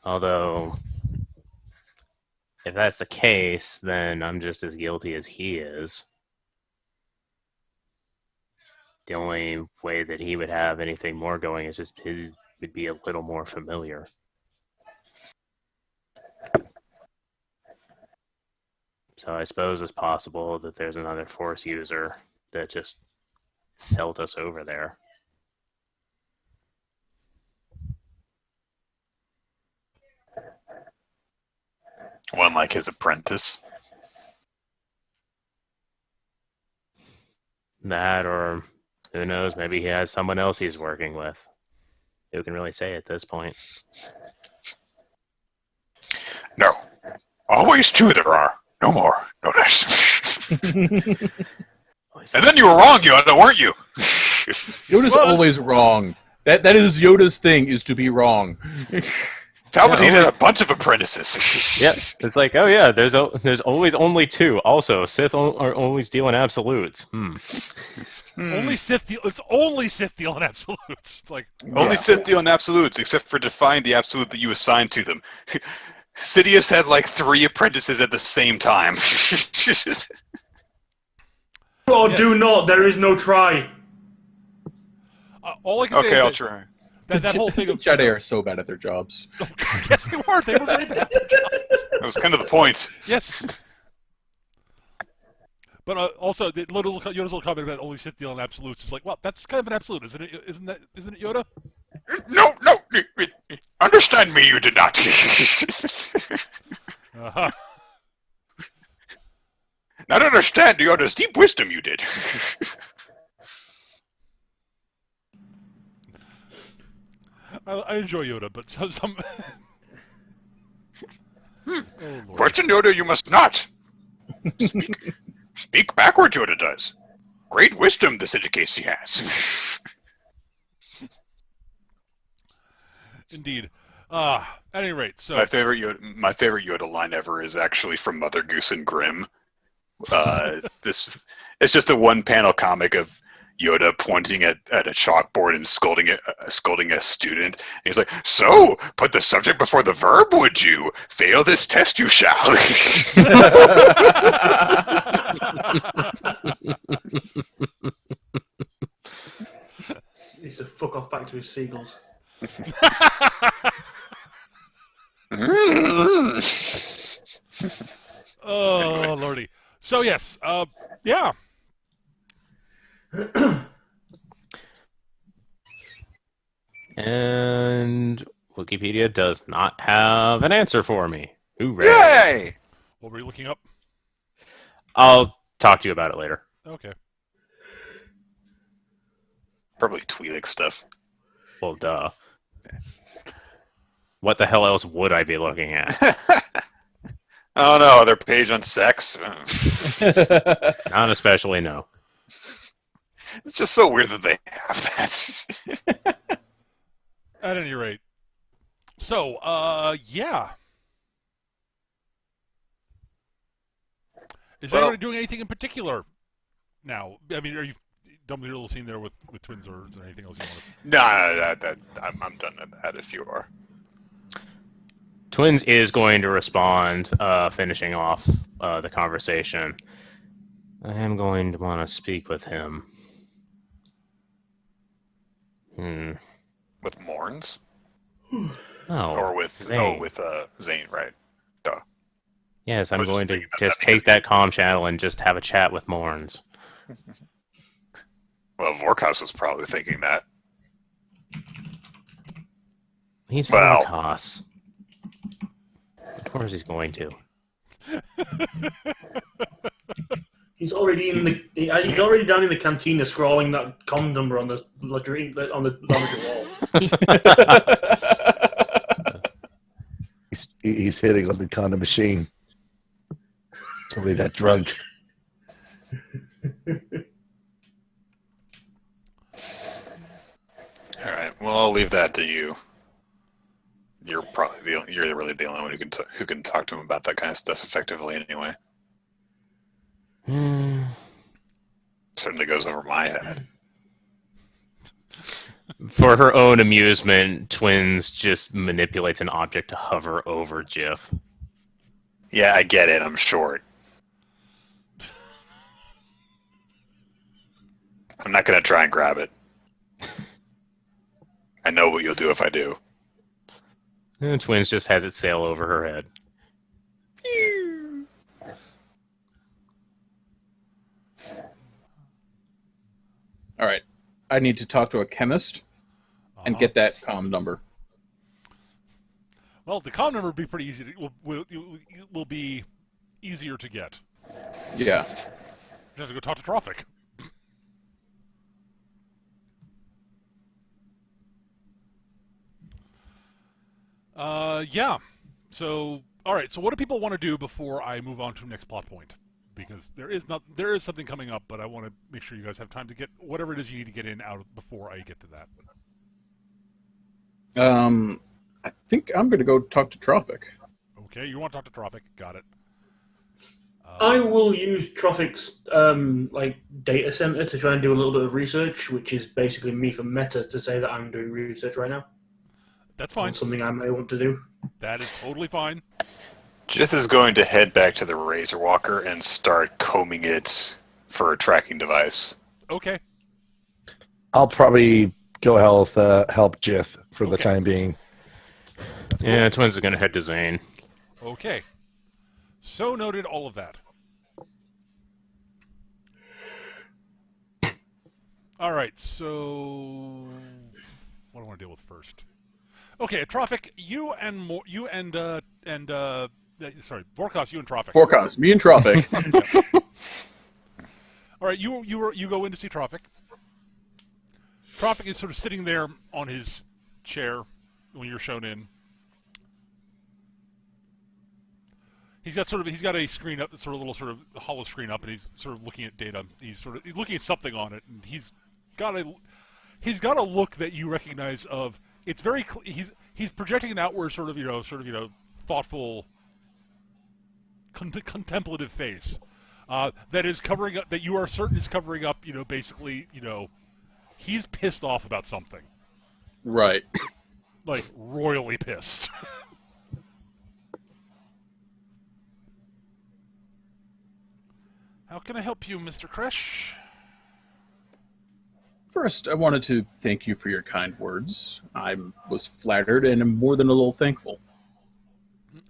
Although, if that's the case, then I'm just as guilty as he is. The only way that he would have anything more going is just he would be a little more familiar. So I suppose it's possible that there's another Force user that just felt us over there. One like his apprentice. That, or who knows, maybe he has someone else he's working with. Who can really say at this point? No. Always two there are. No more. No less. And then you were wrong, Yoda, weren't you? Yoda's always wrong. That is Yoda's thing, is to be wrong. Palpatine had a bunch of apprentices. Yeah, it's like, oh yeah, there's always only two. Also, Sith are always dealing absolutes. only Sith deal. It's only Sith dealing absolutes. It's like Only Sith deal in absolutes, except for define the absolute that you assigned to them. Sidious had like 3 apprentices at the same time. Or do not. There is no try. all I can say Okay, is I'll try. that whole thing of Jedi are so bad at their jobs. yes, they were. They were very bad. At their jobs. That was kind of the point. Yes. But also, the Yoda's little comment about only Sith dealing absolutes is like, well, that's kind of an absolute, isn't it? Isn't it, Yoda? No. Understand me, you did not. Uh-huh. Not understand Yoda's deep wisdom, you did. I enjoy Yoda, but some. Oh, Lord. Question Yoda, you must not. Speak backward, Yoda does. Great wisdom this Idicasi has. Indeed. At any rate, so My favorite Yoda line ever is actually from Mother Goose and Grimm. It's just a one-panel comic of Yoda pointing at a chalkboard and scolding a student. And he's like, "So, put the subject before the verb, would you? Fail this test, you shall." He needs to fuck off back to his seagulls. Oh, Anyway. lordy. So yes, yeah. And Wikipedia does not have an answer for me. Hooray! Yay! What were you looking up? I'll talk to you about it later. Okay. Probably Twi'lek stuff. Well, duh. What the hell else would I be looking at? Oh no, their page on sex. Not especially, no. It's just so weird that they have that. At any rate. So, yeah. Is Well- anybody doing anything in particular now? I mean, are you done with your little scene there with twins, or is there anything else you want to... No, I'm done with that. If you are, Twins is going to respond, finishing off the conversation. I am going to want to speak with him. with Morns No. or with Zane. Zane, right? Yes, I I'm was just going to thinking about just that because- take that comm channel and just have a chat with Morns. Well, Vorkas was probably thinking that. He's Well- Vorkas. Of course he's going to. He's already he's already down in the cantina scrawling that con number on the lavatory wall. He's hitting on the condom machine. Somebody that drunk. All right. Well, I'll leave that to you. You're probably you're really the only one who can talk to him about that kind of stuff effectively. Anyway, certainly goes over my head. For her own amusement, Twins just manipulates an object to hover over Jiff. Yeah, I get it. I'm short. I'm not gonna try and grab it. I know what you'll do if I do. And Twins just has it sail over her head. All right. I need to talk to a chemist and get that comm number. Well, the comm number would be pretty easy. Will be easier to get. Yeah. You have to go talk to Troffak. Yeah. So, all right. So, what do people want to do before I move on to the next plot point? Because there is something coming up, but I want to make sure you guys have time to get whatever it is you need to get in out before I get to that. I think I'm going to go talk to Troffak. Okay, you want to talk to Troffak? Got it. I will use Troffak's data center to try and do a little bit of research, which is basically me for meta to say that I'm doing research right now. That's fine. On something I may want to do. That is totally fine. Jith is going to head back to the Razorwalker and start combing it for a tracking device. Okay. I'll probably go help Jith for the Okay. time being. That's cool. Yeah, Twins is going to head to Zane. Okay. So noted all of that. All right, so what do I want to deal with first? Okay, Troffak, sorry, Vorkas, you and Troffak. Forecast, me and Troffak. All right, you go in to see Troffak. Troffak is sort of sitting there on his chair when you're shown in. He's got a screen up, sort of little sort of hollow screen up, and he's sort of looking at data. He's looking at something on it, and he's got a look that you recognize of. It's very he's projecting an outward sort of thoughtful, contemplative face that is covering up, that you are certain is covering up. Basically, he's pissed off about something, Right. like royally pissed. How can I help you, Mr. Kresh? First, I wanted to thank you for your kind words. I was flattered and am more than a little thankful.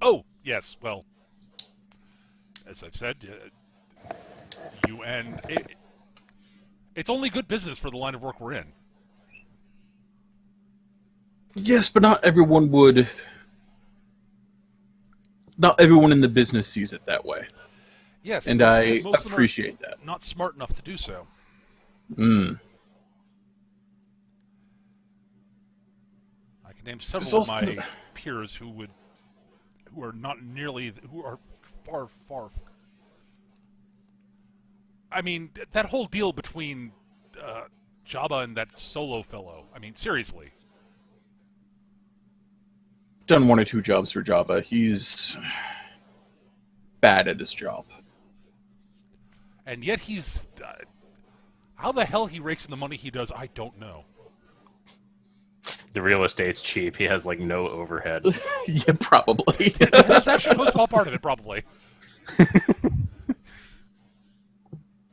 Oh, yes. Well, as I've said, it's only good business for the line of work we're in. Yes, but not everyone would. Not everyone in the business sees it that way, Yes, and I appreciate that. Not smart enough to do so. Mm. I can name several of my peers who are not nearly, who are far. I mean, that whole deal between Jabba and that Solo fellow. I mean, seriously. Done 1 or 2 jobs for Java. He's bad at his job. And yet he's... how the hell he rakes in the money he does, I don't know. The real estate's cheap. He has, like, no overhead. Yeah, probably. That's actually most all part of it, probably.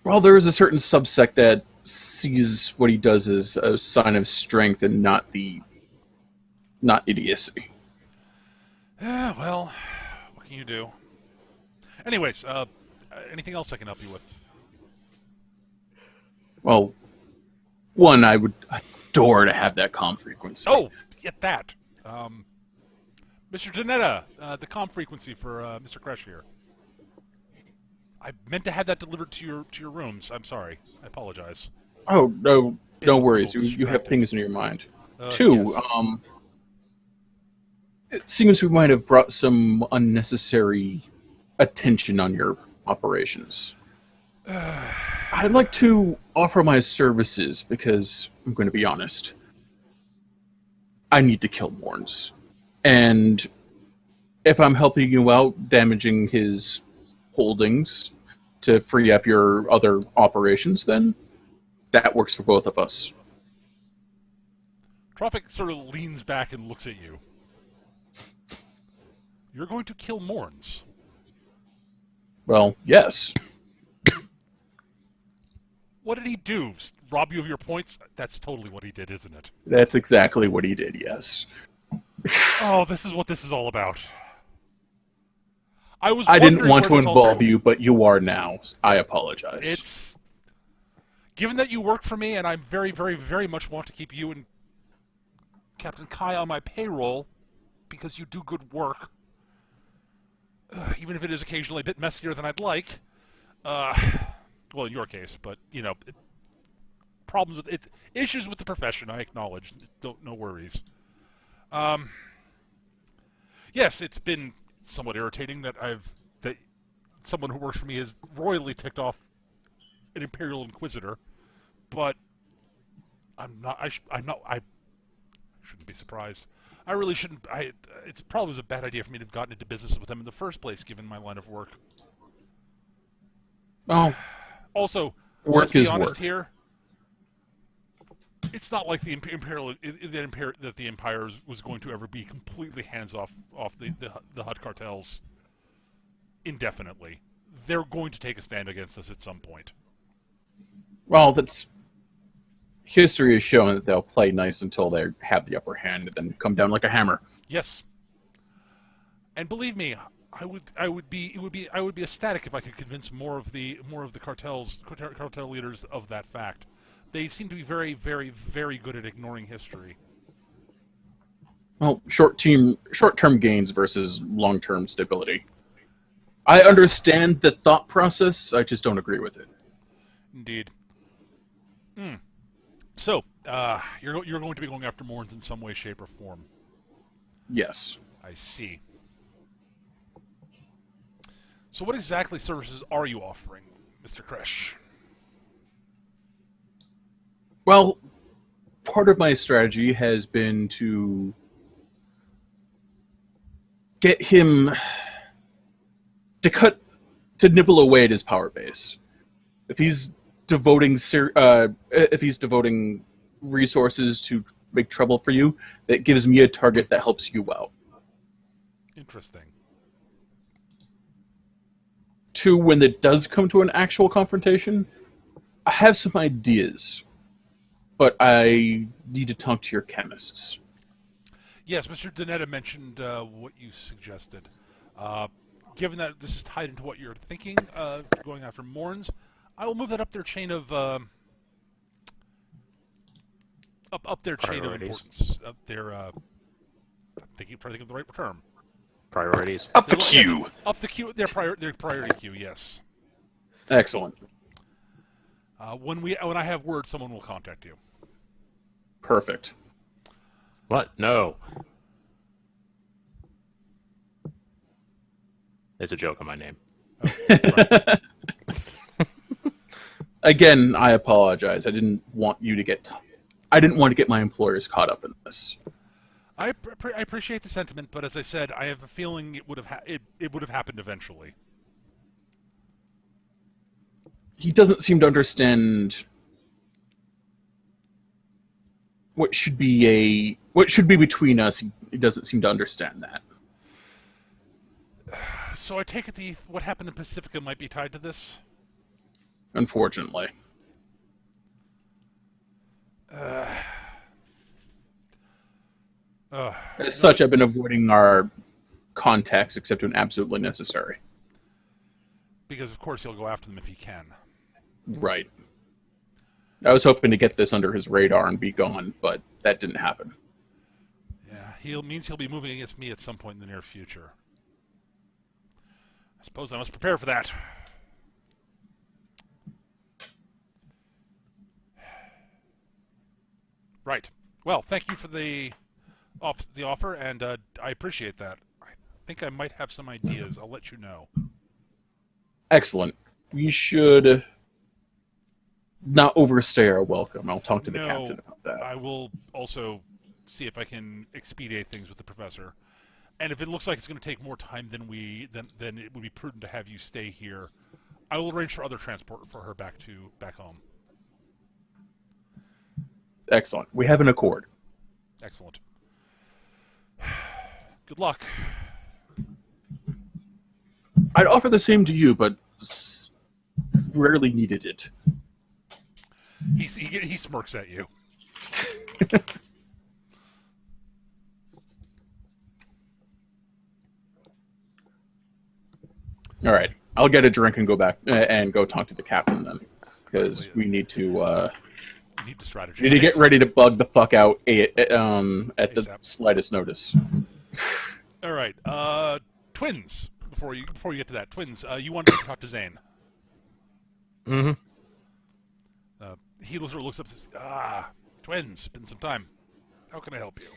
Well, there is a certain subsect that sees what he does as a sign of strength and not idiocy. Well, what can you do? Anyways, anything else I can help you with? Well, one, I would adore to have that comm frequency. Oh, get that. Mr. Janetta, the comm frequency for Mr. Crash here. I meant to have that delivered to your rooms. I'm sorry. I apologize. Oh, no worries. You have distracted. things in your mind. Two, Yes. It seems we might have brought some unnecessary attention on your operations. I'd like to offer my services because, I'm going to be honest, I need to kill Morns. And if I'm helping you out, damaging his holdings to free up your other operations, then that works for both of us. Troffak sort of leans back and looks at you. You're going to kill Morns. Well, yes. What did he do? Rob you of your points? That's totally what he did, isn't it? That's exactly what he did, yes. Oh, this is what this is all about. I didn't want to where this all involve started. you, but you are now. I apologize. It's... Given that you work for me, and I very, very, very much want to keep you and Captain Kai on my payroll, because you do good work, even if it is occasionally a bit messier than I'd like. Well, in your case, but, you know, problems with it, issues with the profession, I acknowledge. No worries. Yes, it's been somewhat irritating that that someone who works for me has royally ticked off an Imperial Inquisitor, but I shouldn't be surprised. I really shouldn't. It's probably a bad idea for me to have gotten into business with them in the first place, given my line of work. Oh, Also, work let's be is honest work. here. It's not like the Empire was going to ever be completely hands off the Hutt cartels indefinitely. They're going to take a stand against us at some point. Well, that's... History has shown that they'll play nice until they have the upper hand and then come down like a hammer. Yes. And believe me, I would be ecstatic if I could convince more of the cartel leaders of that fact. They seem to be very, very, very good at ignoring history. Well, short-term gains versus long-term stability. I understand the thought process, I just don't agree with it. Indeed. So, you're going to be going after Morns in some way, shape, or form. Yes. I see. So what exactly services are you offering, Mr. Kresh? Well, part of my strategy has been to get him to nibble away at his power base. If he's devoting resources to make trouble for you, that gives me a target that helps you out. Interesting. Two, when it does come to an actual confrontation, I have some ideas, but I need to talk to your chemists. Yes, Mr. Donetta mentioned what you suggested. Given that this is tied into what you're thinking, going after Morns, I will move that up their chain of up their chain of Priorities. importance. Up their trying to think of the right term. Priorities. Up the queue. Up the queue. Their priority queue. Yes. Excellent. When I have word, someone will contact you. Perfect. What? No. It's a joke on my name. Right. Again, I apologize. I didn't want to get my employers caught up in this. I appreciate the sentiment, but as I said, I have a feeling it would have it would have happened eventually. He doesn't seem to understand what should be between us. He doesn't seem to understand that. So I take it what happened in Pacifica might be tied to this? Unfortunately. As such, I've been avoiding our contacts except when absolutely necessary. Because of course he'll go after them if he can. Right. I was hoping to get this under his radar and be gone, but that didn't happen. Yeah, means he'll be moving against me at some point in the near future. I suppose I must prepare for that. Right. Well, thank you for the offer, and I appreciate that. I think I might have some ideas. I'll let you know. Excellent. We should not overstay our welcome. I'll talk to the captain about that. I will also see if I can expedite things with the professor. And if it looks like it's going to take more time than it would be prudent to have you stay here, I will arrange for other transport for her back home. Excellent. We have an accord. Excellent. Good luck. I'd offer the same to you, but rarely needed it. He smirks at you. All right, I'll get a drink and go back and go talk to the captain then, because we need to. You need to strategize. Need to get ready to bug the fuck out at the slightest notice. All right, twins. Before you get to that, twins. You wanted to talk to Zane. Mm-hmm. He looks up and says, twins. Been some time. How can I help you?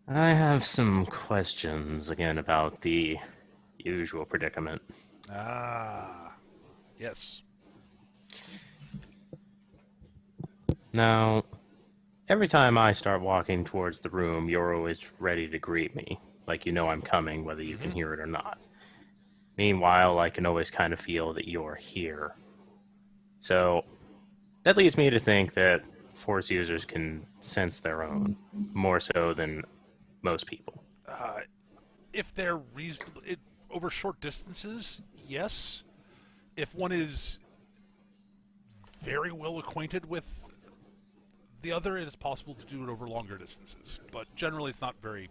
I have some questions again about the usual predicament. Yes. Now, every time I start walking towards the room, you're always ready to greet me, like you know I'm coming, whether you can hear it or not. Meanwhile, I can always kind of feel that you're here. So, that leads me to think that Force users can sense their own, more so than most people. If they're reasonable over short distances, yes. If one is very well acquainted with the other, it is possible to do it over longer distances. But generally, it's not very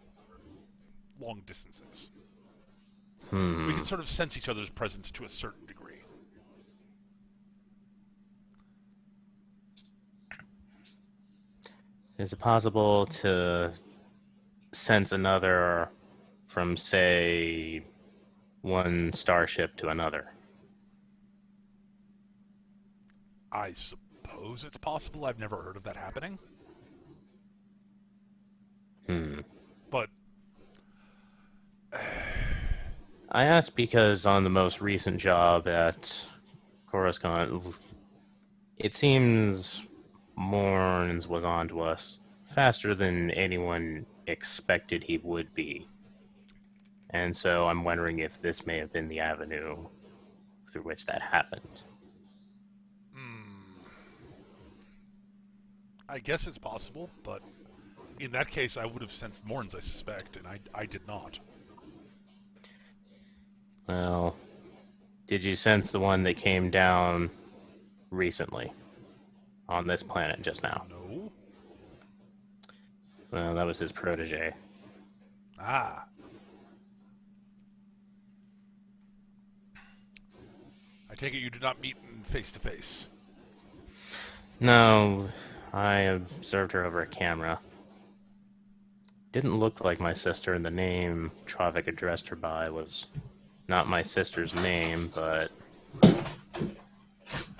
long distances. We can sort of sense each other's presence to a certain degree. Is it possible to sense another from, say, one starship to another? I suppose it's possible. I've never heard of that happening. But I ask because on the most recent job at Coruscant, it seems Morns was onto us faster than anyone expected he would be. And so I'm wondering if this may have been the avenue through which that happened. I guess it's possible, but in that case, I would have sensed Morns, I suspect, and I did not. Well, did you sense the one that came down recently on this planet just now? No. Well, that was his protege. Ah. I take it you did not meet face to face. No, I observed her over a camera. Didn't look like my sister, and the name Troffak addressed her by was not my sister's name, but...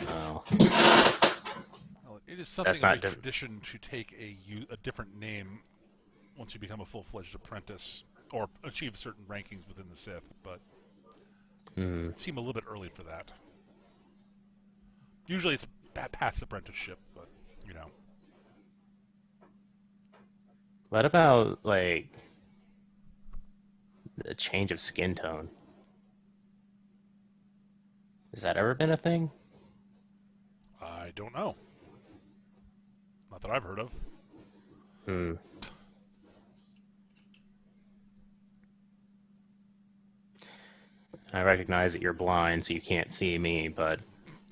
Well, Well, it is something That's of a not diff- tradition to take a different name once you become a full-fledged apprentice or achieve certain rankings within the Sith, but it seemed a little bit early for that. Usually it's past apprenticeship, but, you know. what about, like, a change of skin tone? Has that ever been a thing? I don't know. Not that I've heard of. I recognize that you're blind, so you can't see me, but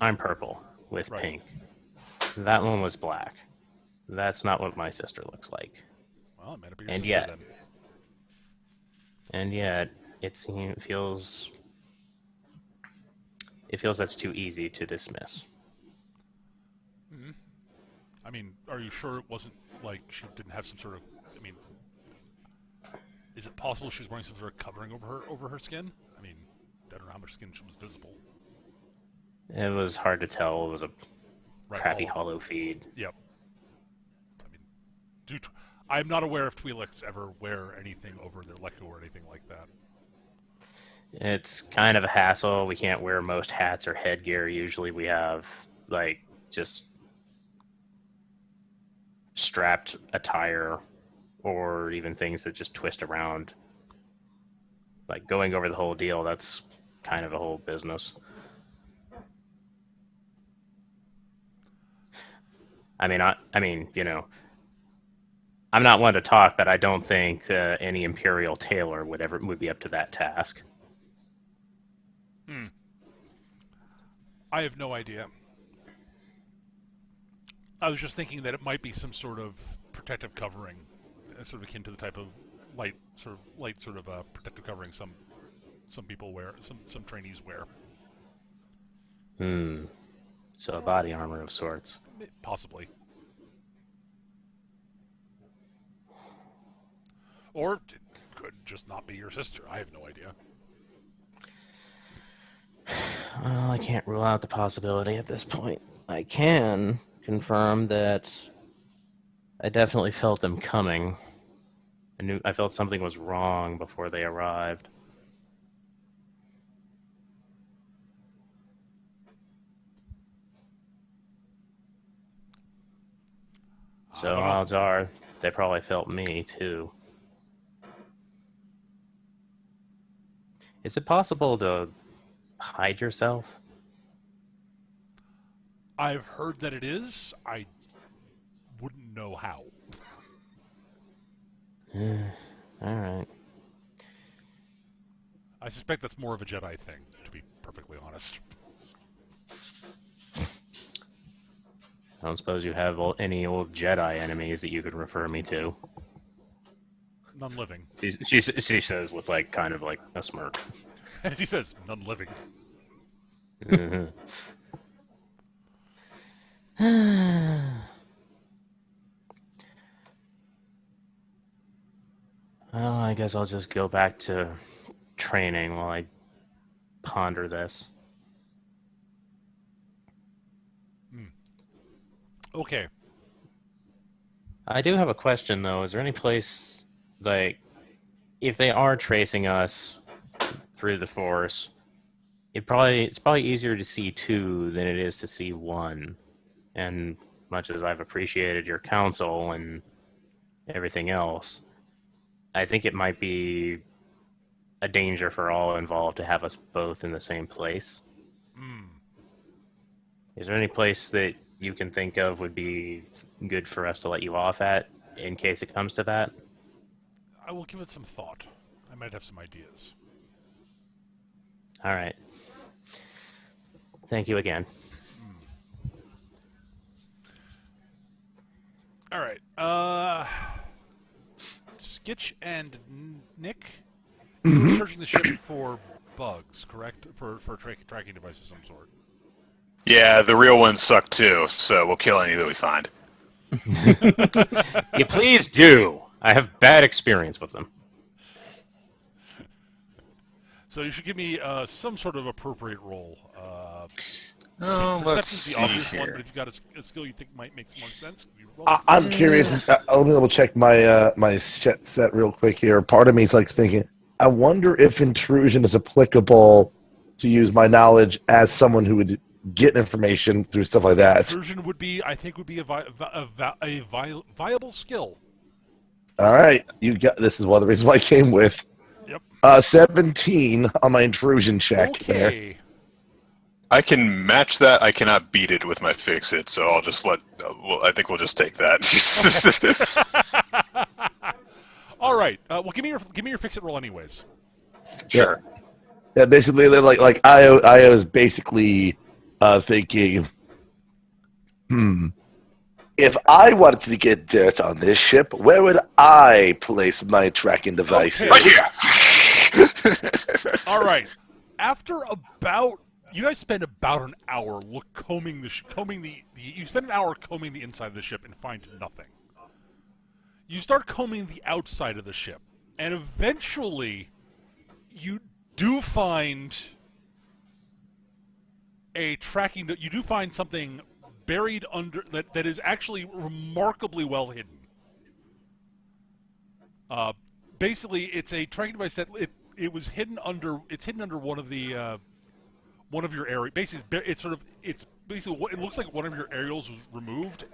I'm purple with Right. pink. That one was black. That's not what my sister looks like. Well, it might be your And sister yet- then. And yet, it feels that's too easy to dismiss. I mean, are you sure it wasn't like she didn't have some sort of... I mean, is it possible she was wearing some sort of covering over her skin? I mean, I don't know how much skin was visible. It was hard to tell. It was a Right, crappy all- hollow feed. Yep. I mean, I'm not aware if Twi'leks ever wear anything over their lekku or anything like that. It's kind of a hassle. We can't wear most hats or headgear. Usually we have, like, just strapped attire or even things that just twist around. Like, going over the whole deal, that's kind of a whole business. I mean, you know, I'm not one to talk, but I don't think any Imperial tailor would be up to that task. I have no idea. I was just thinking that it might be some sort of protective covering, sort of akin to the type of light protective covering some people wear, some trainees wear. So a body armor of sorts. Possibly. Or it could just not be your sister. I have no idea. Well, I can't rule out the possibility at this point. I can confirm that I definitely felt them coming. I felt something was wrong before they arrived. So I don't know. odds are they probably felt me too. Is it possible to hide yourself? I've heard that it is. I wouldn't know how. Alright. I suspect that's more of a Jedi thing, to be perfectly honest. I don't suppose you have any old Jedi enemies that you could refer me to. None living. She says with kind of a smirk. As he says, none living. Well, I guess I'll just go back to training while I ponder this. Okay. I do have a question, though. Is there any place, if they are tracing us through the Force, it's probably easier to see two than it is to see one. And much as I've appreciated your counsel and everything else, I think it might be a danger for all involved to have us both in the same place. Is there any place that you can think of would be good for us to let you off at in case it comes to that? I will give it some thought. I might have some ideas. All right. Thank you again. All right. Just Skitch and Nick, you were searching the ship for bugs, correct? For tracking device of some sort. Yeah, the real ones suck too, so we'll kill any that we find. You please do. I have bad experience with them. So you should give me some sort of appropriate roll. Oh, let's Perception's see the obvious one, here. but if you've got a skill you think might make more sense, you roll. I'm curious. Let me double check my my set real quick here. Part of me is like thinking, I wonder if intrusion is applicable to use my knowledge as someone who would get information through stuff like that. Intrusion would be, I think, a viable skill. All right, you got. This is one of the reasons why I came with. Yep. 17 on my intrusion check there. Okay. I can match that. I cannot beat it with my fix-it, so I'll just let... well, I think we'll just take that. All right. Well, give me your fix-it roll, anyways. Sure. Yeah, basically, they're like I was basically thinking, if I wanted to get dirt on this ship, where would I place my tracking devices? Okay. Right here! All right. After about... You guys spend about an hour combing the you spend an hour combing the inside of the ship and find nothing. You start combing the outside of the ship, and eventually you do find a tracking. You do find something buried under that is actually remarkably well hidden. Basically, it's a tracking device that it was hidden under. It's hidden under one of the. One of your areas, basically, it looks like one of your aerials was removed,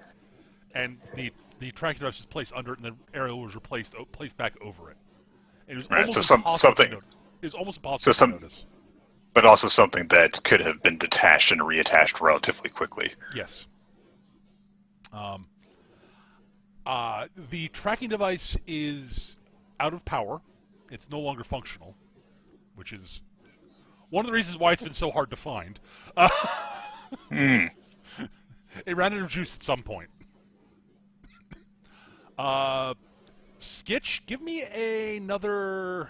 and the tracking device was placed under it, and the aerial was placed back over it. And it was Right, almost so impossible something. It was almost impossible to notice. But also something that could have been detached and reattached relatively quickly. Yes. The tracking device is out of power. It's no longer functional, which is one of the reasons why it's been so hard to find. It ran out of juice at some point. Skitch, give me another...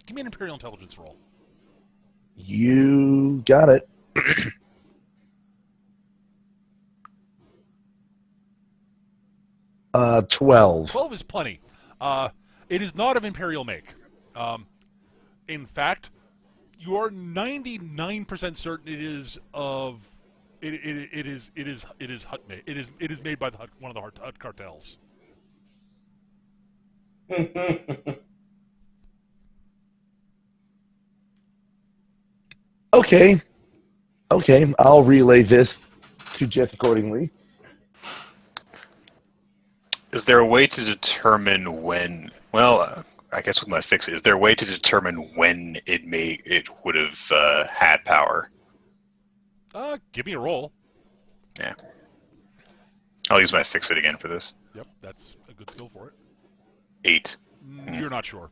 give me an Imperial Intelligence roll. You got it. 12. 12 is plenty. It is not of Imperial make. In fact, you are 99% certain it is of it is Hutt made. It is made by the Hutt, one of the Hutt cartels. Okay, I'll relay this to Jeff accordingly. Is there a way to determine when? Well, I guess with my fix, is there a way to determine when it would have had power? Give me a roll. Yeah. I'll use my fix it again for this. Yep, that's a good skill for it. 8. You're not sure.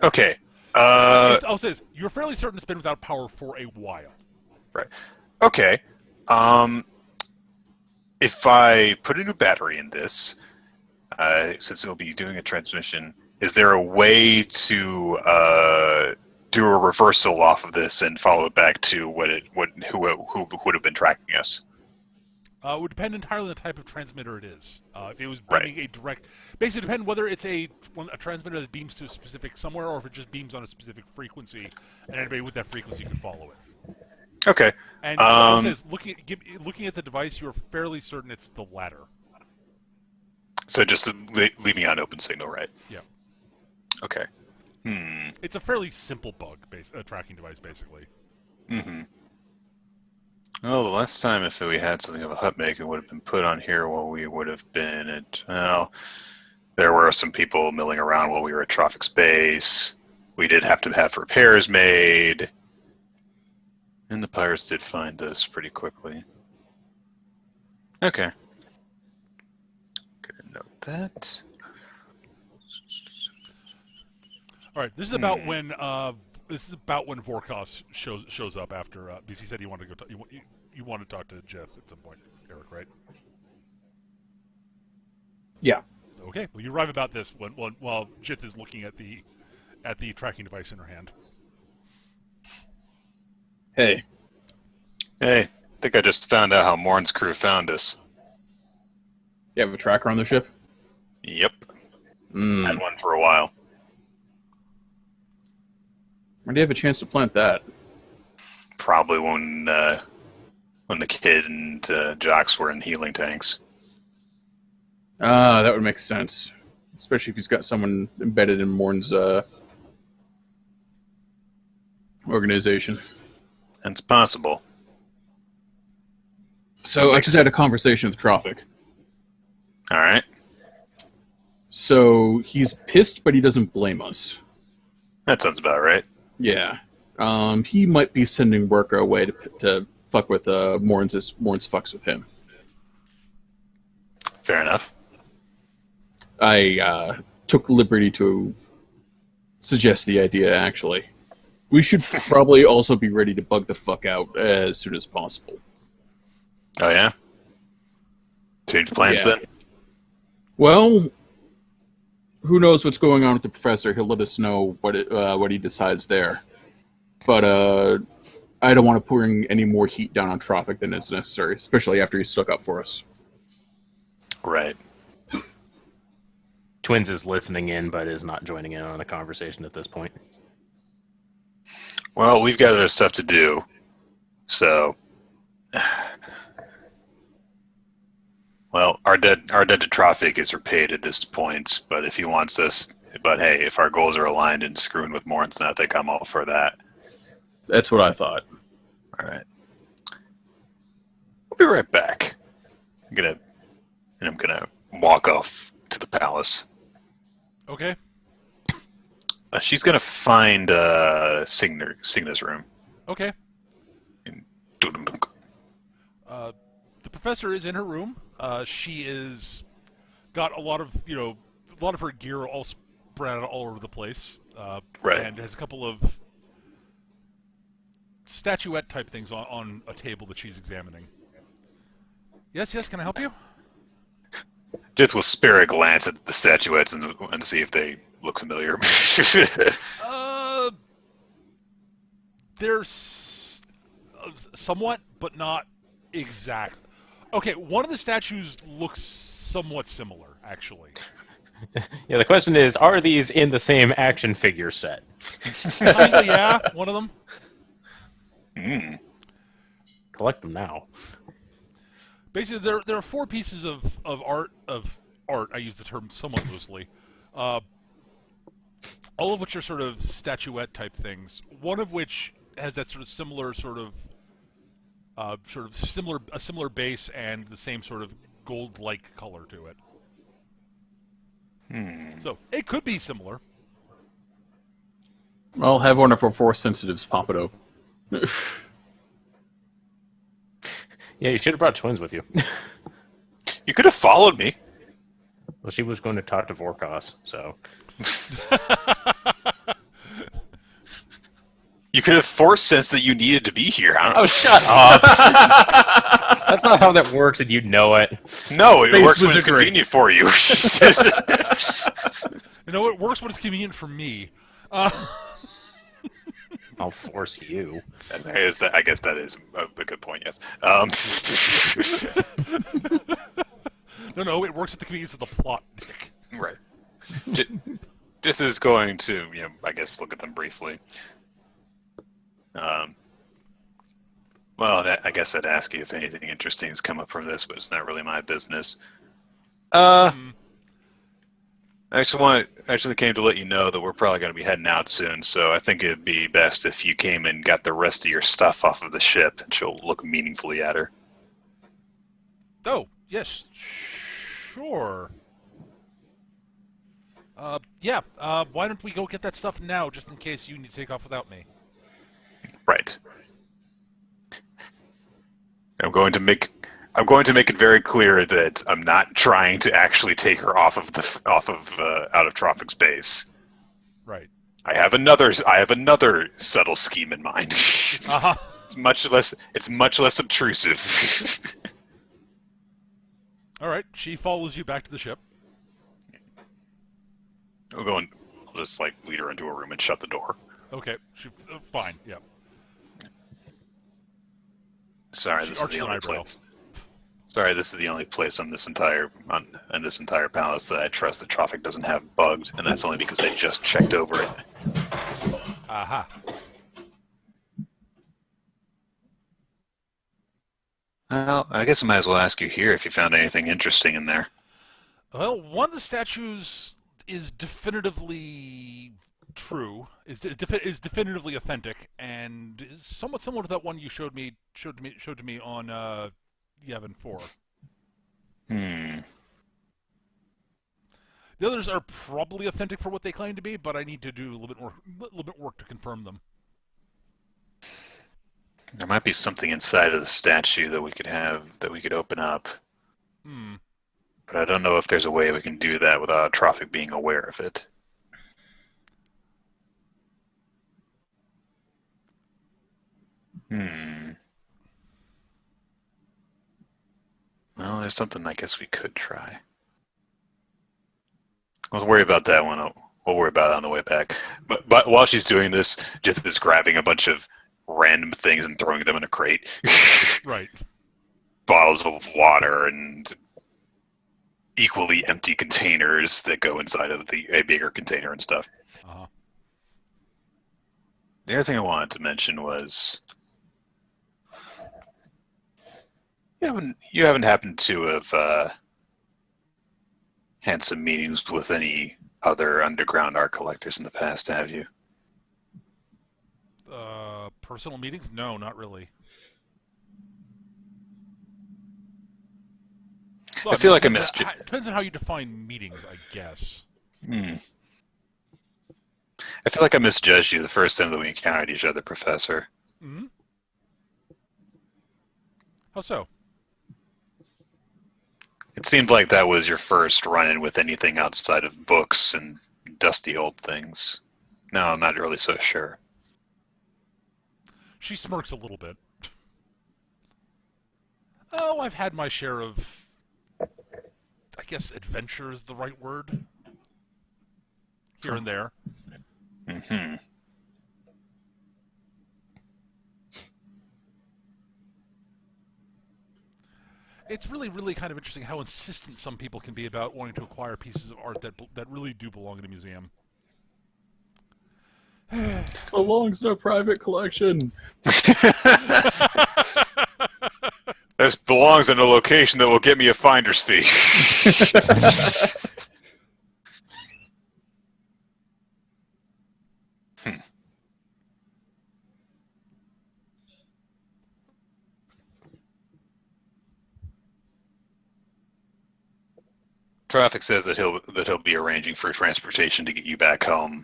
Okay. I'll say this: you're fairly certain it's been without power for a while. Right. Okay. If I put a new battery in this, since it'll be doing a transmission, is there a way to do a reversal off of this and follow it back to who would have been tracking us? It would depend entirely on the type of transmitter it is. If it was beaming a direct, basically depend whether it's a transmitter that beams to a specific somewhere, or if it just beams on a specific frequency, and anybody with that frequency can follow it. Okay. And says, looking at the device, you're fairly certain it's the latter. So just leaving on open signal, right? Yeah. Okay. It's a fairly simple bug, tracking device, basically. Mm-hmm. Well, the last time if we had something of a Hutt make, it would have been put on here while we would have been at... Well, there were some people milling around while we were at Troffak's base. We did have to have repairs made. And the pirates did find us pretty quickly. Okay. Gonna note that. All right, this is about when Vorkos shows up after because he said he wanted to go. You want to talk to Jeff at some point, Eric, right? Yeah. Okay, well, you arrive about this while Jith is looking at the tracking device in her hand. Hey, Hey, I think I just found out how Morn's crew found us. you have a tracker on the ship? Yep, Hmm. had one for a while. When do you have a chance to plant that? Probably when the kid and Jocks were in healing tanks. Ah, that would make sense. Especially if he's got someone embedded in Morn's organization. It's possible. So I just had a conversation with Troffak. All right. So he's pissed, but he doesn't blame us. That sounds about right. Yeah. He might be sending worker away to fuck with Morn's fucks with him. Fair enough. I took liberty to suggest the idea, actually. We should probably also be ready to bug the fuck out as soon as possible. Oh, yeah? Change plans Yeah. then? Well, who knows what's going on with the professor? He'll let us know what he decides there. But I don't want to bring any more heat down on Troffak than is necessary, especially after he stuck up for us. Right. Twins is listening in, but is not joining in on the conversation at this point. Well, we've got other stuff to do, so... Well, our debt to Troffak is repaid at this point, but if he wants us... But hey, if our goals are aligned and screwing with Morn's nothing, I'm all for that. That's what I thought. All right. We'll be right back. I'm gonna walk off to the palace. Okay. She's gonna find Signas' room. Okay. The professor is in her room. She is got a lot of her gear all spread out all over the place. Right. And has a couple of statuette type things on a table that she's examining. Yes, can I help you? Just will spare a glance at the statuettes and see if they look familiar. There's somewhat, but not exact. Okay, one of the statues looks somewhat similar, actually. Yeah, the question is, are these in the same action figure set? Kinda, yeah, one of them. Mm. Collect them now. Basically, there are four pieces of art. I use the term somewhat loosely. All of which are sort of statuette type things. One of which has that sort of similar similar base and the same sort of gold-like color to it. So it could be similar. I'll have one of our force sensitives pop it open. Yeah, you should have brought Twins with you. You could have followed me. Well, she was going to talk to Vorkos, so... You could have force sensed that you needed to be here. I don't know. Oh, shut up! That's not how that works, and you know it. No, it Space works when it's wizardry. convenient for you. You know, it works when it's convenient for me. I'll force you. I guess that is a good point. Yes. No, it works at the convenience of the plot. Right. Just is going to, I guess, look at them briefly. Well, I guess I'd ask you if anything interesting has come up from this, but it's not really my business. I actually came to let you know that we're probably going to be heading out soon, so I think it'd be best if you came and got the rest of your stuff off of the ship, and she'll look meaningfully at her. Oh, yes, sure. Yeah, why don't we go get that stuff now, just in case you need to take off without me? Right. I'm going to make it very clear that I'm not trying to actually take her out of Troffak's base. Right. I have another subtle scheme in mind. Uh-huh. It's much less obtrusive. All right, she follows you back to the ship. We'll go and I'll just like lead her into a room and shut the door. Okay, fine. Yeah. Sorry, She this is arches the an only eyebrow. place. Sorry, this is the only place on this entire palace that I trust that Troffak doesn't have bugged, and that's only because I just checked over it. Aha. Well, I guess I might as well ask you here if you found anything interesting in there. Well, one of the statues is definitively true, is definitively authentic, and is somewhat similar to that one you showed to me on Yevon 4. Hmm. The others are probably authentic for what they claim to be, but I need to do a little bit work to confirm them. There might be something inside of the statue that we could open up. Hmm. But I don't know if there's a way we can do that without Troffak being aware of it. Hmm. Well, there's something I guess we could try. We'll worry about that one. We'll worry about it on the way back. But while she's doing this, Jith is grabbing a bunch of random things and throwing them in a crate. Right. Bottles of water and equally empty containers that go inside of a bigger container and stuff. Uh-huh. The other thing I wanted to mention was you haven't happened to have had some meetings with any other underground art collectors in the past, have you? Personal meetings? No, not really. Well, I feel like I depends missed. depends on how you define meetings, I guess. I feel like I misjudged you the first time that we encountered each other, Professor. Hmm. How so? It seemed like that was your first run-in with anything outside of books and dusty old things. No, I'm not really so sure. She smirks a little bit. Oh, I've had my share of, I guess, adventure is the right word. Here and there. Mm-hmm. It's really, really kind of interesting how insistent some people can be about wanting to acquire pieces of art that really do belong in a museum. Belongs to a private collection. This belongs in a location that will get me a finder's fee. Traffic says that he'll be arranging for transportation to get you back home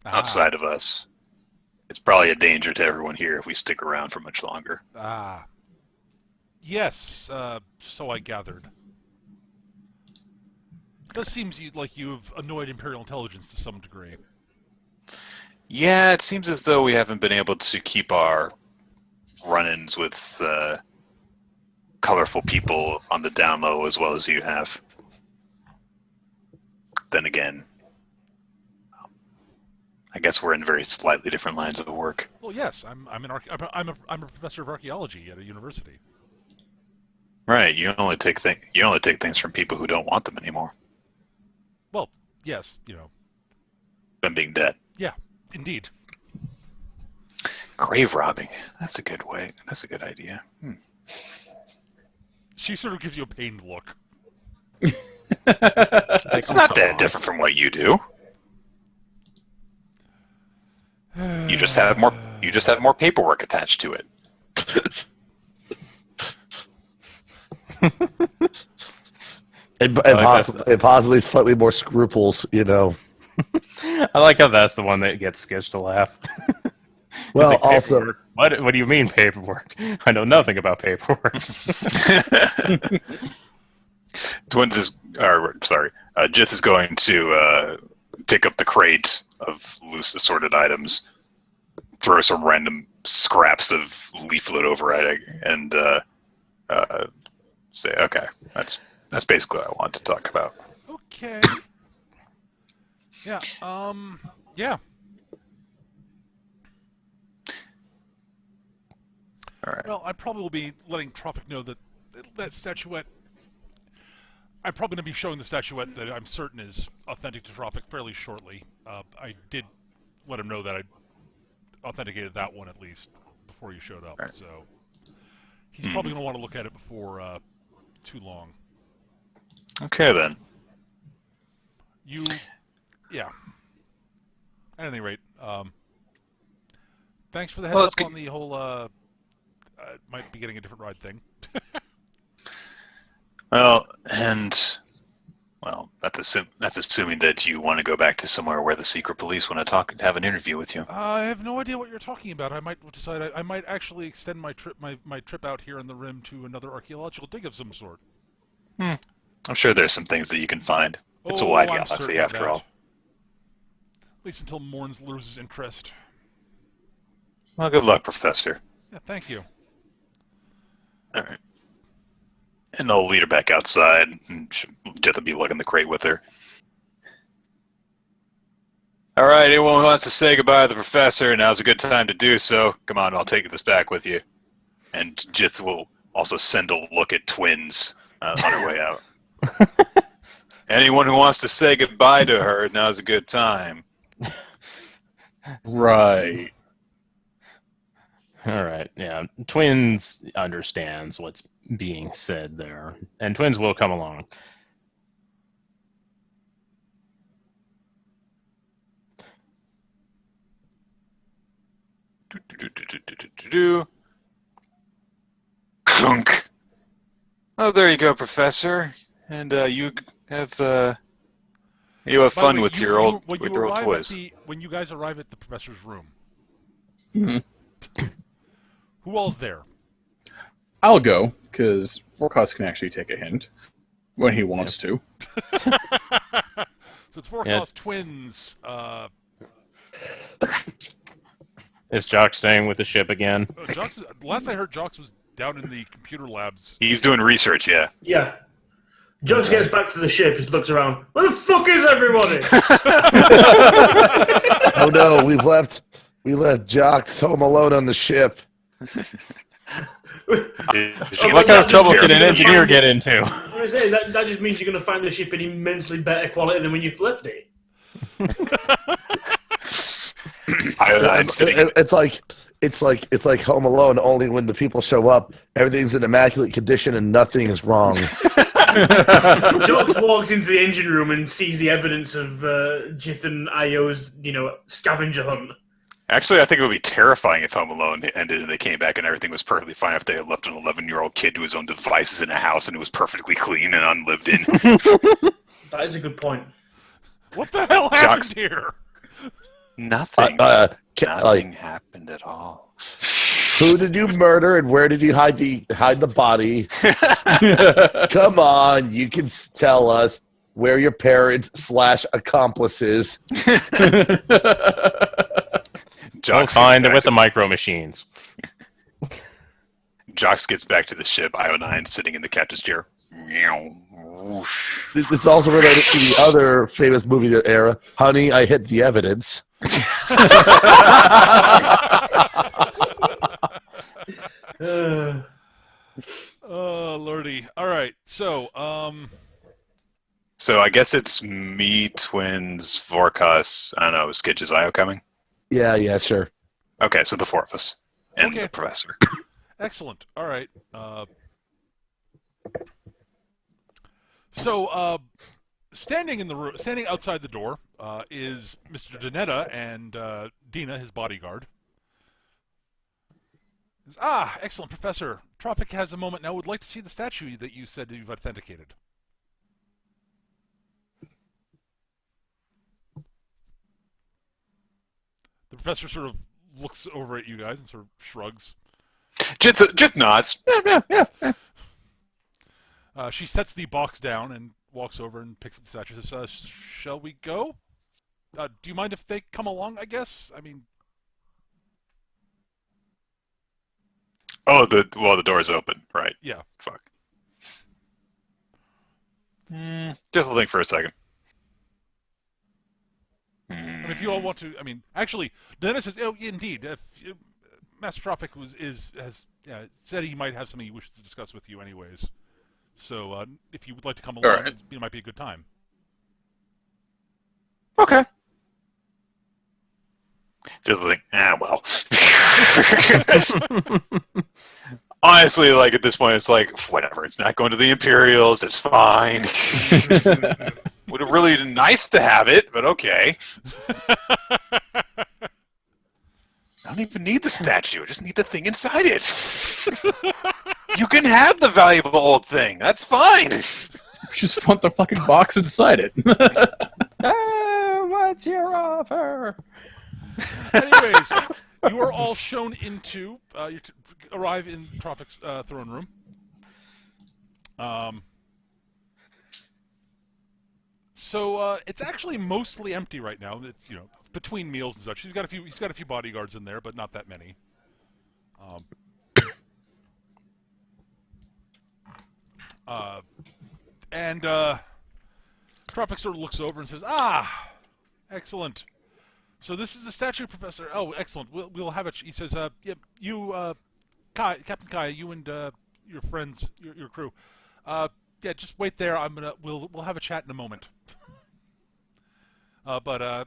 outside of us. It's probably a danger to everyone here if we stick around for much longer. Yes, so I gathered. It does seem like you've annoyed Imperial intelligence to some degree. Yeah, it seems as though we haven't been able to keep our run-ins with colorful people on the down low as well as you have. Then again, I guess we're in very slightly different lines of work. Well, yes, I'm a professor of archaeology at a university. Right, you only take things from people who don't want them anymore. Well, yes, you know. Them being dead. Yeah, indeed. Grave robbing. That's a good way. That's a good idea. She sort of gives you a pained look. It's not that different from what you do. You just have more paperwork attached to it. and possibly slightly more scruples, you know. I like how that's the one that gets Sketch to laugh. Well, like, also, what do you mean paperwork? I know nothing about paperwork. Jith is going to pick up the crate of loose assorted items, throw some random scraps of leaflet over it, and say, "Okay, that's basically what I wanted to talk about." Okay. Yeah. Yeah. All right. Well, I probably will be letting Troffak know that that statuette. I'm probably going to be showing the statuette that I'm certain is authentic to Troffak fairly shortly. I did let him know that I authenticated that one at least before you showed up, Right. so he's probably going to want to look at it before too long. Okay then. Yeah. At any rate, thanks for the heads Well, up it's good. on the whole might be getting a different ride thing. Well, that's assuming that you want to go back to somewhere where the secret police want to have an interview with you. I have no idea what you're talking about. I might decide I might actually extend my trip out here on the rim to another archaeological dig of some sort. I'm sure there's some things that you can find. It's a Oh, wide I'm galaxy certain of after that. all. At least until Morns loses interest. Well, good luck, Professor. Yeah, thank you. All right. And I'll lead her back outside, and Jeth will be lugging the crate with her. All right, anyone who wants to say goodbye to the Professor, now's a good time to do so. Come on, I'll take this back with you. And Jith will also send a look at Twins on her way out. Anyone who wants to say goodbye to her, now's a good time. Right. All right. Yeah. Twins understands what's being said there, and Twins will come along. Clunk. Oh, there you go, Professor. And you have By fun the way, with your old arrive toys. when you guys arrive at the professor's room, Mhm. who all's there? I'll go, because Vorkos can actually take a hint when he wants to. So it's Vorkos Twins. Is Jock staying with the ship again? Last I heard, Jox was down in the computer labs. He's doing research, yeah. Yeah. Jones gets back to the ship, he looks around. Where the fuck is everybody? Oh no, we left Jocks home alone on the ship. What kind of trouble can an engineer get into? I say, that just means you're going to find the ship in immensely better quality than when you've left it. It's like Home Alone. Only when the people show up, everything's in immaculate condition and nothing is wrong. Jox walks into the engine room and sees the evidence of Jith and Io's, scavenger hunt. Actually, I think it would be terrifying if Home Alone ended and they came back and everything was perfectly fine if they had left an 11-year-old kid to his own devices in a house and it was perfectly clean and unlived in. That is a good point. What the hell happened here? Nothing. Nothing happened at all. Who did you murder and where did you hide the body? Come on, you can tell us where your parents / accomplices. We'll find it with the micro machines. Jox gets back to the ship, Io9 sitting in the captain's chair. Meow. Whoosh. It's also related to the other famous movie of the era, Honey, I Hid the Evidence. Oh, lordy. All right. So, So I guess it's me, Twins, Vorkos. I don't know, is Skitch's Io coming? Yeah, sure. Okay, so the four of us. And Okay. the professor. excellent. All right. So, standing outside the door, is Mr. Donetta and Dina, his bodyguard. Excellent, Professor. Troffak has a moment now. Would like to see the statue that you said you've authenticated. The professor sort of looks over at you guys and sort of shrugs. Jith nods. Yeah. She sets the box down and walks over and picks up the statue and says, shall we go? Do you mind if they come along, I guess? I mean... Oh, the door's open. Right. Yeah. Fuck. Just think for a second. if you all want to, I mean, actually, Dennis says, "Oh, indeed, Master Troffak has said he might have something he wishes to discuss with you, anyways. So, if you would like to come along, right. it might be a good time." Okay. Just like, well. Honestly, like at this point, it's like whatever. It's not going to the Imperials. It's fine. Would have really been nice to have it, but okay. I don't even need the statue. I just need the thing inside it. You can have the valuable old thing. That's fine. Just want the fucking box inside it. What's your offer? Anyways, you are all shown into. You arrive in Troffak's throne room. So it's actually mostly empty right now. It's between meals and such. He's got a few bodyguards in there, but not that many. And Troffak sort of looks over and says, "Ah, excellent. So this is the statue, Professor. Oh, excellent. We'll have it." He says, "Yep, you, Captain Kai, you and your friends, your crew. Yeah, just wait there. We'll have a chat in a moment." But I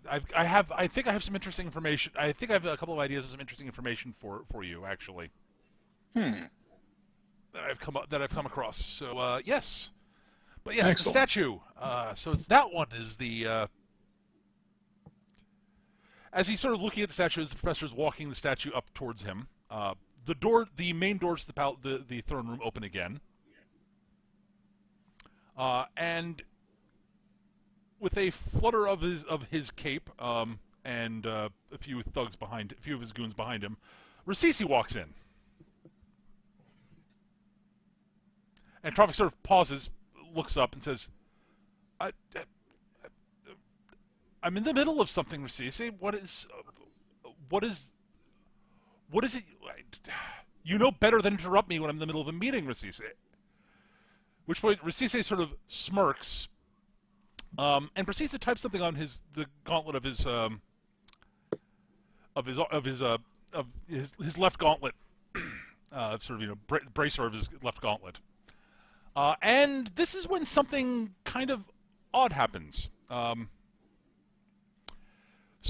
think I have some interesting information. I think I have a couple of ideas of some interesting information for you, actually. That I've come across. So yes, but yes, Excellent. the statue. So it's that one is the. As he's sort of looking at the statue, as the professor's walking the statue up towards him, the main doors to the throne room open again, and with a flutter of his cape, and a few of his goons behind him, Rasisi walks in, and Troffak sort of pauses, looks up, and says, "I'm in the middle of something, Rasisi. What is it? You know better than to interrupt me when I'm in the middle of a meeting, Rasisi." Which point Rasisi sort of smirks, and proceeds to type something on the gauntlet of his left gauntlet, sort of bracer of his left gauntlet. And this is when something kind of odd happens. So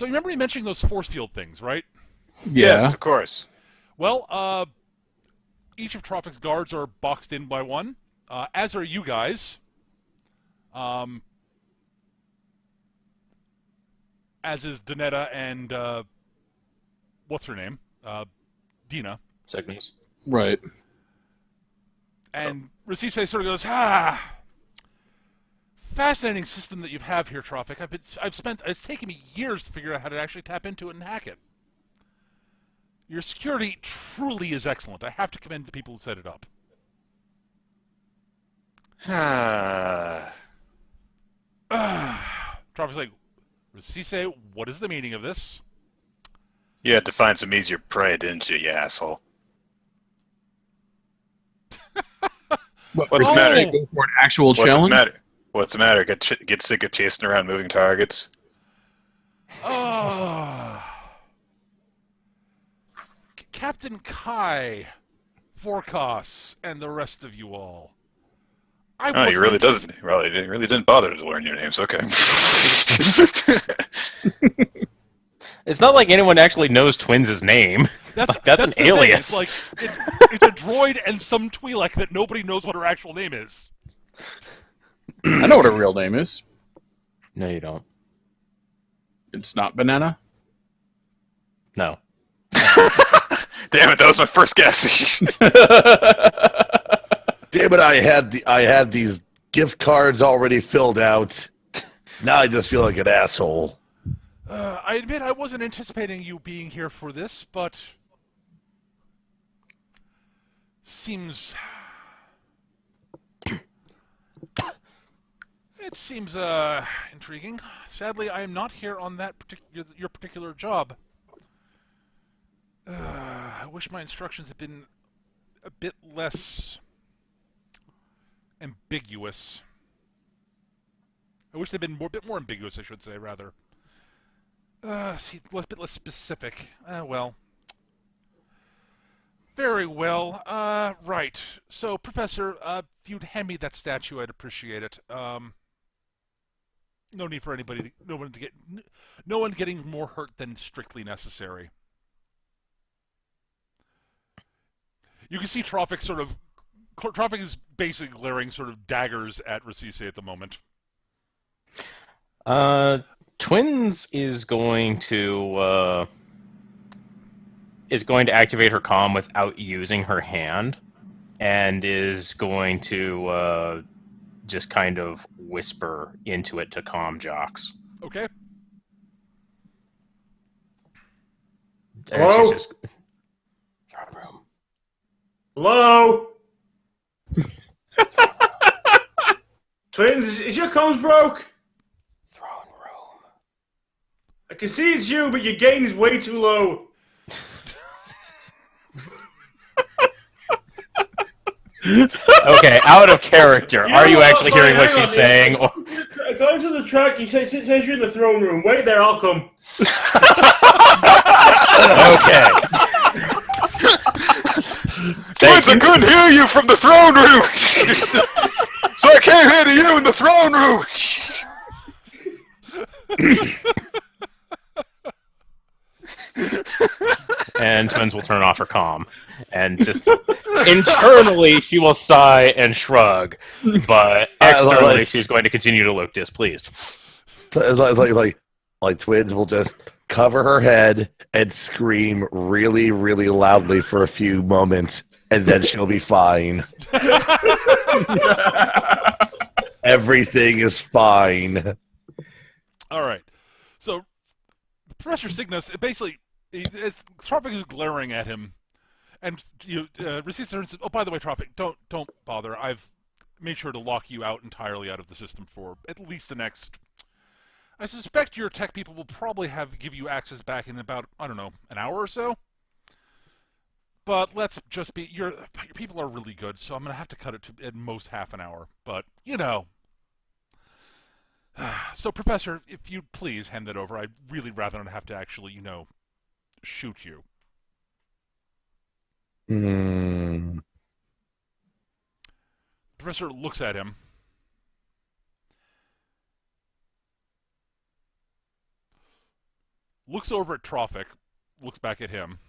you remember me mentioning those force field things, right? Yeah. Yes, of course. Well, each of Troffak's guards are boxed in by one, as are you guys. As is Donetta and what's her name? Dina. Signas. Right. And Rasise sort of goes, fascinating system that you have here, Troffak. It's taken me years to figure out how to actually tap into it and hack it. Your security truly is excellent. I have to commend the people who set it up. Troffak's like, Rasise, what is the meaning of this? You had to find some easier prey, didn't you, you asshole? What's the matter? Go for an actual What's challenge? the matter? What's the matter? Get sick of chasing around moving targets? Captain Kai, Forecast, and the rest of you all. He really doesn't. Well, he really didn't bother to learn your names. Okay. It's not like anyone actually knows Twins' name. That's an the alias. thing. It's a droid and some Twi'lek that nobody knows what her actual name is. I know what her real name is. No, you don't. It's not Banana. No. Damn it! That was my first guess. Damn it! I had these gift cards already filled out. Now I just feel like an asshole. I admit I wasn't anticipating you being here for this, but seems intriguing. Sadly, I am not here on your particular job. I wish my instructions had been a bit less ambiguous. I wish they'd been a bit more ambiguous, I should say, rather. See, a bit less specific. Well. Very well. Right. So, Professor, if you'd hand me that statue, I'd appreciate it. No need for anybody, no one getting more hurt than strictly necessary. You can see Troffak is basically glaring sort of daggers at Rasise at the moment. Twins is going to activate her comm without using her hand, and is going to just kind of whisper into it to calm Jocks. Okay. Hello? She's just... Throne room. Hello? Twins, is your comms broke? Throne room. I can see it's you, but your gain is way too low. Okay, out of character. You know Are you what? actually Fine, hearing what hang on. she's saying? Or... Going to the track, it says you're in the throne room. Wait there, I'll come. Okay. Twins, I couldn't hear you from the throne room! So I came here to you in the throne room! And Twins will turn off her comm. And just internally, she will sigh and shrug, but externally, she's going to continue to look displeased. So it's like Twins will just cover her head and scream really, really loudly for a few moments, and then she'll be fine. Everything is fine. All right. So, Professor Signas, basically, Troffak is glaring at him. And Rasise turns and says, "Oh, by the way, Troffak, don't bother. I've made sure to lock you out entirely out of the system for at least the next. I suspect your tech people will probably give you access back in about, I don't know, an hour or so. But let's just be your people are really good, so I'm gonna have to cut it to at most half an hour. But you know." So, Professor, if you'd please hand that over, I'd really rather not have to actually, shoot you. Professor looks at him. Looks over at Troffak. Looks back at him.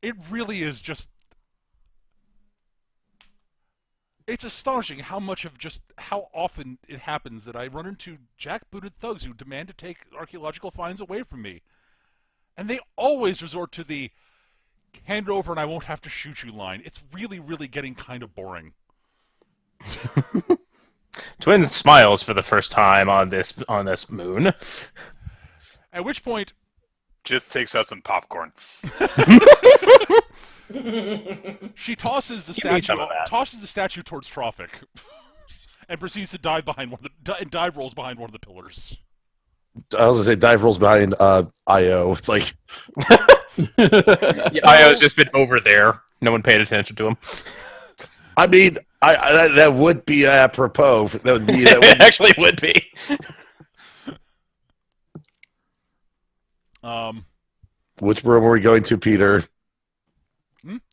It really is just... It's astonishing how often it happens that I run into jackbooted thugs who demand to take archaeological finds away from me. And they always resort to the hand it over and I won't have to shoot you line. It's really, really getting kind of boring. Twins smiles for the first time on this moon. At which point... Just takes out some popcorn. She tosses the statue towards Troffak, and proceeds to dive rolls behind one of the pillars. I was gonna say dive rolls behind IO. It's like IO's just been over there. No one paid attention to him. I mean, that would be apropos. It actually would be. Which room are we going to, Peter?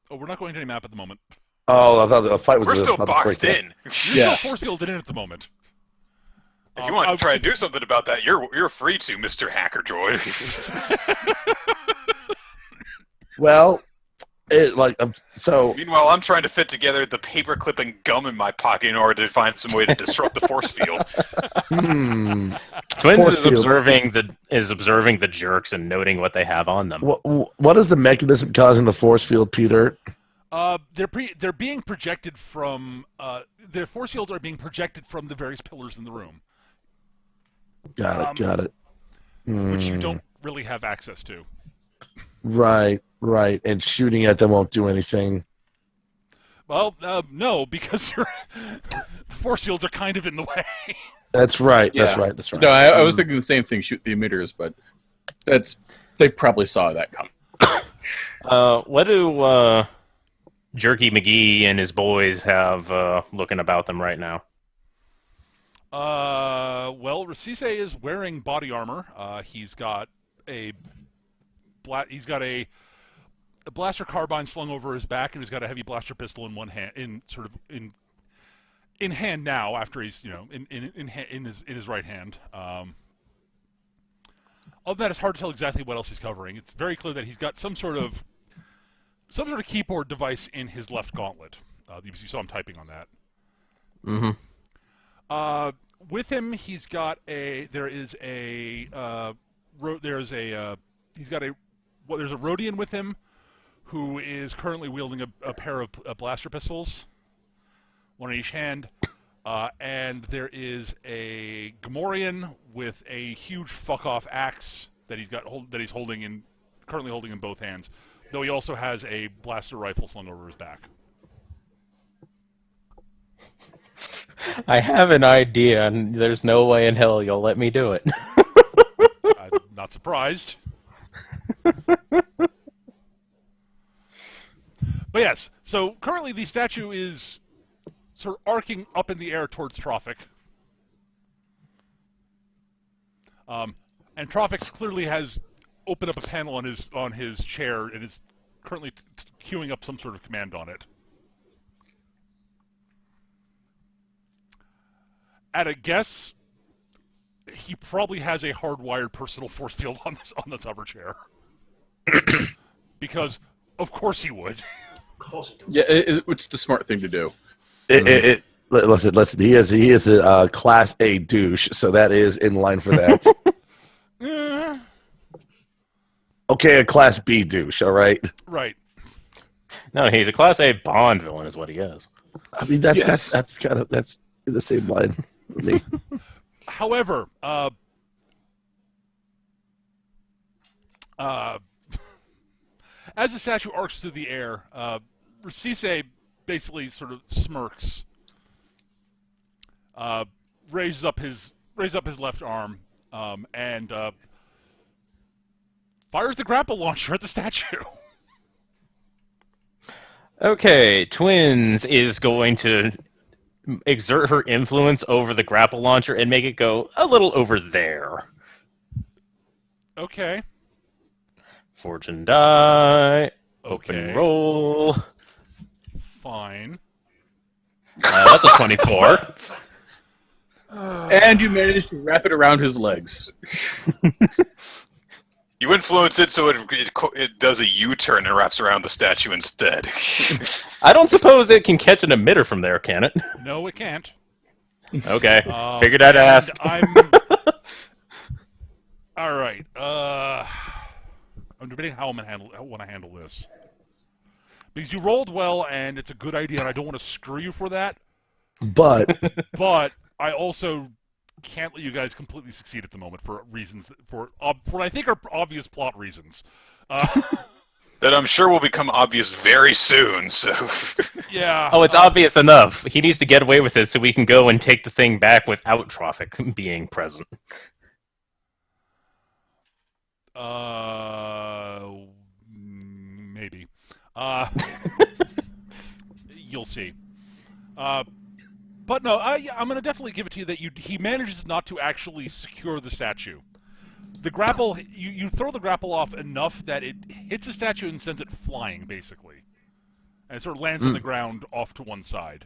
Oh, we're not going to any map at the moment. Oh, I thought the fight was... We're still boxed in. You're still force fielded in at the moment. If you want to try and do something about that, you're free to, Mr. Hacker Droid. Well, so... Meanwhile, I'm trying to fit together the paperclip and gum in my pocket in order to find some way to disrupt the force field. Twins is observing the jerks and noting what they have on them. What is the mechanism causing the force field, Peter? They're being projected from their force fields are being projected from the various pillars in the room. Got it. Which you don't really have access to. Right. And shooting at them won't do anything. Well, no, because the force fields are kind of in the way. That's right. Yeah. That's right. No, I was thinking the same thing. Shoot the emitters, but they probably saw that coming. What do Jerky McGee and his boys have looking about them right now? Well, Rasise is wearing body armor. He's got a blaster carbine slung over his back, and he's got a heavy blaster pistol in one hand, in hand now. After he's in his right hand. Other than that, it's hard to tell exactly what else he's covering. It's very clear that he's got some sort of keyboard device in his left gauntlet. You saw him typing on that. Mm-hmm. With him, he's got there's a Rhodian with him, who is currently wielding a pair of blaster pistols, one in each hand, and there is a Gamorrean with a huge fuck-off axe that he's currently holding in both hands, though he also has a blaster rifle slung over his back. I have an idea, and there's no way in hell you'll let me do it. I'm not surprised. But yes, so currently the statue is sort of arcing up in the air towards Troffak. And Troffak clearly has opened up a panel on his chair and is currently queuing up some sort of command on it. At a guess, he probably has a hardwired personal force field on this hover chair. Because, of course he would. Of course it does. Yeah, it's the smart thing to do. Listen. He is a Class A douche, so that is in line for that. Okay, a Class B douche. All right. Right. No, he's a Class A Bond villain, is what he is. I mean, that's in the same line for me. However, as the statue arcs through the air, Rasise basically sort of smirks, raises up his left arm, and fires the grapple launcher at the statue. Okay, Twins is going to exert her influence over the grapple launcher and make it go a little over there. Okay. Fortune die. Okay. Open roll. Fine. That's a 24. And you managed to wrap it around his legs. You influence it so it does a U-turn and wraps around the statue instead. I don't suppose it can catch an emitter from there, can it? No, it can't. Okay. Figured I'd ask. All right. I'm debating how I want to handle this. Because you rolled well, and it's a good idea, and I don't want to screw you for that. But I also can't let you guys completely succeed at the moment for reasons for what I think are obvious plot reasons. That I'm sure will become obvious very soon. So yeah. Oh, it's obvious enough. He needs to get away with it so we can go and take the thing back without Troffak being present. Maybe. You'll see. But no, I'm going to definitely give it to you that he manages not to actually secure the statue. The grapple, you throw the grapple off enough that it hits the statue and sends it flying, basically. And it sort of lands on the ground off to one side.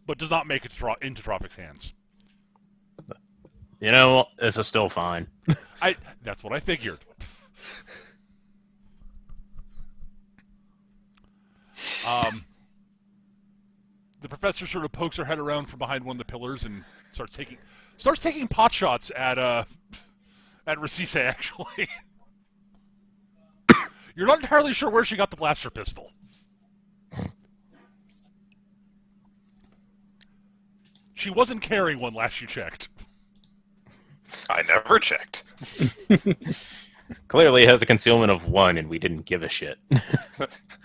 But does not make it into Troffak's hands. You know, this is still fine. That's what I figured. The professor sort of pokes her head around from behind one of the pillars and starts taking pot shots at Rasise, actually. You're not entirely sure where she got the blaster pistol. She wasn't carrying one last you checked. I never checked. Clearly it has a concealment of 1, and we didn't give a shit.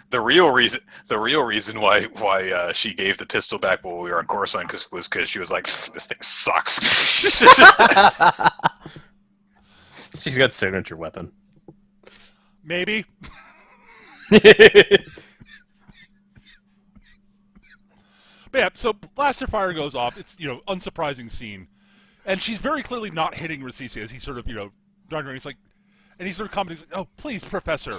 The real reason why she gave the pistol back while we were on Coruscant was because she was like, "This thing sucks." She's got signature weapon. Maybe. But yeah, so blaster fire goes off. It's, unsurprising scene. And she's very clearly not hitting Rasisi as he's sort of, darn around. He's like, and he's sort of commenting, oh, please, Professor.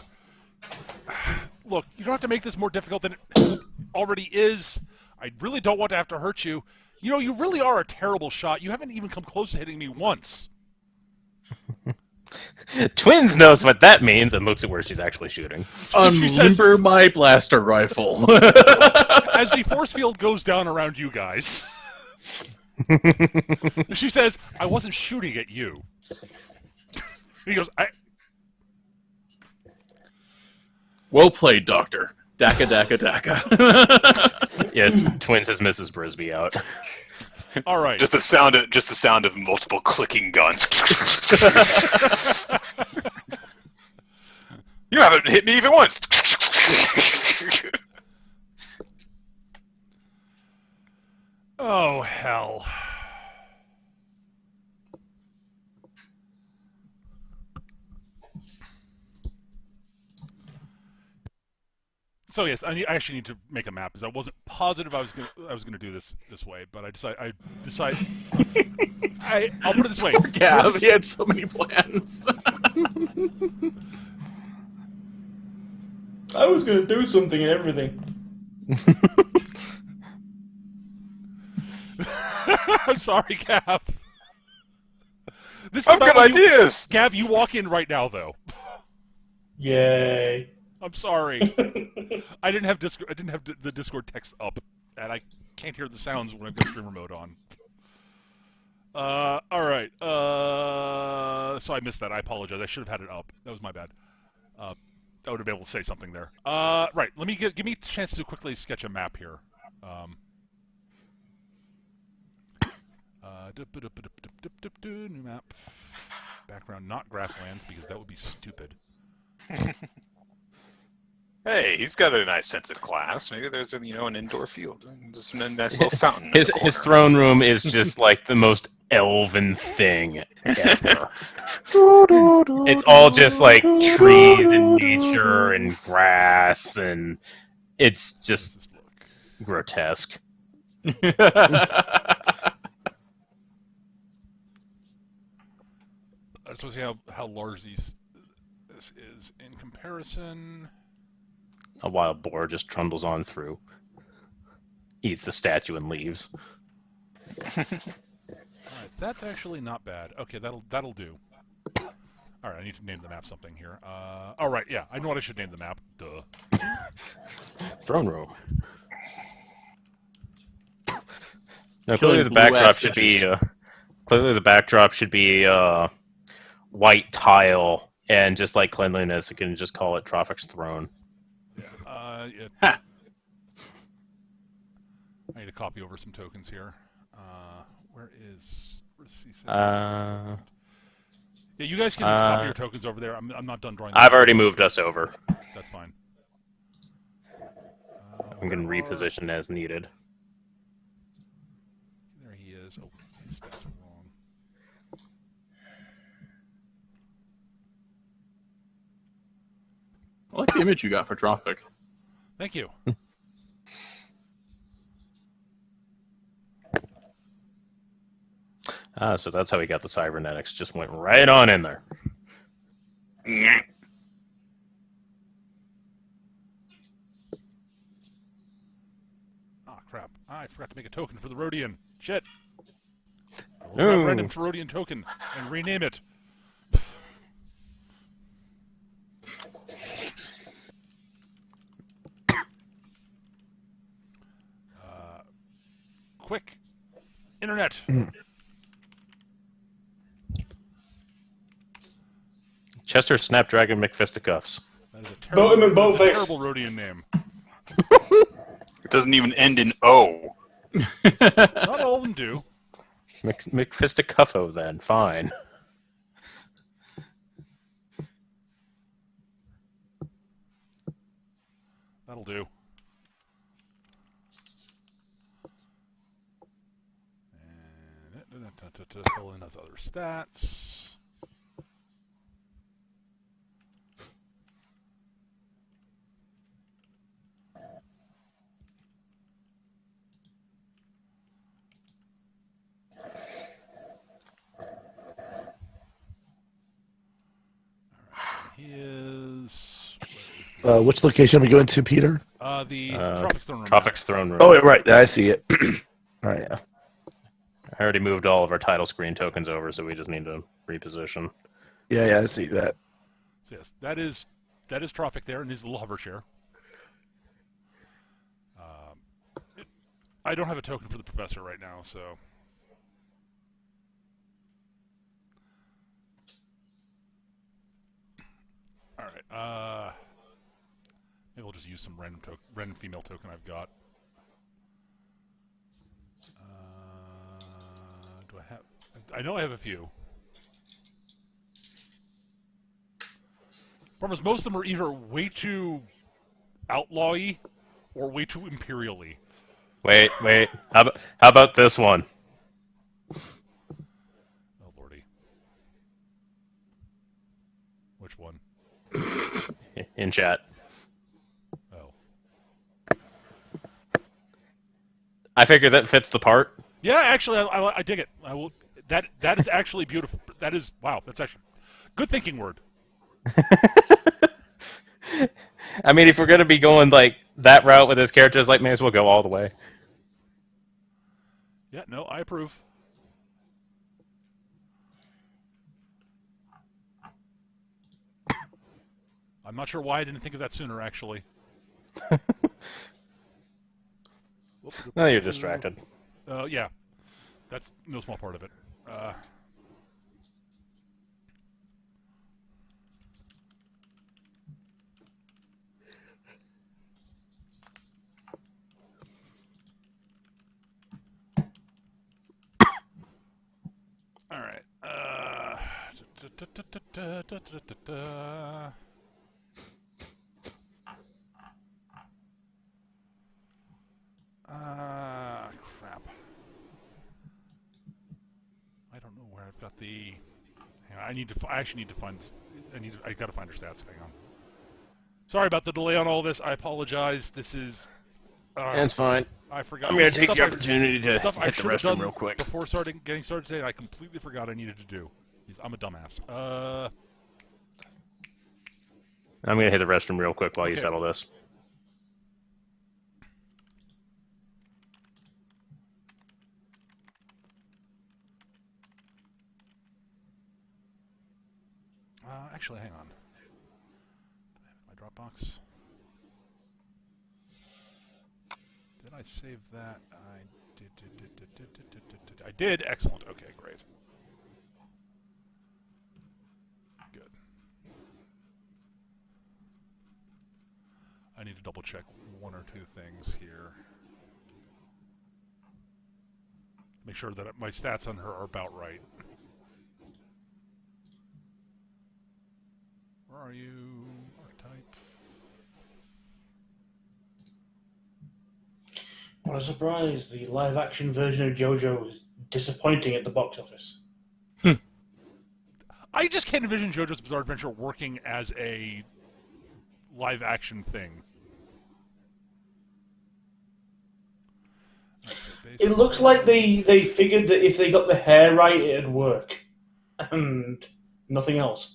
Look, you don't have to make this more difficult than it already is. I really don't want to have to hurt you. You really are a terrible shot. You haven't even come close to hitting me once. Twins knows what that means and looks at where she's actually shooting. Unlimber my blaster rifle. As the force field goes down around you guys, she says, I wasn't shooting at you. He goes, Well played, Doctor. Daka, daka, daka. Yeah, Twins has Mrs. Brisby out. All right. Just the sound of multiple clicking guns. You haven't hit me even once. Oh, hell. So yes, I actually need to make a map because I wasn't positive I was gonna do this way, but I decide I'll put it this way. Yeah, he had so many plans. I was going to do something and everything. I'm sorry, Gav. This is I've about got when ideas. Gav, you walk in right now, though. Yay. I'm sorry. I didn't have the Discord text up, and I can't hear the sounds when I've got streamer mode on. All right. So I missed that. I apologize. I should have had it up. That was my bad. I would have been able to say something there. Right. Let me give me a chance to quickly sketch a map here. New map. Background, not grasslands, because that would be stupid. Hey, he's got a nice sense of class. Maybe there's an indoor field, just a nice little fountain. in the His corner. throne room is just like the most elven thing ever. It's all just like trees and nature and grass, and it's just Just look. grotesque. I just want to see how large this is in comparison. A wild boar just trundles on through, eats the statue and leaves. All right, that's actually not bad. Okay, that'll do. All right, I need to name the map something here. All right, yeah, I know what I should name the map. Duh. Throne room. No, Killing clearly the blue-ass backdrop should be bitches. clearly the backdrop should be white tile, and just like cleanliness, you can just call it Troffak's throne. Yeah. Ha. I need to copy over some tokens here. Where is? Uh, Yeah, you guys can copy your tokens over there. I'm not done drawing. I've already moved us over. That's fine. I'm going to reposition as needed. There he is. Oh, his stats are wrong. I like the image you got for Troffak. Thank you. So that's how we got the cybernetics. Just went right on in there. Ah, crap. I forgot to make a token for the Rhodian. Shit. We'll No. grab random Rhodian token and rename it. Quick. Internet. Chester Snapdragon McFisticuffs. That is a Vote him in terrible, both that's a face. terrible Rhodian name. It doesn't even end in O. Not all of them do. McFisticuffo then, fine. That'll do. And fill in those other stats. is. Which location are we going to, Peter? The Troffak's Throne Room. Troffak's Throne Room. Oh, right. I see it. All right. Yeah. I already moved all of our title screen tokens over, so we just need to reposition. Yeah, I see that. So yes, that is Troffak there, and his little hover chair. I don't have a token for the professor right now, so. All right. Maybe we'll just use some random female token I've got. Do I have? I know I have a few. Problem is, most of them are either way too outlaw-y or way too imperial-y. Wait. How about this one? Oh, lordy. Which one? In chat. Oh. I figure that fits the part. Yeah, actually, I dig it. I will. That is actually beautiful. That is wow. That's actually good thinking word. I mean, if we're gonna be going like that route with his characters, like, may as well go all the way. Yeah, no, I approve. I'm not sure why I didn't think of that sooner, actually. No, you're distracted. Yeah, that's no small part of it. All right. Crap. I don't know where I've got the. Hang on, I actually need to find. I gotta find her stats. Hang on. Sorry about the delay on all this. I apologize. This is. It's fine. I forgot. I'm going This to is take the opportunity to stuff I hit the should have restroom done real quick. before getting started today. I completely forgot I needed to do. I'm a dumbass. I'm going to hit the restroom real quick while you Okay. settle this. Actually, hang on. Do I have my Dropbox? Did I save that? I did. I did. Excellent. Okay, great. Good. I need to double check one or two things here. Make sure that my stats on her are about right. Where are you? Archetype. What a surprise! The live-action version of JoJo is disappointing at the box office. I just can't envision JoJo's Bizarre Adventure working as a live-action thing. It looks like they figured that if they got the hair right, it'd work, and nothing else.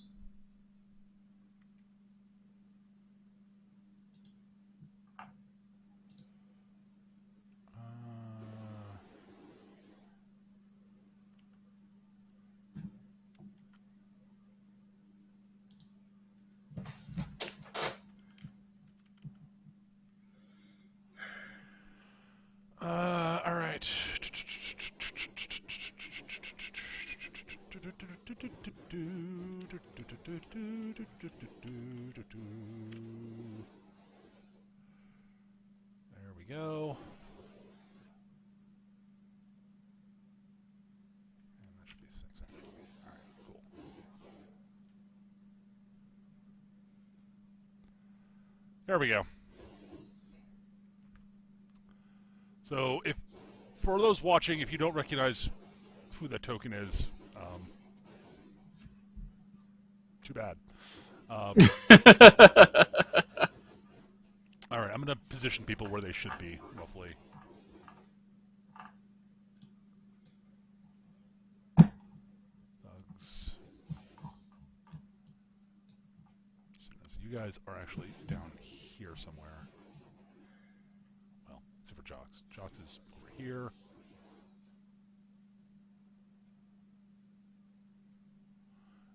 All right. There we go. And that should be 6 actually. All right, cool. There we go. So, for those watching, if you don't recognize who that token is, too bad. All right, I'm going to position people where they should be, roughly. Thugs. you guys are actually down here somewhere. Well, except for Jox. Jox is over here.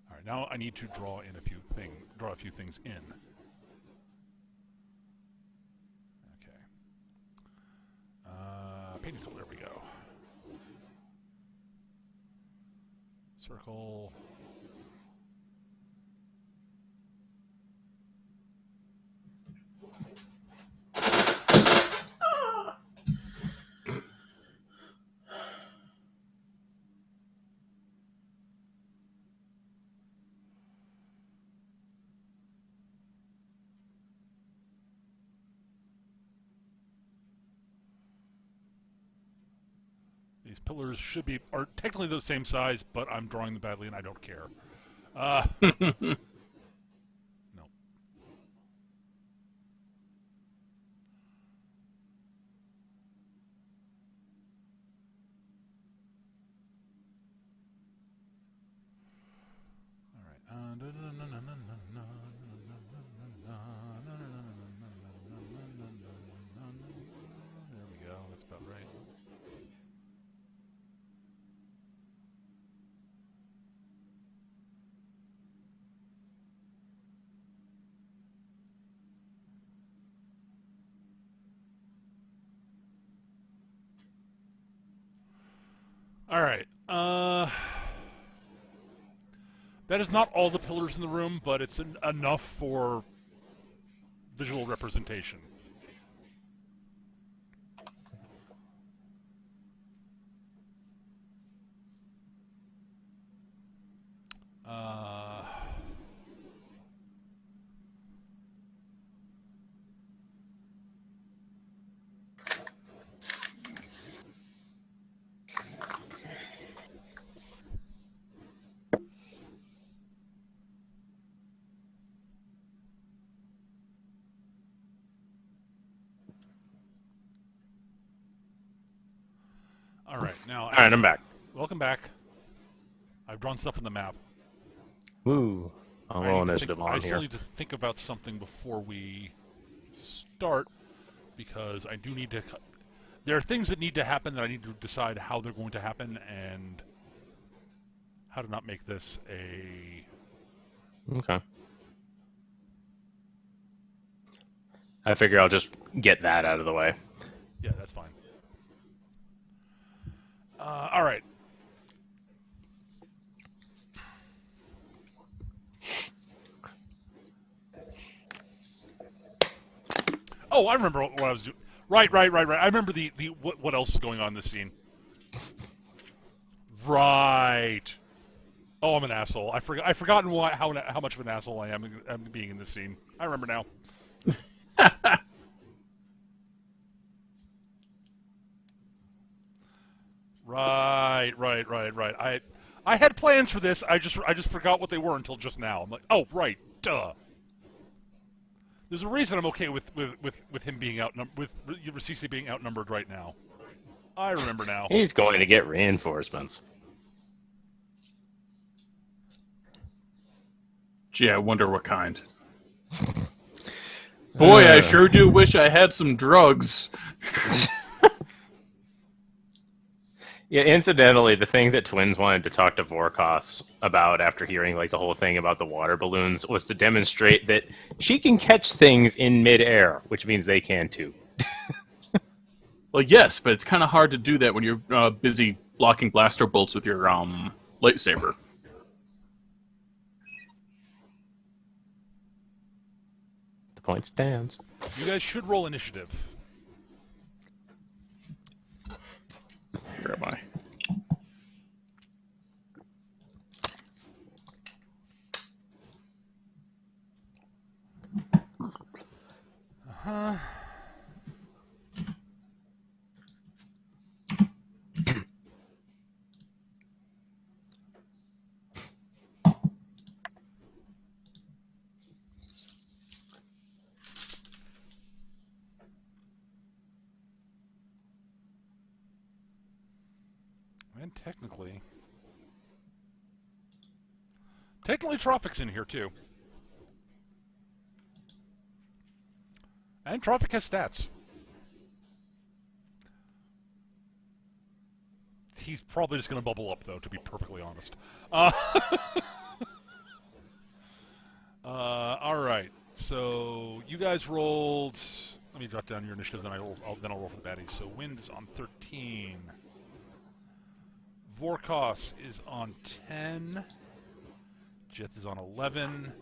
All right, now I need to draw a few things in. Okay. Painting tool. There we go. Circle. These pillars are technically the same size, but I'm drawing them badly and I don't care. No. There we go. That's about right. All right. That is not all the pillars in the room, but it's enough for visual representation. All right, now. All right, I'm back. Welcome back. I've drawn stuff on the map. Woo. I'll roll initiative on I here. still need to think about something before we start, because I do need to. There are things that need to happen that I need to decide how they're going to happen and how to not make this a. Okay. I figure I'll just get that out of the way. Yeah, that's fine. All right. Oh, I remember what I was doing. Right. I remember the what else is going on in this scene. Right. Oh, I'm an asshole. I've forgotten how much of an asshole I am being in this scene. I remember now. Right. I had plans for this. I just forgot what they were until just now. I'm like, oh, right, duh. There's a reason I'm okay with him being with Rasisi being outnumbered right now. I remember now. He's going to get reinforcements. Gee, I wonder what kind. Boy, I sure do wish I had some drugs. Yeah, incidentally, the thing that Twins wanted to talk to Vorkos about after hearing like the whole thing about the water balloons was to demonstrate that she can catch things in midair, which means they can too. Well, yes, but it's kind of hard to do that when you're busy blocking blaster bolts with your lightsaber. The point stands. You guys should roll initiative. Where am I? Uh-huh. And technically Troffak's in here too. And Troffak has stats. He's probably just going to bubble up, though, to be perfectly honest. All right. So you guys rolled. Let me jot down your initiatives, and I'll roll for the baddies. So Wind is on 13. Vorkos is on 10. Jith is on 11.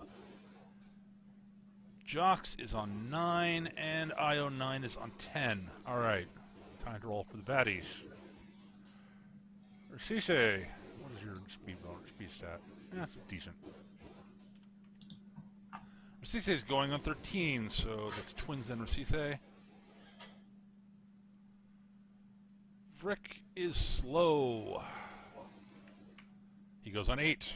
Jox is on 9, and IO9 is on 10. All right. Time to roll for the baddies. Rasise, what is your speed stat? Yeah, it's decent. Rasise is going on 13, so that's twins then Rasise. Vrick is slow. He goes on 8.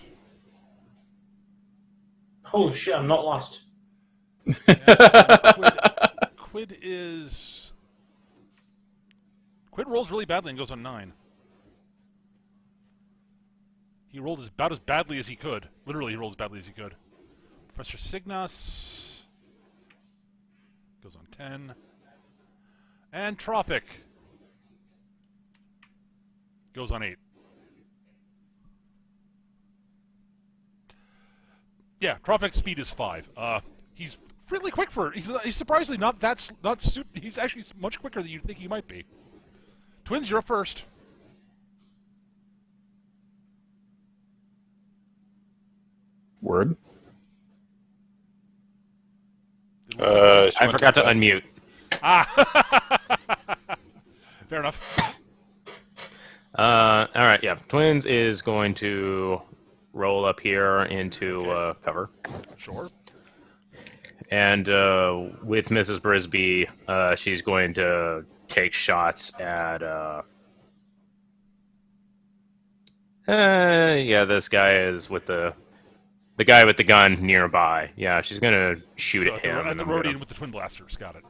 Holy shit, I'm not last. Quid rolls really badly and goes on 9. He rolled about as badly as he could. Literally, he rolled as badly as he could. Professor Signas goes on 10. And Troffak goes on 8. Yeah, Troffak's speed is 5. He's really quick for. He's surprisingly not that. He's actually much quicker than you'd think he might be. Twins, you're up first. Word. I forgot to unmute. Fair enough. All right, yeah. Twins is going to roll up here into cover. Sure. And with Mrs. Brisby, she's going to take shots at... this guy is with the guy with the gun nearby. Yeah, she's going to shoot So at him. At the Rhodian with the twin blasters. Got it.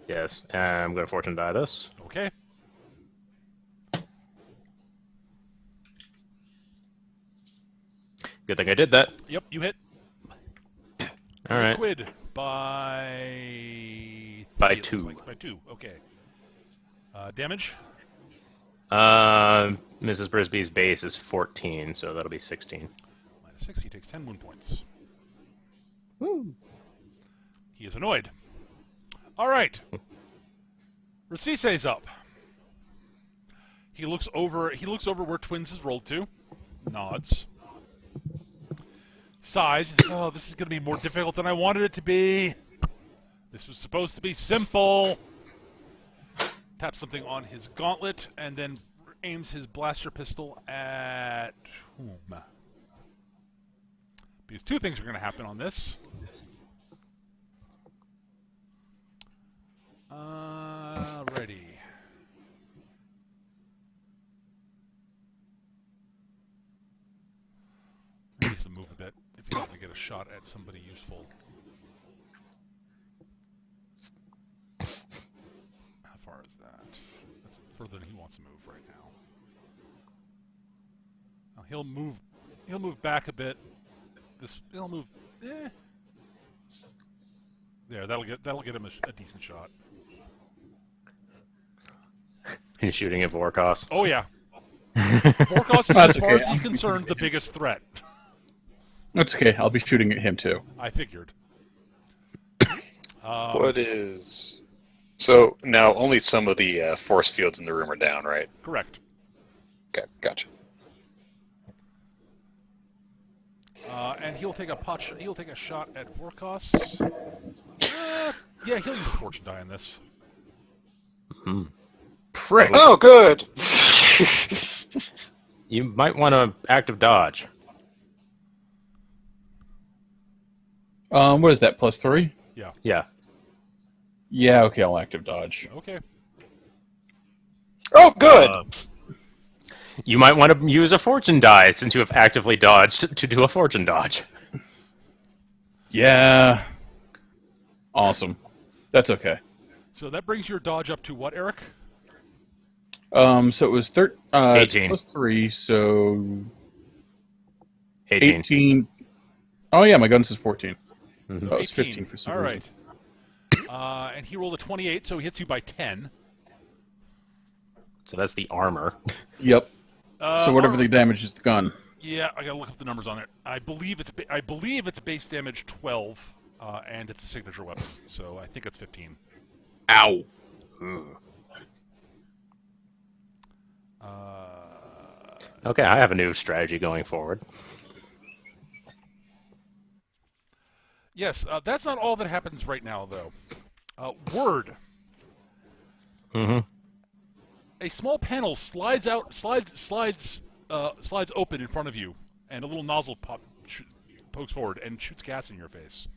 Yes, and I'm going to fortune die this. Okay. Good thing I did that. Yep, you hit. All right. Quid by... By 3, 2. By 2, okay. Damage? Mrs. Brisby's base is 14, so that'll be 16. Minus 6, he takes 10 wound points. Woo. He is annoyed. All right. Rasise's up. He looks over where Twins has rolled to. Nods. Sighs. Oh, this is going to be more difficult than I wanted it to be. This was supposed to be simple. Taps something on his gauntlet and then aims his blaster pistol at whom? Because two things are going to happen on this. Ready. He needs to move a bit if he's going to get a shot at somebody useful. How far is that? That's further than he wants to move right now. Now he'll move back a bit. He'll move. There, that'll get him a decent shot. He's shooting at Vorkos. Oh yeah. Vorkos is, as far as he's concerned, the biggest threat. That's okay. I'll be shooting at him too. I figured. What is... So now only some of the force fields in the room are down, right? Correct. Okay, gotcha. And he'll take a shot at Vorkos. Yeah, he'll use a fortune die on this. Mm-hmm. Prick. Oh, good! You might want to active dodge. What is that, +3? Yeah. Yeah. Yeah, okay, I'll active dodge. Okay. Oh, good! You might want to use a fortune die since you have actively dodged to do a fortune dodge. Yeah. Awesome. That's okay. So that brings your dodge up to what, Eric? So it was 18. +3, so 18. 18. Oh yeah, my gun says 14. Mm-hmm. That was 18. 15 for some All reason. right. And he rolled a 28, so he hits you by 10. So that's the armor. Yep. So whatever Armor- the damage is the gun. Yeah, I gotta look up the numbers on it. I believe it's base damage 12, and it's a signature weapon, so I think it's 15. Ow. Okay, I have a new strategy going forward. Yes, that's not all that happens right now, though. Word. Mm-hmm. A small panel slides open in front of you, and a little nozzle pokes forward and shoots gas in your face.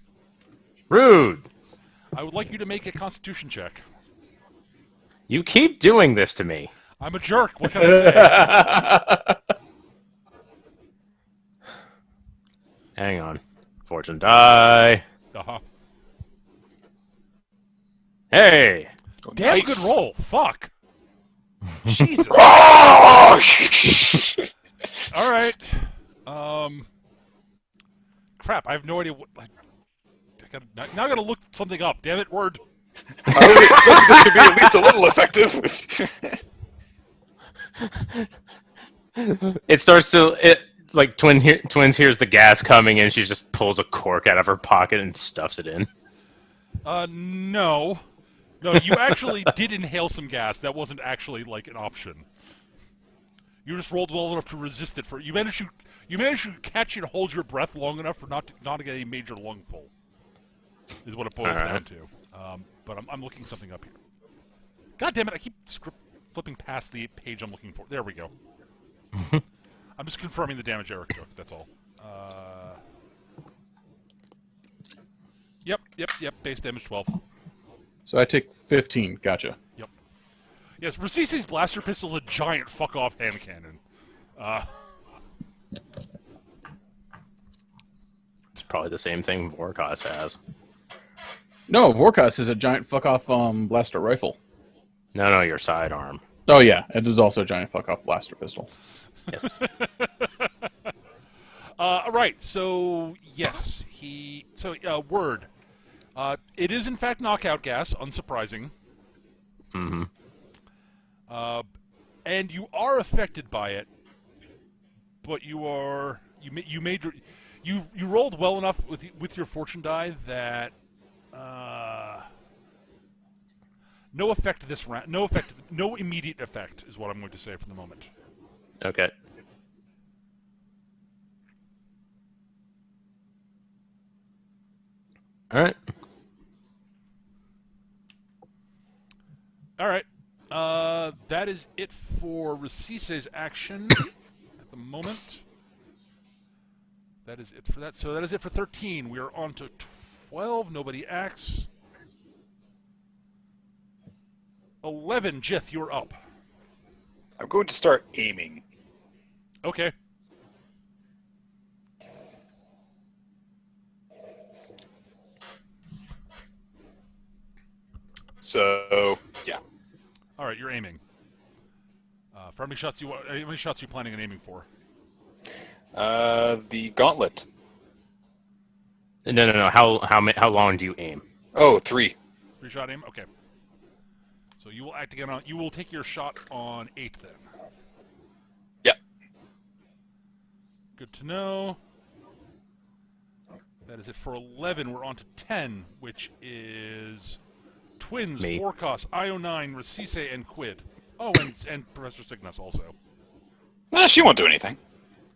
Rude! I would like you to make a Constitution check. You keep doing this to me. I'm a jerk. What can I say? Hang on. Fortune die. Uh-huh. Hey! Damn Nice. good roll. Fuck. Jesus. Oh! All right. Crap. I have no idea what. Now I gotta look something up. Damn it. Word. I would expect this to be at least a little effective. It starts to... Twins hears the gas coming and she just pulls a cork out of her pocket and stuffs it in. No. No, you actually did inhale some gas. That wasn't actually, like, an option. You just rolled well enough to resist it. You managed to catch and hold your breath long enough for not to get a major lungful, is what it boils down to. But I'm looking something up here. God damn it, I keep flipping past the page I'm looking for. There we go. I'm just confirming the damage Eric took, that's all. Yep, base damage 12. So I take 15. Gotcha. Yep. Yes, Rasise's blaster pistol is a giant fuck-off hand cannon. It's probably the same thing Vorkos has. No, Vorkos is a giant fuck-off blaster rifle. No, your sidearm. Oh yeah, it is also a giant fuck-off blaster pistol. Yes. Right, so, yes, word. It is, in fact, knockout gas, unsurprising. Mm-hmm. And you are affected by it, but you rolled well enough with your fortune die that no effect this round. No immediate effect is what I'm going to say for the moment. Okay. All right. All right. That is it for Rasise's action at the moment. That is it for that. So that is it for 13. We are on to 12. Nobody acts. 11. Jith, you're up. I'm going to start aiming. Okay. So, yeah. All right, you're aiming. For how many shots are you planning on aiming for? The gauntlet. No. How long do you aim? Oh, 3. 3-shot aim. Okay. So you will act again on. You will take your shot on 8 then. Yep. Good to know. That is it for 11. We're on to 10, which is Twins, Me. Vorkos, Io9, Rasise, and Quid. Oh, and Professor Signas also. Nah, she won't do anything.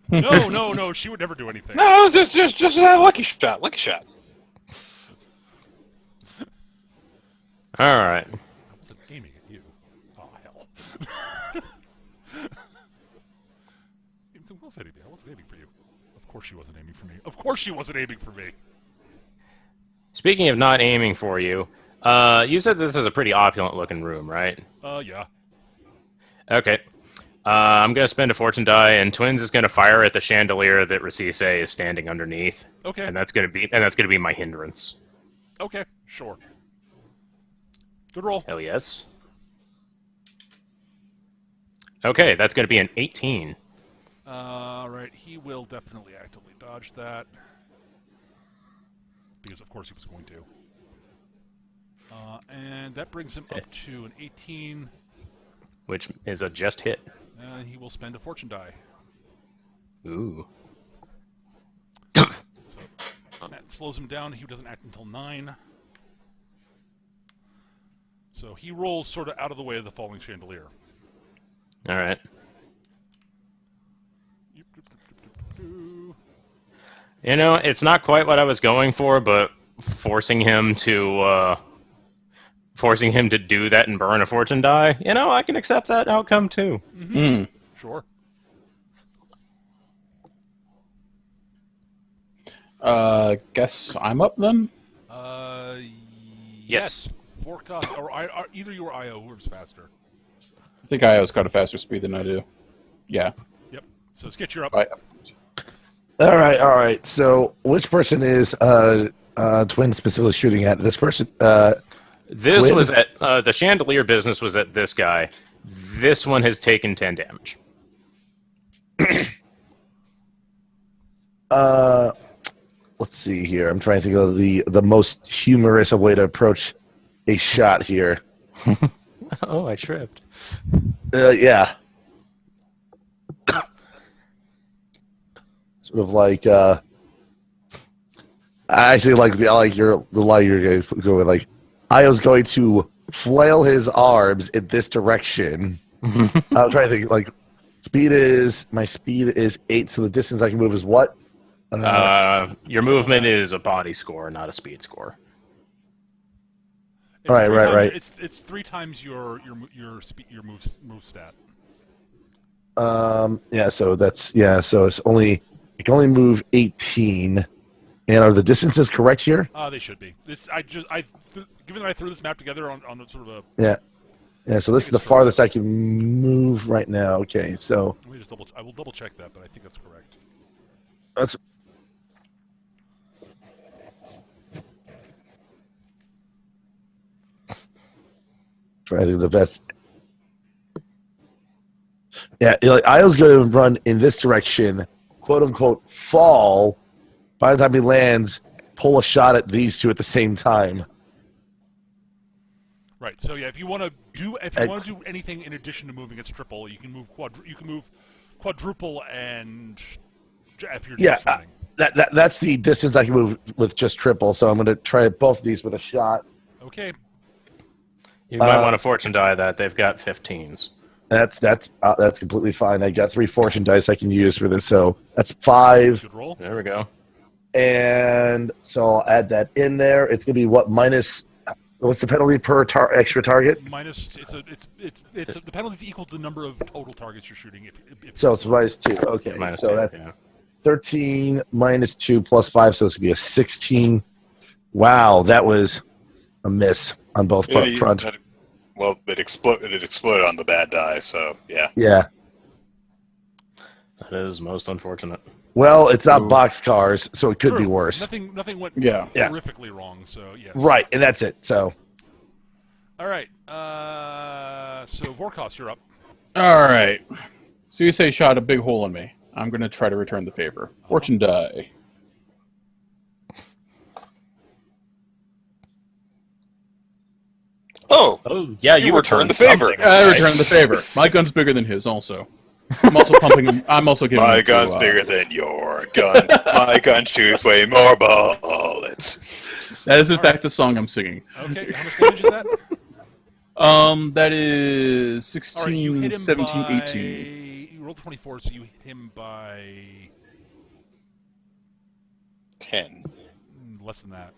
No, she would never do anything. No, just a lucky shot. Lucky shot. All right. I was aiming at you. Oh, hell. I wasn't aiming for you. Of course she wasn't aiming for me. Of course she wasn't aiming for me. Speaking of not aiming for you, you said this is a pretty opulent-looking room, right? Yeah. Okay. I'm going to spend a fortune die, and Twins is going to fire at the chandelier that Rasise is standing underneath. Okay. And that's going to be my hindrance. Okay, sure. Good roll. Hell yes. Okay, that's going to be an 18. Right, he will definitely actively dodge that. Because of course he was going to. And that brings him up to an 18. Which is a just hit. And he will spend a fortune die. Ooh. So that slows him down. He doesn't act until 9. So he rolls sort of out of the way of the falling chandelier. All right. You know, it's not quite what I was going for, but forcing him to do that and burn a fortune die, you know, I can accept that outcome too. Mm-hmm. Sure. Guess I'm up then? Yes. Forecast, or either you or Io, whoever's faster. I think Io's got a faster speed than I do. Yeah. Yep. So Skitch, you're up. All right. So, which person is Twin specifically shooting at? This person. This Quinn? was at the chandelier business was at this guy. This one has taken 10 damage. Let's see here. I'm trying to think of the most humorous way to approach a shot here. Oh, I tripped. Yeah. Sort of like I actually like the line you're going like Io's going to flail his arms in this direction. I'm trying to think like my speed is 8, so the distance I can move is what? Your movement is a body score, not a speed score. Right. It's 3 times your move stat. Yeah. So it's only you can only move 18. And are the distances correct here? They should be. Given that I threw this map together on a sort of a yeah. So this is the farthest I can move right now. Okay, so let me just I will double check that, but I think that's correct. That's try to do the best. Yeah, like Io's going to run in this direction, quote unquote, fall. By the time he lands, pull a shot at these two at the same time. Right. So yeah, if you want to do anything in addition to moving its triple, you can move quadruple and if you're just running. That's the distance I can move with just triple. So I'm going to try both of these with a shot. Okay. You might want to fortune die that. They've got 15s. That's completely fine. I got 3 fortune dice I can use for this, so that's 5. Good roll. There we go. And so I'll add that in there. It's gonna be what minus? What's the penalty per extra target? Minus. The penalty is equal to the number of total targets you're shooting. So it's minus 2. Okay, Minus so 2, that's yeah. 13 minus 2 plus 5, so it's gonna be a 16. Wow, that was a miss on both fronts. Well, it exploded on the bad die, so yeah. Yeah. That is most unfortunate. Well, it's not boxcars, so it could True. be worse. Nothing went horrifically wrong. So yes. Right, and that's it. So. All right. So Vorkos, you're up. All right. So you say shot a big hole in me. I'm going to try to return the favor. Fortune die. Oh, yeah, you returned the favor. I returned the favor. My gun's bigger than his, also. I'm also pumping him. I'm also giving. My gun's bigger than your gun. My gun shoots way more bullets. That is in fact the song I'm singing. Okay, how much damage is that? That is 16, All right, you hit him 17, by... 18. You rolled 24, so you hit him by 10. Less than that.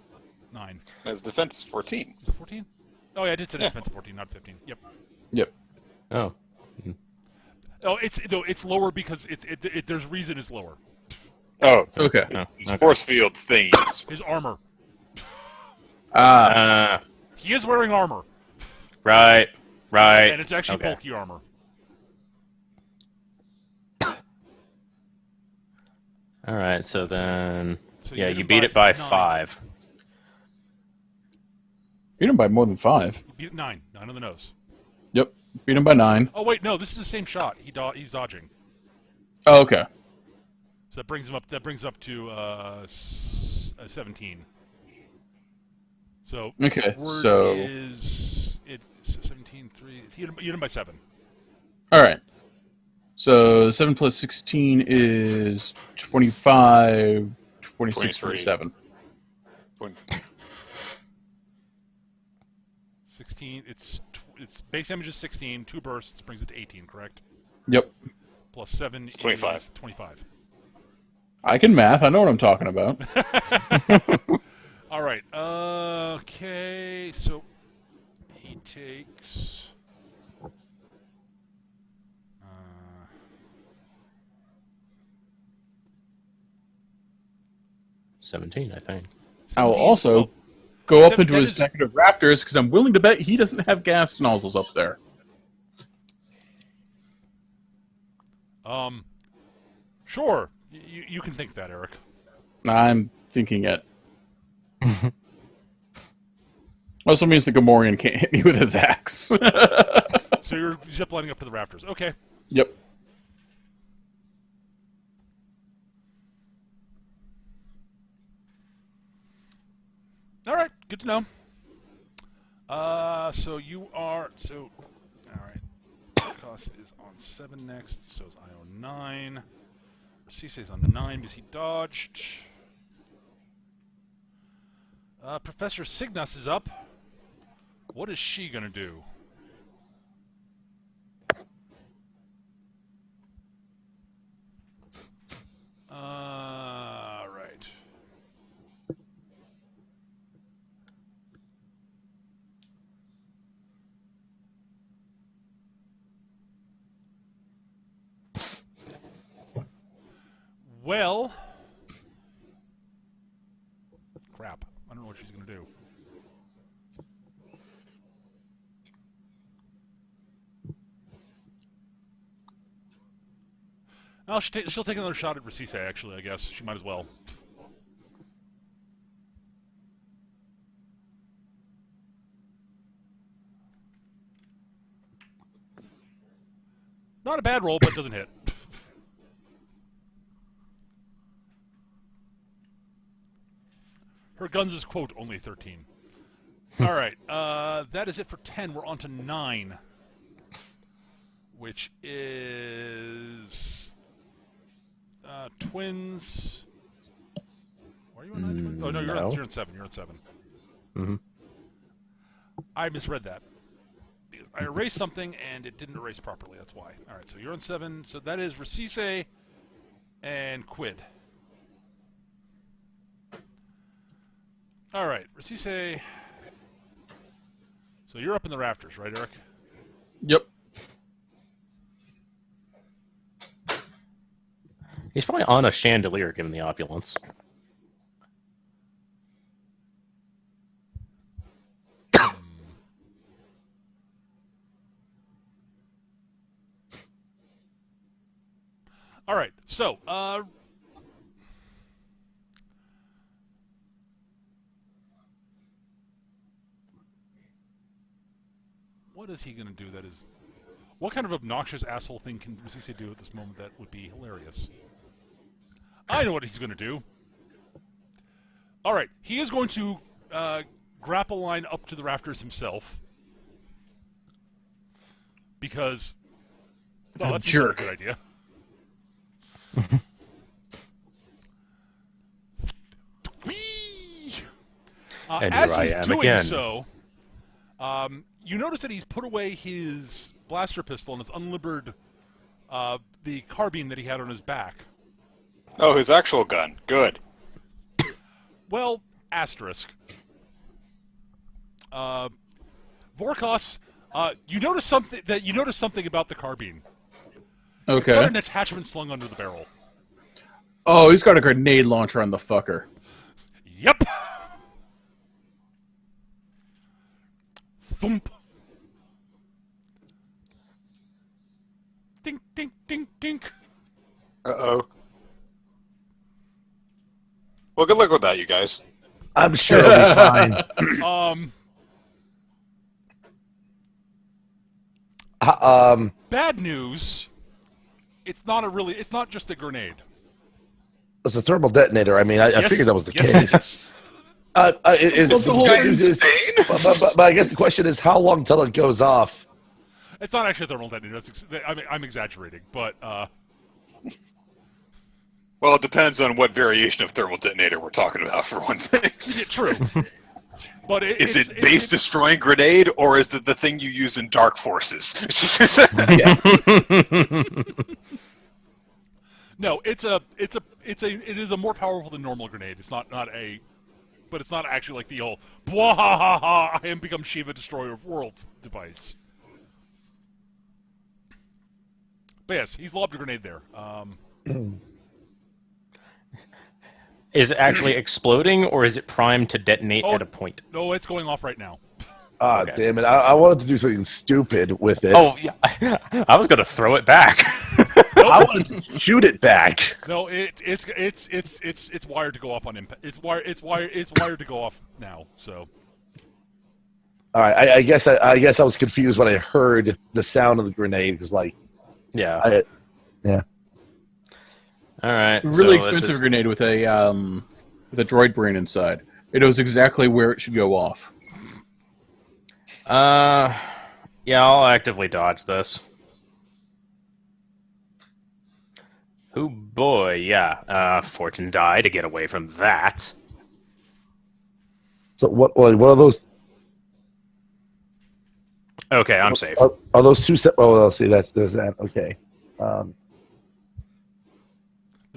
9. His defense is 14. Is it 14? Oh yeah, I did say defense 14, not 15. Yep. Yep. Oh. Oh, it's lower because there's reason it's lower. Oh, Okay. his force field thingies. His armor. Ah. He is wearing armor, Right. and it's actually Okay. bulky armor. All right, so then... So yeah, hit you him beat it by 9. 5. Beat him by more than 5. You beat it 9 on the nose. Yep. Beat him by 9. Oh wait, no, this is the same shot. He's dodging. Oh, okay. So that brings him up. That brings up to 17. So Okay, word so is it's 17, 3. You hit him by 7. all right. So 7 plus 16 is 25, 26, 23. 27. 16. It's base damage is 16. 2 bursts brings it to 18. Correct. Yep. Plus 7 25. is 25. I can math. I know what I'm talking about. All right. Okay. So he takes. 17, I think. I will 17. also Oh, go up Seven- into that his is- decorative raptors because I'm willing to bet he doesn't have gas nozzles up there. Sure. You can think that, Eric. I'm thinking it. Also means the Gamorrean can't hit me with his axe. So you're ziplining up to the Raptors. Okay. Yep. All right. Good to know. So you are so. All right. Cost is on 7 next. So is I on 9. Cisse on 9 because he dodged. Professor Signas is up. What is she gonna do? Right. Well, crap. I don't know what she's gonna do. Oh, she'll take another shot at Rasise, actually, I guess. She might as well. Not a bad roll, but doesn't hit. Her guns is, quote, only 13. All right, that is it for 10. We're on to 9, which is twins. Why are you on 9? Twins? Oh, no, you're on 7. You're on 7. Mm-hmm. I misread that. I erased something, and it didn't erase properly. That's why. All right, so you're on 7. So that is Rasise and Quid. All right, Rasise. So you're up in the rafters, right, Eric? Yep. He's probably on a chandelier, given the opulence. All right, so what is he going to do that is... What kind of obnoxious asshole thing can Rasise do at this moment that would be hilarious? I know what he's going to do. All right, he is going to grapple line up to the rafters himself. Because... Well, that's jerk. a good idea. Whee! And As here I he's am doing again. so, you notice that he's put away his blaster pistol and has unlimbered the carbine that he had on his back. Oh, his actual gun. Good. Well, asterisk. Vorkos, you notice something about the carbine. It's got Okay. an attachment slung under the barrel. Oh, he's got a grenade launcher on the fucker. Yep. Thump. Dink, dink, dink, dink. Uh-oh. Well, good luck with that, you guys. I'm sure it'll be fine. Bad news. It's not just a grenade. It's a thermal detonator. I mean, I figured that was the Yes, case. yes. the whole but I guess the question is, how long till it goes off? It's not actually a thermal detonator. I'm exaggerating, but Well, it depends on what variation of thermal detonator we're talking about, for one thing. yeah, true. But Is it base destroying grenade, or is it the thing you use in Dark Forces? No, it is a more powerful than normal grenade. It's not a, but it's not actually like the old blah ha ha ha. I am become Shiva Destroyer of Worlds device. But yes, he's lobbed a grenade there. Is it actually exploding, or is it primed to detonate at a point? No, it's going off right now. Ah, Okay. damn it! I wanted to do something stupid with it. Oh, yeah. I was going to throw it back. I wanted to shoot it back. No, it's wired to go off on impact. It's wired to go off now. So. All right, I guess I was confused when I heard the sound of the grenade because, like, Yeah. yeah. All right. Really so expensive grenade with a droid brain inside. It knows exactly where it should go off. Yeah, I'll actively dodge this. Oh boy, yeah. Fortune die to get away from that. So what are those? Okay, I'm safe. Are those two? Oh, see, there's that. Okay. The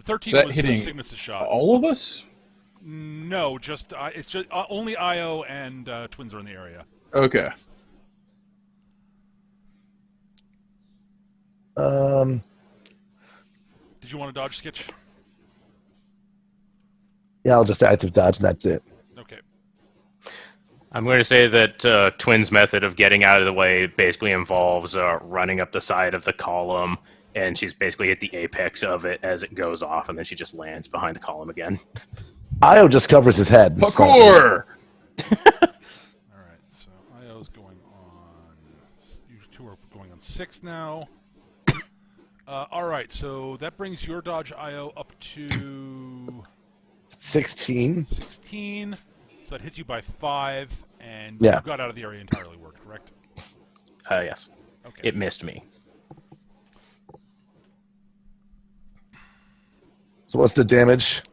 13 that was hitting Signas' shot. All of us? No, just it's just only IO and Twins are in the area. Okay. Did you want to dodge sketch? Yeah, I'll just active dodge, and that's it. Okay. I'm going to say that Twin's method of getting out of the way basically involves running up the side of the column, and she's basically at the apex of it as it goes off, and then she just lands behind the column again. Io just covers his head. Parkour! Alright, so IO's going on. You two are going on 6 now. Alright, so that brings your dodge IO up to 16. 16. So that hits you by 5, and Yeah. you got out of the area entirely, correct? Yes. Okay. It missed me. So what's the damage?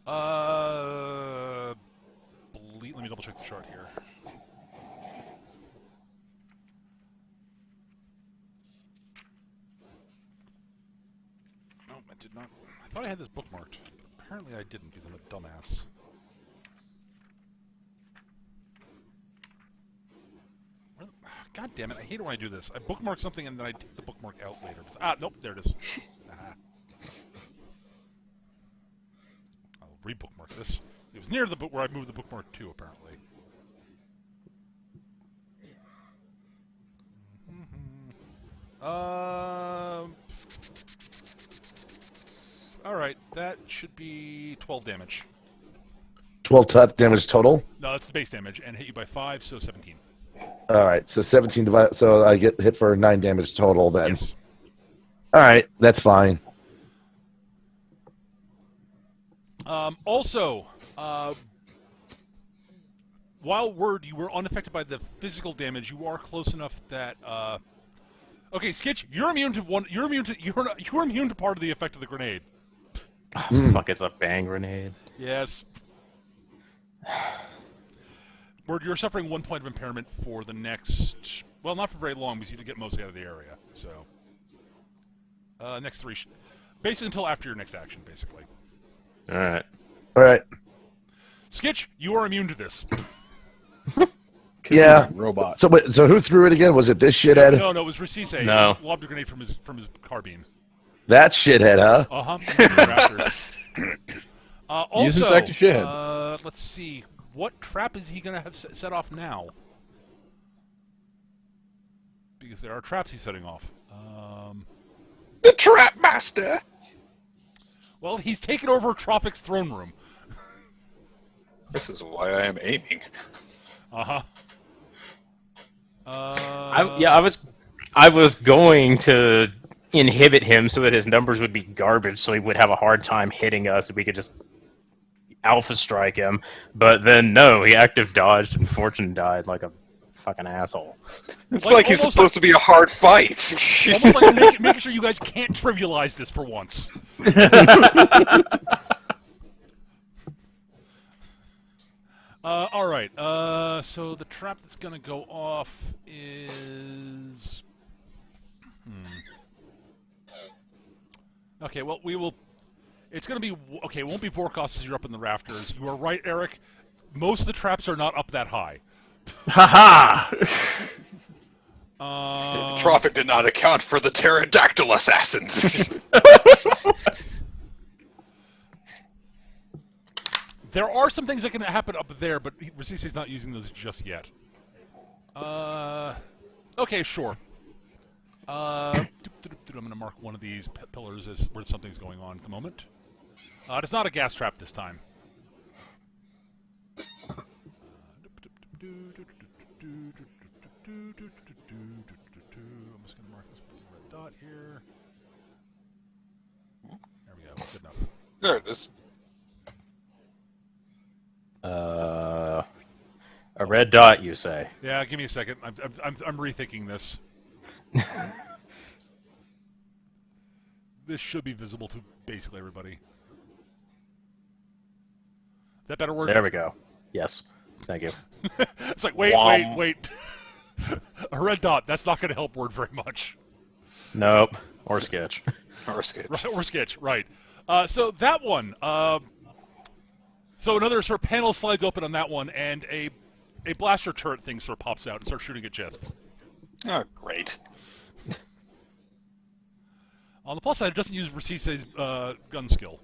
Let me double check the chart here. No, I did not. I thought I had this bookmarked, but apparently I didn't because I'm a dumbass. God damn it, I hate it when I do this. I bookmark something and then I take the bookmark out later. Nope, there it is. I'll re-bookmark this. It was near the book where I moved the bookmark to, apparently. Alright, that should be 12 damage. 12 damage total. No, that's the base damage, and hit you by 5, so 17. All right, so 17 divided. So I get hit for 9 damage total then. Yes. All right, that's fine. Also, while you were unaffected by the physical damage, you are close enough that okay, Skitch, you're immune to you're immune to part of the effect of the grenade. Oh, fuck, it's a bang grenade. Yes. Word, you're suffering 1 point of impairment for the next, well, not for very long because you get mostly out of the area. So, next 3, basically until after your next action, basically. All right. All right. Skitch, you are immune to this. Yeah. Robot. So who threw it again? Was it this shithead? No, it was Rasise. No. He lobbed a grenade from his carbine. That shithead, huh? Also, He's in fact a shithead. Let's see. What trap is he going to have set off now? Because there are traps he's setting off. The Trap Master! Well, he's taken over Troffak's throne room. This is why I am aiming. Uh-huh. I was going to inhibit him so that his numbers would be garbage, so he would have a hard time hitting us, and we could just alpha strike him, but then no, he active dodged and fortune died like a fucking asshole. It's Like, like he's almost supposed to be a hard fight. Almost like I'm making sure you guys can't trivialize this for once. All right. So the trap that's gonna go off is. Okay. Well, we will. It's gonna be okay. It won't be Vorkos as you're up in the rafters. You are right, Eric. Most of the traps are not up that high. Haha! Troffak did not account for the pterodactyl assassins. There are some things that can happen up there, but Rasisi's not using those just yet. Okay, sure. I'm going to mark one of these pillars as where something's going on at the moment. It's not a gas trap this time. I'm just going to mark this with a red dot here. There we go. Good enough. There it is. A red dot, you say? Yeah, give me a second. I'm rethinking this. This should be visible to basically everybody. Is that better word? There we go. Yes. Thank you. It's like, wait. A red dot, that's not going to help word very much. Nope. Or sketch. Or sketch. Right, or sketch, right. So that one, so another sort of panel slides open on that one, and a blaster turret thing sort of pops out and starts shooting at Jith. Oh, great. On the plus side, it doesn't use Rasise's gun skill.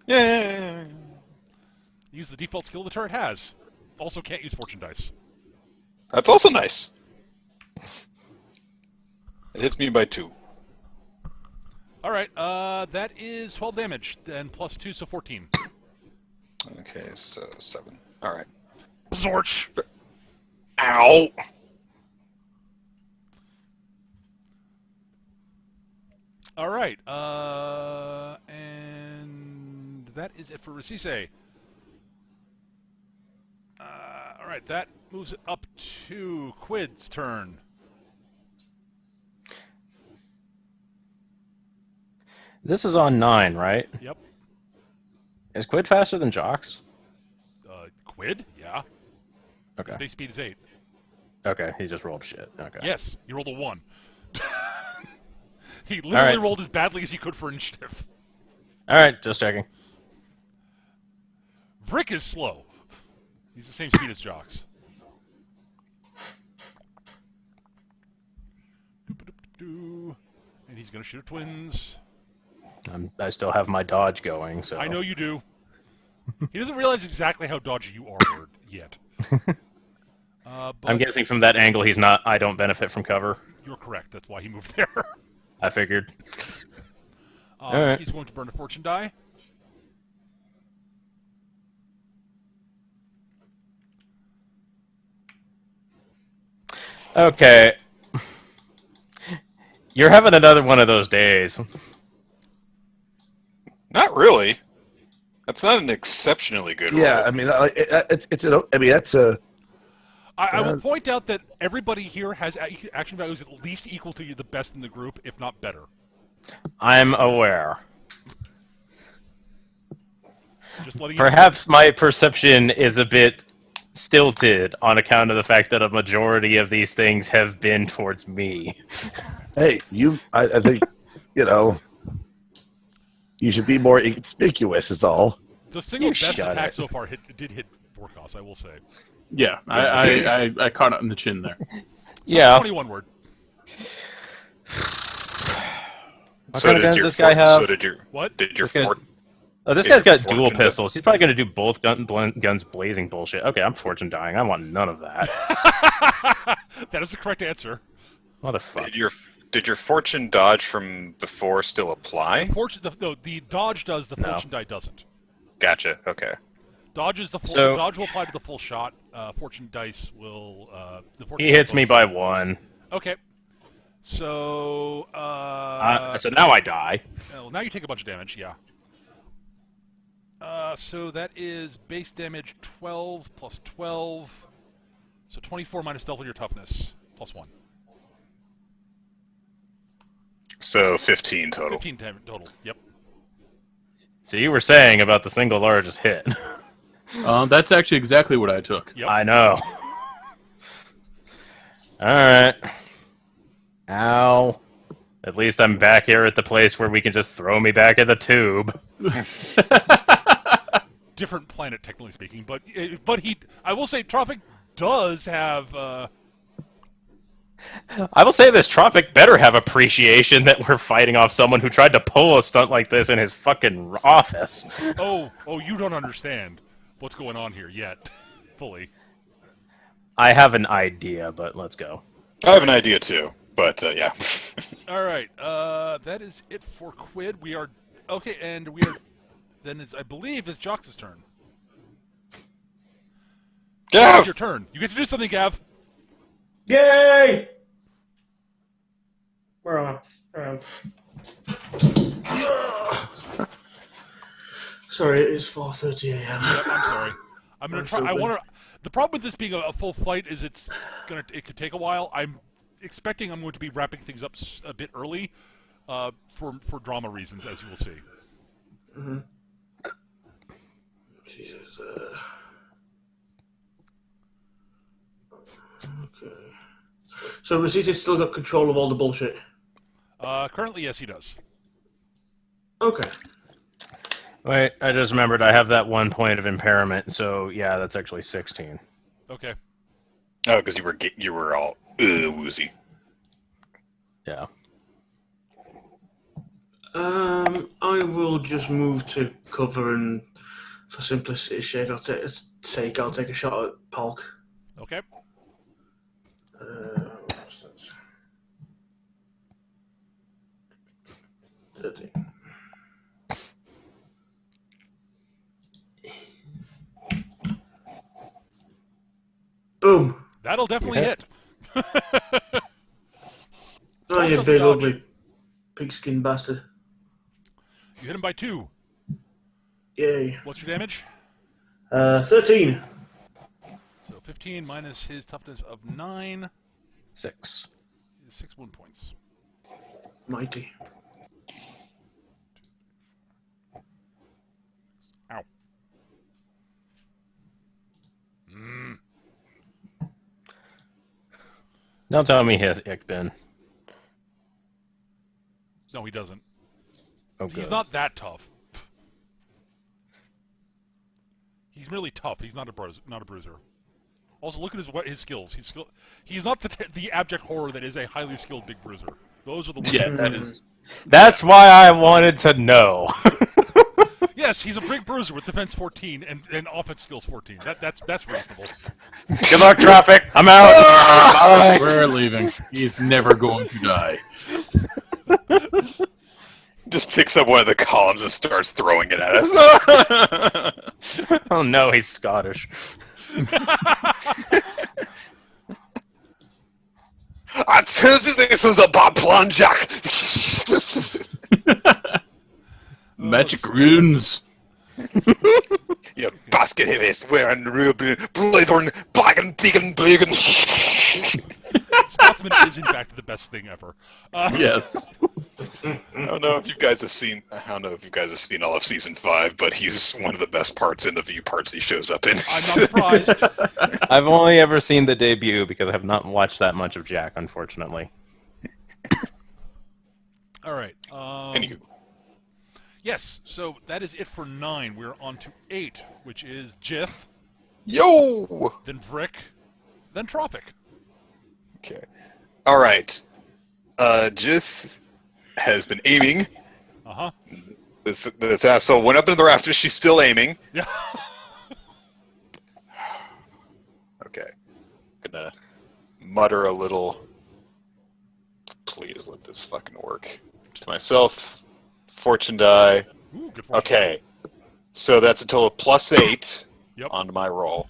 Yeah. Use the default skill the turret has. Also can't use fortune dice. That's also nice. It hits me by 2. Alright, that is 12 damage, and plus 2, so 14. Okay, so 7. Alright. Zorch! Ow! Alright, and that is it for Rasise. Alright, that moves it up to Quid's turn. This is on 9, right? Yep. Is Quid faster than Jox? Quid? Yeah. Okay. His base speed is 8. Okay, he just rolled shit. Okay. Yes, he rolled a 1. He literally right. rolled as badly as he could for initiative. Alright, just checking. Vrick is slow. He's the same speed as Jox. And he's going to shoot at twins. I still have my dodge going, so... I know you do. He doesn't realize exactly how dodgy you are yet. But I'm guessing from that angle he's not... I don't benefit from cover. You're correct. That's why he moved there. I figured. Alright. He's going to burn a fortune die. Okay. You're having another one of those days. Not really. That's not an exceptionally good roll. Yeah, I mean, that's a. I will point out that everybody here has action values at least equal to the best in the group, if not better. I'm aware. Just letting you Perhaps my perception is a bit stilted on account of the fact that a majority of these things have been towards me. Hey, I think, you should be more inconspicuous. Is all. The single You best shut attack it. so far did hit Vorkos, I will say. Yeah, I caught it in the chin there. Yeah. 21 word. What kind of guns does this guy have? So did your What? Did your This guy's- fort? Oh, this Is guy's got it dual fortune pistols. He's probably going to do both guns blazing bullshit. Okay, I'm fortune dying. I want none of that. That is the correct answer. Motherfucker. Did your fortune dodge from before still apply? The dodge does, the No. fortune die doesn't. Gotcha. Okay. Dodge is the full. So- Dodge will apply to the full shot. Fortune dice will. The fortune He die hits me bonus. by 1. Okay. So. So now I die. Well, now you take a bunch of damage. Yeah. So that is base damage 12 plus 12. So 24 minus double your toughness plus 1. So 15 total. 15 total. Yep. So you were saying about the single largest hit. That's actually exactly what I took. Yep. I know. Alright. Ow. At least I'm back here at the place where we can just throw me back in the tube. Different planet, technically speaking, but I will say, Troffak does have. I will say this, Troffak better have appreciation that we're fighting off someone who tried to pull a stunt like this in his fucking office. Oh, you don't understand what's going on here yet, fully. I have an idea, but let's go. I have an idea too, but yeah. All right, that is it for Quid. We are okay, and we are. Then I believe it's Jox's turn. Gav! It's your turn. You get to do something, Gav. Yay! Where am I? Sorry, it is 4:30 a.m. Yeah, I'm sorry. I'm gonna try. I want to. The problem with this being a full flight is it could take a while. I'm expecting I'm going to be wrapping things up a bit early, for drama reasons, as you will see. Mm-hmm. Jesus. Okay. So Rosita's still got control of all the bullshit? Currently, yes, he does. Okay. Wait, I just remembered I have that 1 point of impairment, so yeah, that's actually 16. Okay. Oh, because you were all woozy. Yeah. I will just move to cover, and for simplicity's sake, I'll take a shot at Polk. Okay. What's that? 13. Boom! That'll definitely hit. Oh, you Dodge. big ugly pigskin bastard. You hit him by 2. Yay. What's your damage? 13. So 15 minus his toughness of 9 6. is 6 wound points. Mighty. Ow. Mm. Don't tell me he has Ickbin. No, he doesn't. Oh, He's good. not that tough. He's merely tough. He's not a bruiser. Also, look at his skills. He's not the abject horror that is a highly skilled big bruiser. Those are the ones. Yeah, that is. That's why I wanted to know. Yes, he's a big bruiser with defense 14 and offense skills 14. That's reasonable. Good luck, Troffak. I'm out. Bye. We're leaving. He's never going to die. Just picks up one of the columns and starts throwing it at us. Oh no, he's Scottish. I told you this was a bad plan, Jack. Magic runes. You basket heavies wearing real blithorn, black and big and Scotsman is in fact the best thing ever. Yes. I don't know if you guys have seen. I don't know if you guys have seen all of season 5, but he's one of the best parts in the View parts he shows up in. I'm not surprised. I've only ever seen the debut because I have not watched that much of Jack, unfortunately. All right. Anywho, Yes, so that is it for 9. We're on to 8, which is Jith, yo. then Vrick, then Troffak. Okay. All right. Jith has been aiming. Uh-huh. This asshole went up into the rafters. She's still aiming. Yeah. Okay. Gonna mutter a little. Please let this fucking work. To myself. Fortune die. Ooh, good fortune. Okay. So that's a total of +8 Yep. onto my roll.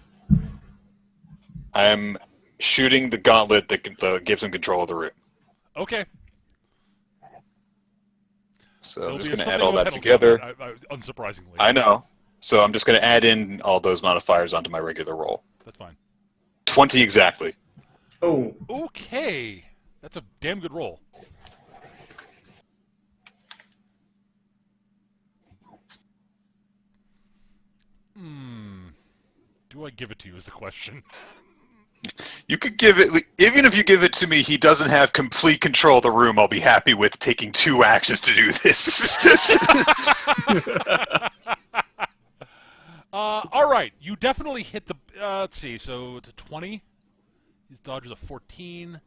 I am shooting the gauntlet that gives him control of the room. Okay. So There'll I'm just be going to something add all of a that penalty together. on that, unsurprisingly. I know. So I'm just going to add in all those modifiers onto my regular roll. That's fine. 20 exactly. Oh, Okay. That's a damn good roll. Do I give it to you is the question. You could give it, even if you give it to me, he doesn't have complete control of the room. I'll be happy with taking 2 actions to do this. All right. You definitely hit the... let's see. So it's a 20. His dodge is a 14.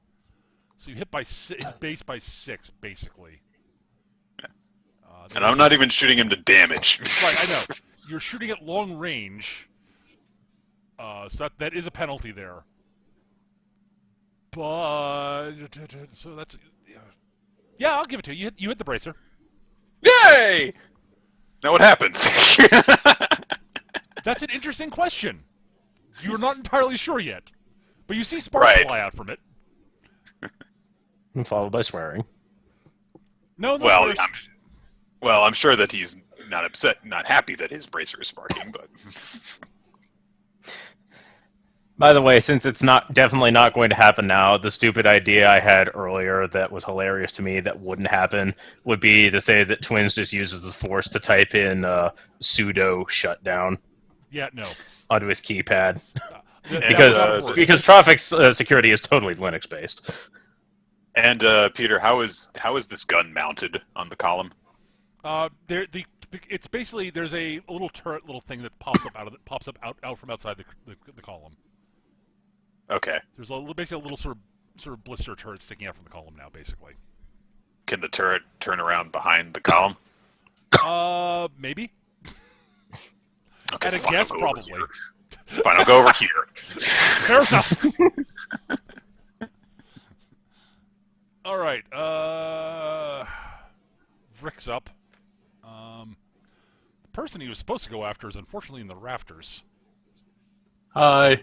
So you hit by his base by 6, basically. And I'm not even shooting him to damage. Right, I know. You're shooting at long range. So that is a penalty there. But... So that's... Yeah, I'll give it to you. You hit the bracer. Yay! Now what happens? That's an interesting question. You're not entirely sure yet. But you see sparks fly out from it. Followed by swearing. No, well, swears. I'm sure that he's not upset, not happy that his bracer is sparking, but... By the way, since it's definitely not going to happen now, the stupid idea I had earlier that was hilarious to me that wouldn't happen would be to say that Twins just uses the Force to type in sudo shutdown Yeah, no. onto his keypad. Because Because Troffak's security is totally Linux based. And Peter, how is this gun mounted on the column? It's basically there's a little turret, little thing that pops up out from outside the column. Okay. There's basically a little sort of blister turret sticking out from the column now, basically. Can the turret turn around behind the column? Maybe. Okay, At a fine, guess, I'll go over probably. here. Fine, I'll go over here. Fair enough. All right. Vrick's up. The person he was supposed to go after is unfortunately in the rafters. Hi.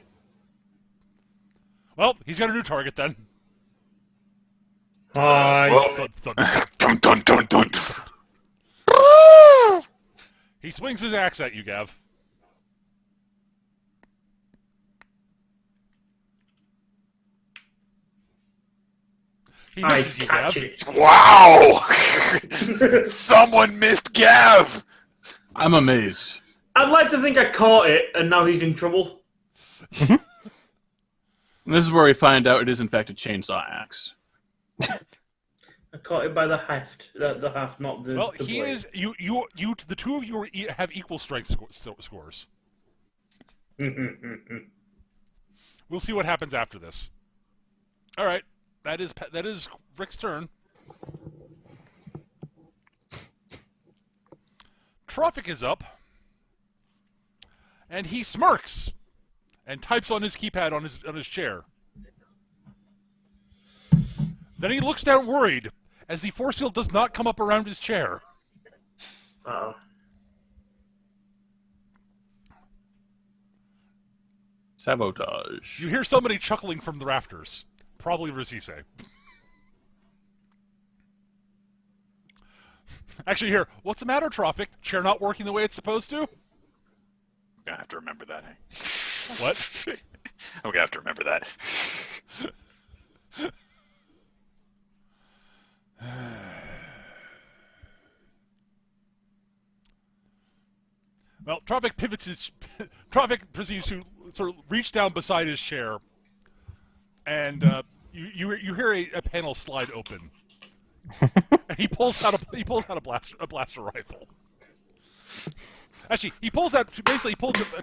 Well, he's got a new target then. hi. Well, dun dun dun dun. He swings his axe at you, Gav. He I misses you, catch Gav. it. Wow! Someone missed Gav! I'm amazed. I'd like to think I caught it, and now he's in trouble. And this is where we find out it is in fact a chainsaw axe. I caught it by the haft. The haft, not the. Well, the he blade. is. You. The two of you have equal strength scores. We'll see what happens after this. All right, that is Rick's turn. Troffak is up, and he smirks and types on his keypad on his chair. Then he looks down worried as the force field does not come up around his chair. Uh-oh. Sabotage. You hear somebody chuckling from the rafters. Probably Rasise. Actually, here, what's the matter, Troffak? Chair not working the way it's supposed to? I'm gonna have to remember that. Hey? What? I'm gonna have to remember that. Well, Troffak pivots his... Troffak proceeds to sort of reach down beside his chair, and you hear a panel slide open. And he pulls out a blaster rifle. Actually, he pulls a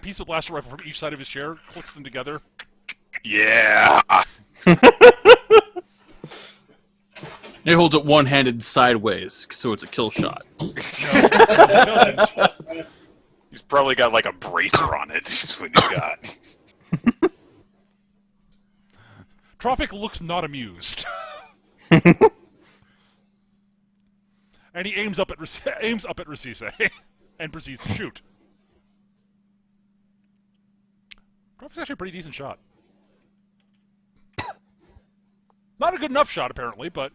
piece of blaster rifle from each side of his chair, clicks them together. Yeah! He holds it one-handed sideways, so it's a kill shot. No, he doesn't. He's probably got like a bracer on it. That's what he's got. Troffak looks not amused. And he aims up at Rasise and proceeds to shoot. Troffak's actually a pretty decent shot. Not a good enough shot, apparently, but...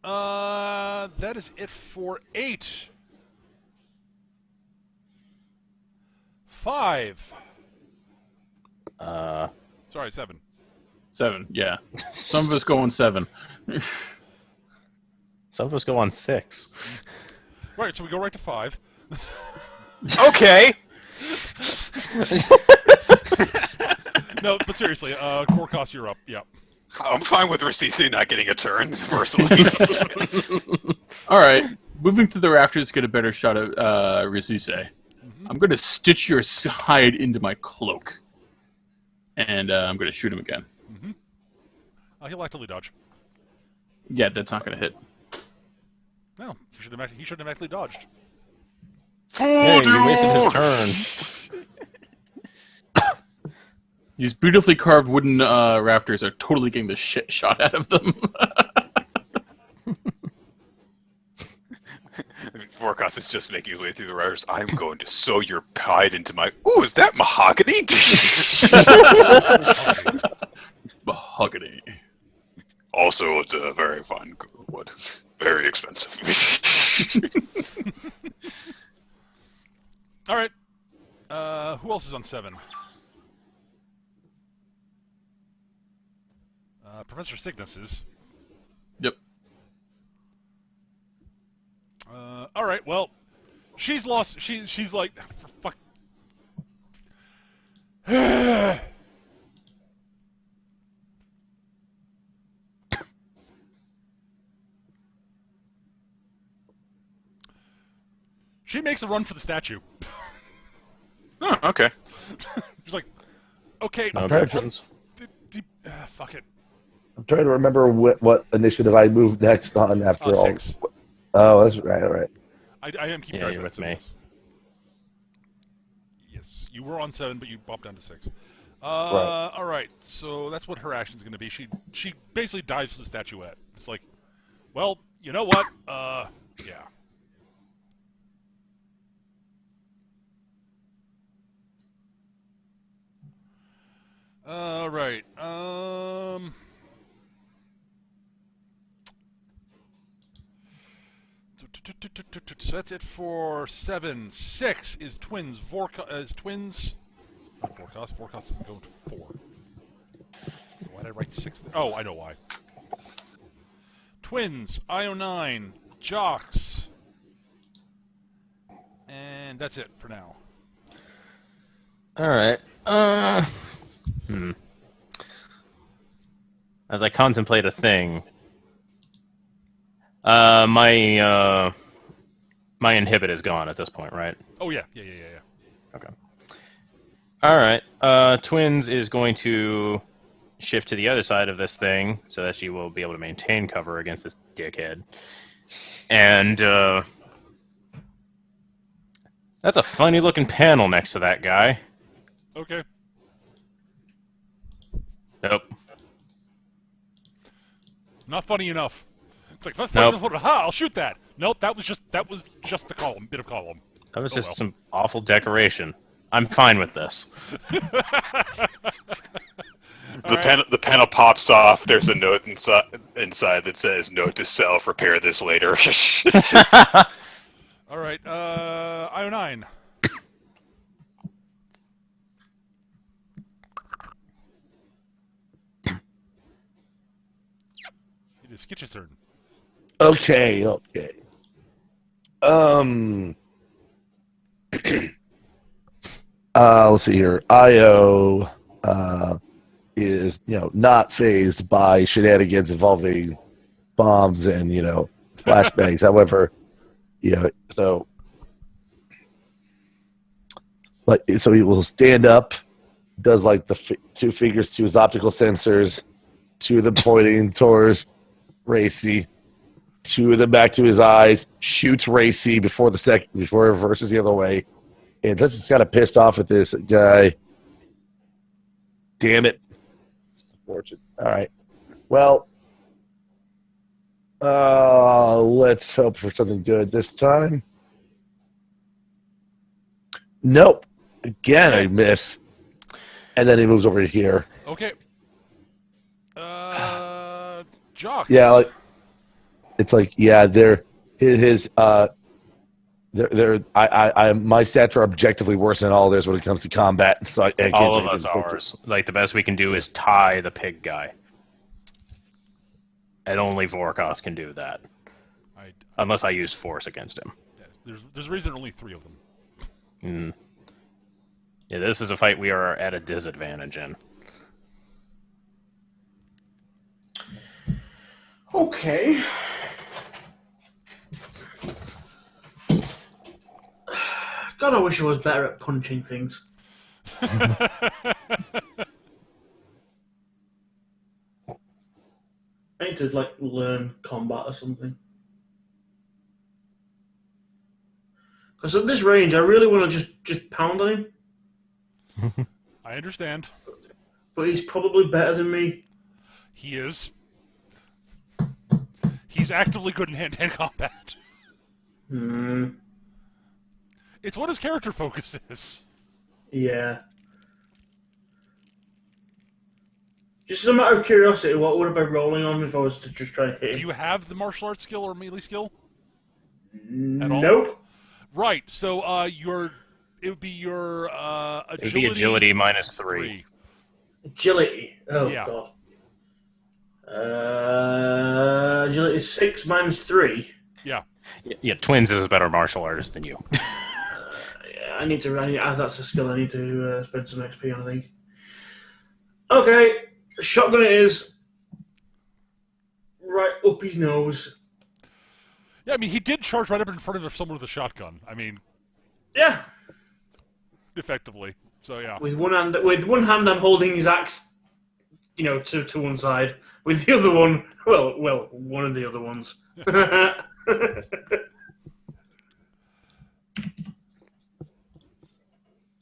That is it for 8. 5. Sorry, 7. 7, yeah. Some of us go on 7. Some of us go on 6. Right, so we go right to 5. Okay. No, but seriously, core cost, you're up. Yep. I'm fine with Rasisi not getting a turn, personally. All right, moving through the rafters to get a better shot at Risise. I'm going to stitch your hide into my cloak, and I'm going to shoot him again. He'll actively dodge. Yeah, that's not going to hit. No, he should have actually dodged. Hey, you wasted his turn. These beautifully carved wooden rafters are totally getting the shit shot out of them. Forecast is just making his way through the routers. I'm going to sew your hide into my... Ooh, is that mahogany? Mahogany. Also, it's a very fine wood. Very expensive. All right. Who else is on 7? Professor Signas is. Yep. All right. Well, she's lost. She's like, for fuck. She makes a run for the statue. Oh, okay. She's like, okay, No objections. fuck it. I'm trying to remember what initiative I moved next on after all. 6. Oh, that's right. All right. I am keeping Yeah, track you're of with that, so me. Yes, you were on 7, but you bumped down to 6. Right. All right. So that's what her action's going to be. She basically dives for the statuette. It's like, well, you know what? Yeah. All right. So that's it for 7. 6 is twins. Twins. Not Vorkos. Vorkos is going to 4. Why did I write 6? Oh, I know why. Twins. IO9. Jocks. And that's it for now. All right. As I contemplate a thing, my inhibit is gone at this point, right? Oh yeah. Okay. All right. Twins is going to shift to the other side of this thing so that she will be able to maintain cover against this dickhead. And that's a funny looking panel next to that guy. Okay. Nope. Not funny enough. It's like, that's Nope. funny enough. Ha! I'll shoot that. Nope. That was just the column. Bit of column. That was Oh, just well. some awful decoration. I'm fine with this. The panel pops off. There's a note inside that says, "Note to self: repair this later." All right. IO9. It is Skitch's turn. Okay. Let's see here. Io is not phased by shenanigans involving bombs and flashbangs. However, so he will stand up, does like the 2 fingers to his optical sensors, 2 of them pointing towards Racy, 2 of them back to his eyes, shoots Racy before it reverses the other way. And this is kind of pissed off at this guy. Damn it. It's unfortunate. All right. Well, let's hope for something good this time. Nope. Again, I miss. And then he moves over here. Okay. Jocks. Yeah, it's like, yeah, my stats are objectively worse than all theirs when it comes to combat. So I can't All do of anything us to fix it. ours. Like, the best we can do is tie the pig guy. And only Vorkos can do that. Unless I use force against him. There's a reason only 3 of them. Yeah, this is a fight we are at a disadvantage in. Okay. God, I wish I was better at punching things. I need to, like, learn combat or something. Because at this range, I really want to just pound on him. I understand. But he's probably better than me. He is. He's actively good in hand-to-hand combat. It's what his character focus is. Yeah. Just as a matter of curiosity, what would I be rolling on if I was to just try to hit him? Do you have the martial arts skill or melee skill? At all? Nope. Right, so it would be your agility. It would be agility minus 3. Agility. Oh, Yeah. God. Agility is 6 minus 3. Yeah. Yeah, Twins is a better martial artist than you. Yeah, that's a skill I need to spend some XP on, I think. Okay, shotgun it is. Right up his nose. Yeah, I mean, he did charge right up in front of someone with a shotgun. I mean, Yeah. effectively. So, yeah. With one hand, I'm holding his axe, to one side. With the other one, well, one of the other ones.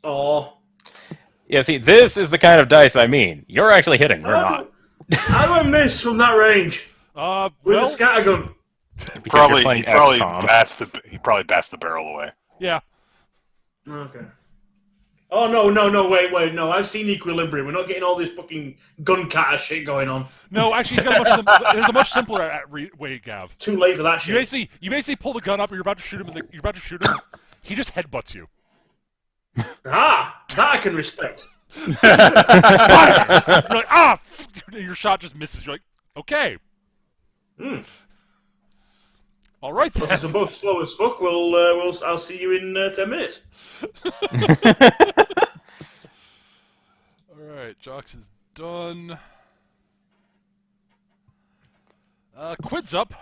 Oh. Yeah, see, this is the kind of dice I mean. You're actually hitting, we're not. How do I miss from that range? With a Well, scattergun. Because Probably, you're playing he probably XCOM. he probably bats the barrel away. yeah. Okay. Oh, no, wait, no, I've seen Equilibrium. We're not getting all this fucking gun cutter shit going on. No, actually, there's a much simpler way, Gav. Too late for that You shit. basically pull the gun up, and you're about to shoot him, he just headbutts you. Ah, that I can respect. Fire! You're like, your shot just misses. You're like, okay. All right, then. Since we're both slow as fuck, I'll see you in 10 minutes. All right, Jox is done. Quid's up.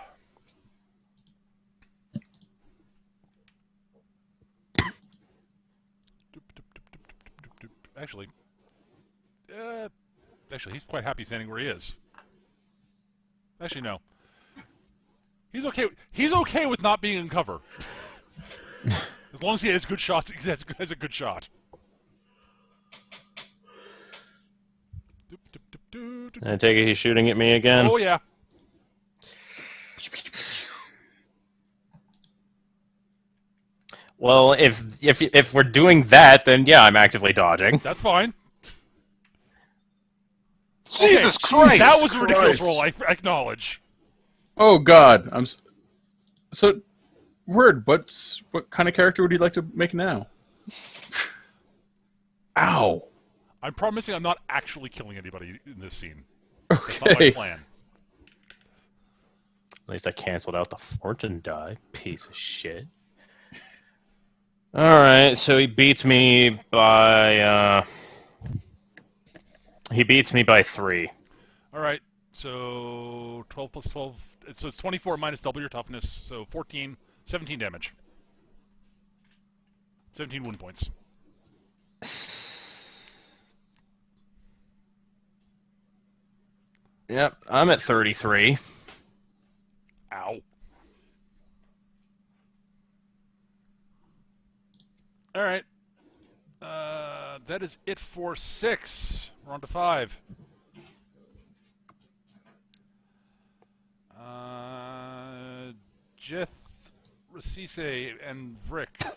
Actually, he's quite happy standing where he is. Actually, no. He's okay. He's okay with not being in cover, as long as he has good shots. He has a good shot. I take it he's shooting at me again? Oh yeah. Well, if we're doing that, then yeah, I'm actively dodging. That's fine. Jesus Okay, Christ! that was a ridiculous Christ. roll. I acknowledge. Oh God, so. Word, what kind of character would you like to make now? Ow. I'm promising I'm not actually killing anybody in this scene. That's not my Okay. plan. At least I canceled out the fortune die. Piece of shit. Alright, so he beats me by 3. All right. So 12 plus 12. So it's 24 minus double your toughness. So 17 damage. 17 wound points. Yep, I'm at 33. Ow. All right. That is it for 6. We're on to 5. Jith, Rasise, and Vrick.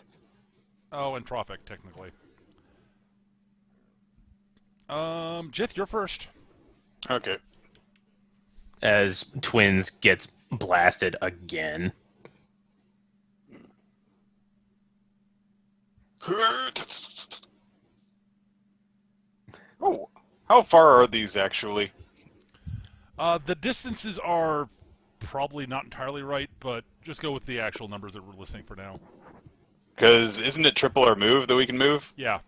Oh, and Troffak, technically. Jith, you're first. Okay. As Twins gets blasted again. Oh, how far are these actually? The distances are probably not entirely right, but just go with the actual numbers that we're listing for now. Because isn't it triple our move that we can move? Yeah.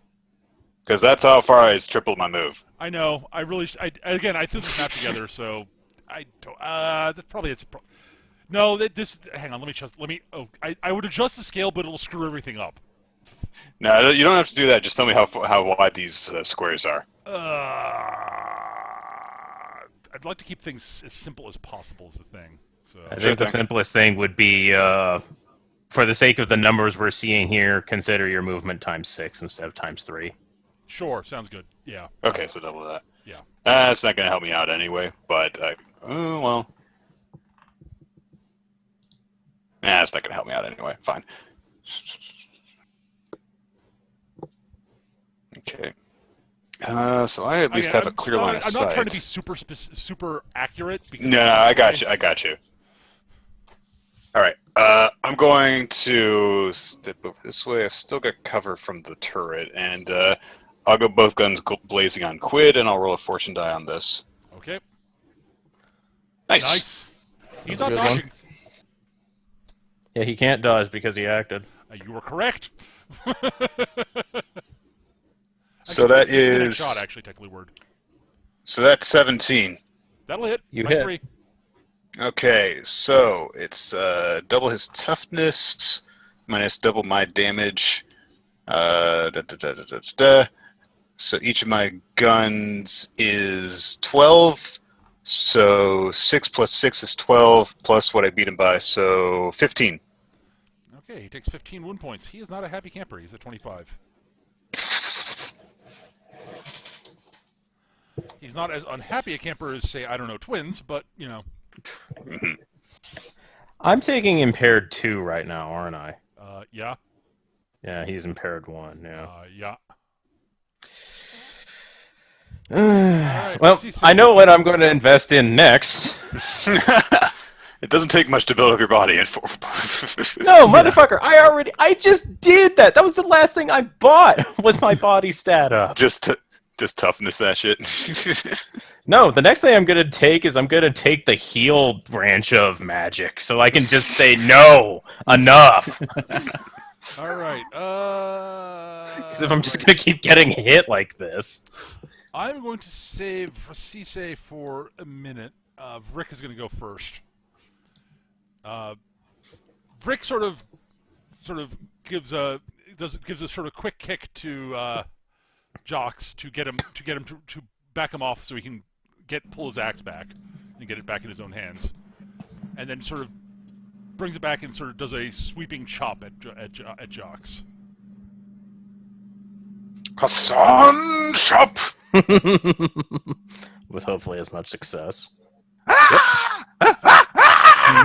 Because that's how far I tripled my move. I know. I really. Again, I threw this map together, so I don't. That probably it's. No, this. Hang on. Let me just. Let me. Oh, I would adjust the scale, but it'll screw everything up. No, you don't have to do that. Just tell me how wide these squares are. I'd like to keep things as simple as possible. Is the thing. So. I think the simplest thing would be, for the sake of the numbers we're seeing here, consider your movement times 6 instead of times 3. Sure, sounds good. Yeah. Okay, so double that. Yeah. That's not going to help me out anyway, but, oh, well. Nah, it's not going to help me out anyway. Fine. Okay. So I at least have a clear line of sight. I'm not trying to be super accurate. Because No, I got you. I got you. All right. I'm going to step over this way. I've still got cover from the turret, and I'll go both guns blazing on Quid, and I'll roll a fortune die on this. Okay. Nice. He's That's not a good one. dodging. Yeah, he can't dodge because he acted. You were correct. So that Next is. shot, actually, technically word. So that's 17. That'll hit. You by hit. 3. Okay, so it's double his toughness minus double my damage. So each of my guns is 12. So 6 plus 6 is 12, plus what I beat him by, so 15. Okay, he takes 15 wound points. He is not a happy camper. He's at 25. He's not as unhappy a camper as, say, I don't know, twins, but, you know. I'm taking impaired 2 right now, aren't I? Yeah. Yeah, he's impaired 1, yeah. Yeah. Well, let's see I know what I'm going to invest in next. It doesn't take much to build up your body in 4. No, motherfucker, I just did that. That was the last thing I bought, was my body stat up. Just toughness that shit. No, the next thing I'm going to take is I'm going to take the heal branch of magic, so I can just say, no, enough. All right. Because if I'm just going to keep getting hit like this. I'm going to save Cisse for a minute. Rick is going to go first. Rick sort of gives a sort of quick kick to Jocks to get him to back him off so he can pull his axe back and get it back in his own hands, and then sort of brings it back and sort of does a sweeping chop at Jocks. Hassan chop. With hopefully as much success.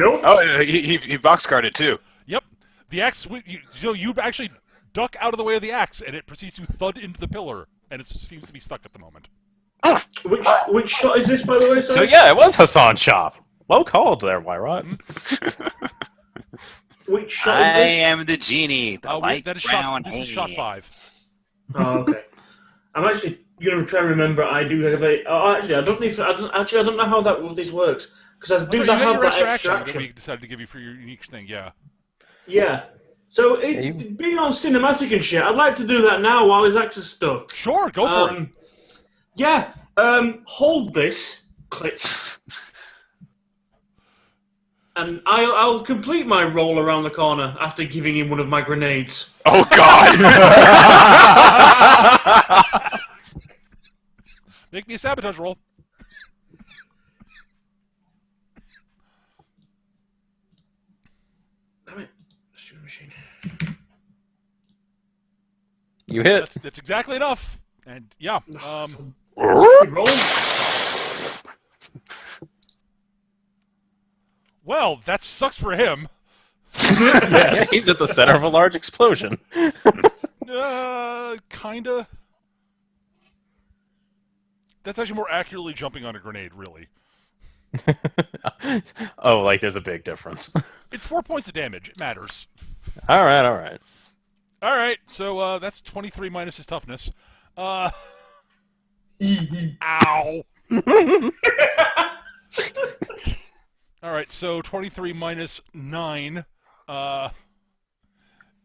Nope. Oh, he box guarded too. Yep, the axe. You actually duck out of the way of the axe, and it proceeds to thud into the pillar, and it seems to be stuck at the moment. Which shot is this, by the way? So yeah, it was Hassan Chop. Well called there, Wyrot. Which shot is I this? am the genie. The light That is brown This is shot 5. Oh, okay. I'm actually going to try and remember. I do have a. Oh, actually, I don't know how this works because I do You have your that extra extra action that action. we decided to give you for your unique thing. Yeah. Yeah. So being on cinematic and shit, I'd like to do that now while his axe is stuck. Sure, go for it. Yeah. Hold this. Click. And I'll complete my roll around the corner after giving him one of my grenades. Oh God! Make me a sabotage roll. Damn it. Stupid machine. You hit. That's exactly enough. And yeah, Good roll. well, that sucks for him. Yeah, he's at the center of a large explosion. Kinda. That's actually more accurately jumping on a grenade, really. Oh, like there's a big difference. It's 4 points of damage. It matters. All right. All right, so that's 23 minus his toughness. Ow. All right, so 23 minus 9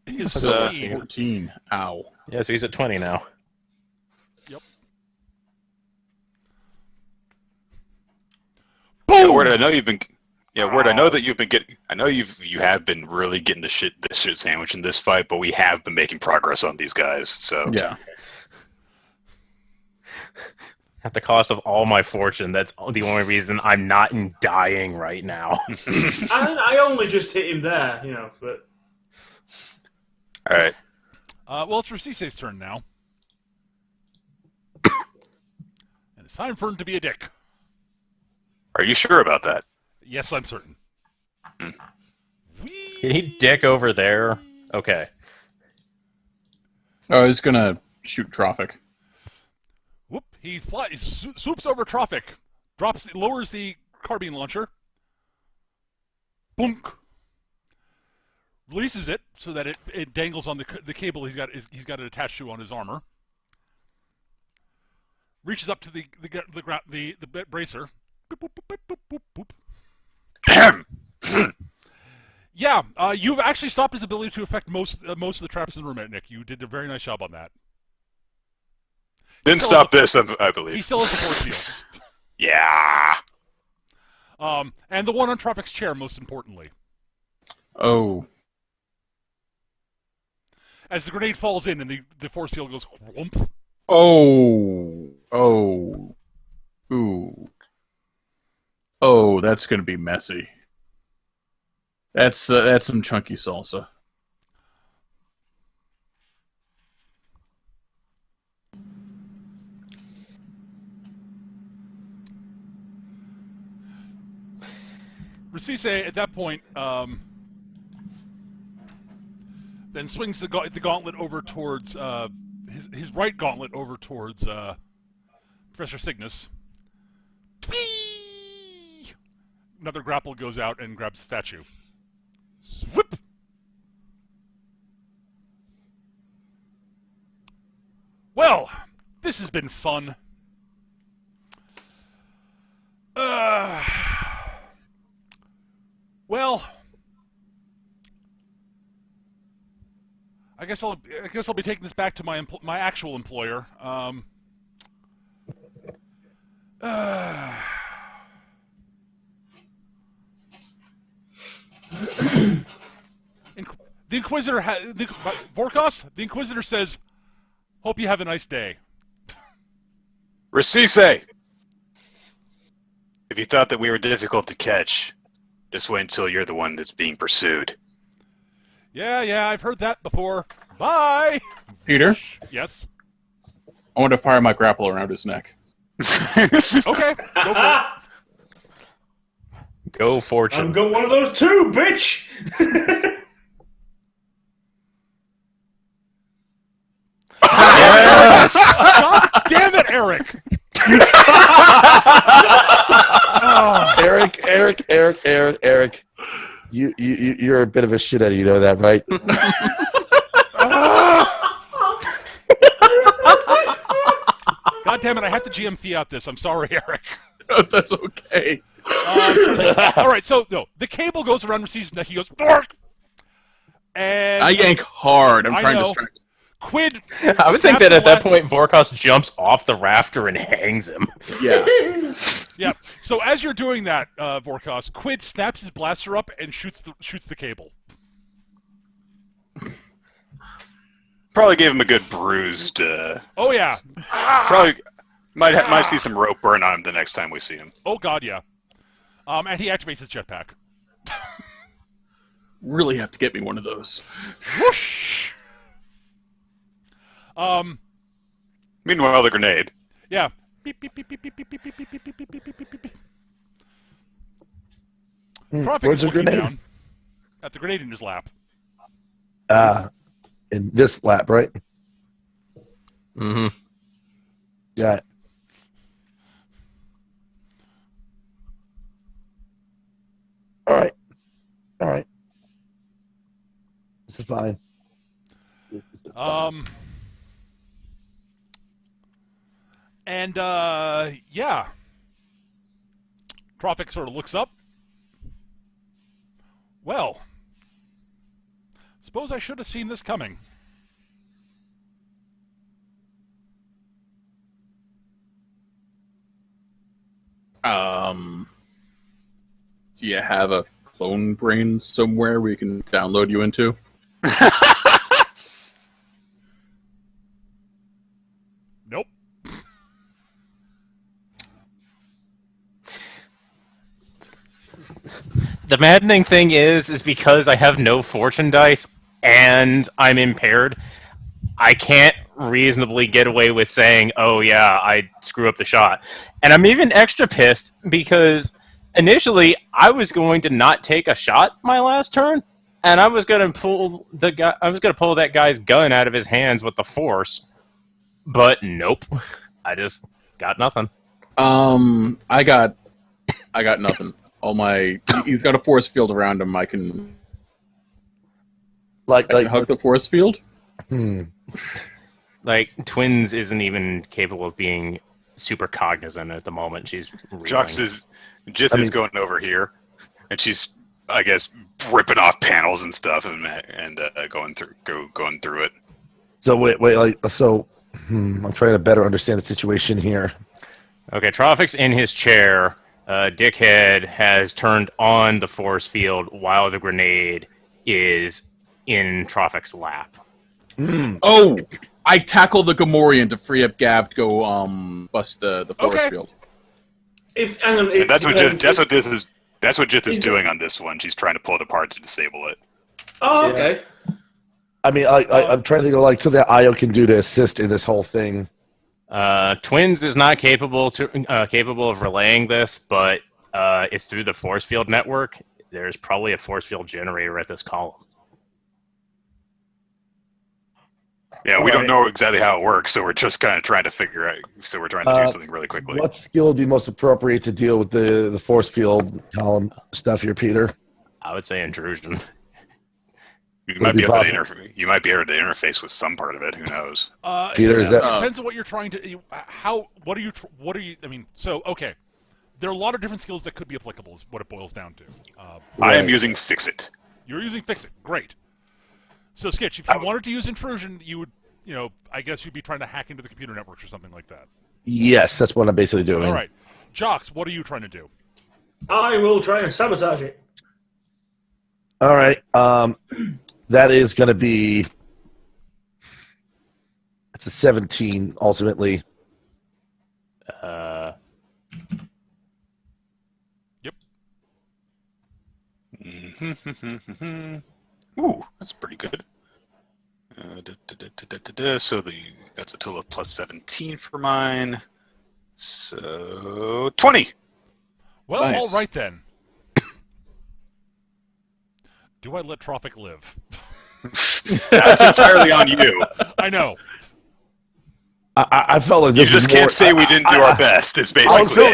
is So 13. 14. Ow. Yeah, so he's at 20 now. Yep. Yeah, Boom! Word, I know you've been. Yeah, Word, I know that you've been getting. I know you have been really getting this shit sandwich in this fight, but we have been making progress on these guys. So Yeah. At the cost of all my fortune, that's the only reason I'm not dying right now. I only just hit him there, but... All right. Well, it's Rasise's turn now. And it's time for him to be a dick. Are you sure about that? Yes, I'm certain. Can he dick over there? Okay. I was gonna shoot Troffak. Whoop! He swoops over Troffak, lowers the carbine launcher. Boonk! Releases it so that it dangles on the cable he's got it attached to on his armor. Reaches up to the bracer. Boop, boop, boop, boop, boop, boop. Yeah, you've actually stopped his ability to affect most of the traps in the room, Nick. You did a very nice job on that. Didn't stop this, I believe. He still has the force fields. Yeah. And the one on Troffak's chair, most importantly. Oh. As the grenade falls in and the force field goes whoomp. Oh. Ooh. Oh, that's gonna be messy. That's some chunky salsa. Rasise, at that point, then swings the gauntlet over towards his right gauntlet over towards Professor Signas. Whee! Another grapple goes out and grabs the statue. Whip! Well, this has been fun. Well, I guess I'll be taking this back to my actual employer. The Inquisitor Vorkos. The Inquisitor says, "Hope you have a nice day." Rasise! If you thought that we were difficult to catch, just wait until you're the one that's being pursued. Yeah, I've heard that before. Bye. Peter, Yes. I want to fire my grapple around his neck. Okay. Go for it. Go fortune. I've got one of those too, bitch! Yes! God damn it, Eric! Eric. You're a bit of a shithead, you know that, right? God damn it, I have to GM fee out this. I'm sorry, Eric. That's okay. All right, so no, the cable goes around Rasise's neck. He goes, "Bark!" And I yank hard. I'm I trying know. to strike. Quid. I would think snaps that at the that point, Vorkos jumps off the rafter and hangs him. Yeah. Yeah. So as you're doing that, Vorkos, Quid snaps his blaster up and shoots the cable. Probably gave him a good bruised. Oh yeah. Probably might see some rope burn on him the next time we see him. Oh god, yeah. And he activates his jetpack. Really have to get me one of those. Whoosh. Meanwhile, the grenade. Yeah. Beep beep beep beep beep beep beep beep beep beep beep beep beep beep beep beep. Troffak Where's is the looking grenade? down at the grenade in his lap. In this lap, right? Mm-hmm. Yeah. All right. All right. This is fine. This is just fine. And yeah, Troffak sort of looks up. Well, suppose I should have seen this coming. Do you have a clone brain somewhere we can download you into? Nope. The maddening thing is because I have no fortune dice and I'm impaired, I can't reasonably get away with saying, oh yeah, I screw up the shot. And I'm even extra pissed because initially I was going to not take a shot my last turn, and I was going to pull that guy's gun out of his hands with the force. But nope. I just got nothing. I got nothing. He's got a force field around him. I can hug the force field. Like, Twins isn't even capable of being super cognizant at the moment. She's reeling. Jith is going over here, and she's, I guess, ripping off panels and stuff, and going through it. So wait, I'm trying to better understand the situation here. Okay, Troffak's in his chair. Dickhead has turned on the force field while the grenade is in Troffak's lap. Oh, I tackle the Gamorrean to free up Gav to go bust the force field. That's what Jith is doing on this one. She's trying to pull it apart to disable it. Oh, okay. I mean, I'm trying to go so that Io can do to assist in this whole thing. Twins is not capable of relaying this, but it's through the force field network. There's probably a force field generator at this column. Yeah, we don't know exactly how it works, so we're just kind of trying to figure out. So we're trying to do something really quickly. What skill would be most appropriate to deal with the force field column stuff here, Peter? I would say intrusion. You might be able to interface with some part of it. Who knows? Peter, it depends on what you're trying to. What are you? I mean, so okay, there are a lot of different skills that could be applicable. Is what it boils down to. I am using Fix It. You're using Fix It. Great. So, Skitch, if you wanted to use intrusion, you would, I guess you'd be trying to hack into the computer networks or something like that. Yes, that's what I'm basically doing. All right. Jocks, what are you trying to do? I will try and sabotage it. All right. That is going to be... It's a 17, ultimately. Yep. Ooh, that's pretty good. So that's a total of plus 17 for mine. So 20. Well, Nice. all right then. Do I let Troffak live? That's entirely on you. I know. I felt like this You just can't say we didn't do our best. Is basically.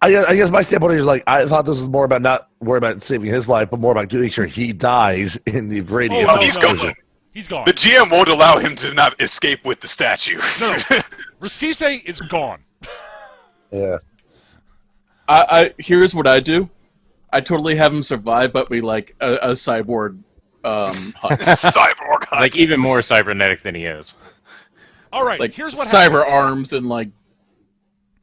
I guess my standpoint is I thought this was more about not worry about saving his life, but more about making sure he dies in the radius. Oh, no, he's no, gone. no. He's gone. The GM won't allow him to not escape with the statue. No. Rasise is gone. Yeah. Here's what I do. I totally have him survive, but we like a cyborg hunt. Cyborg hunt. Like, even more cybernetic than he is. All right, Like here's what cyber happens. arms and like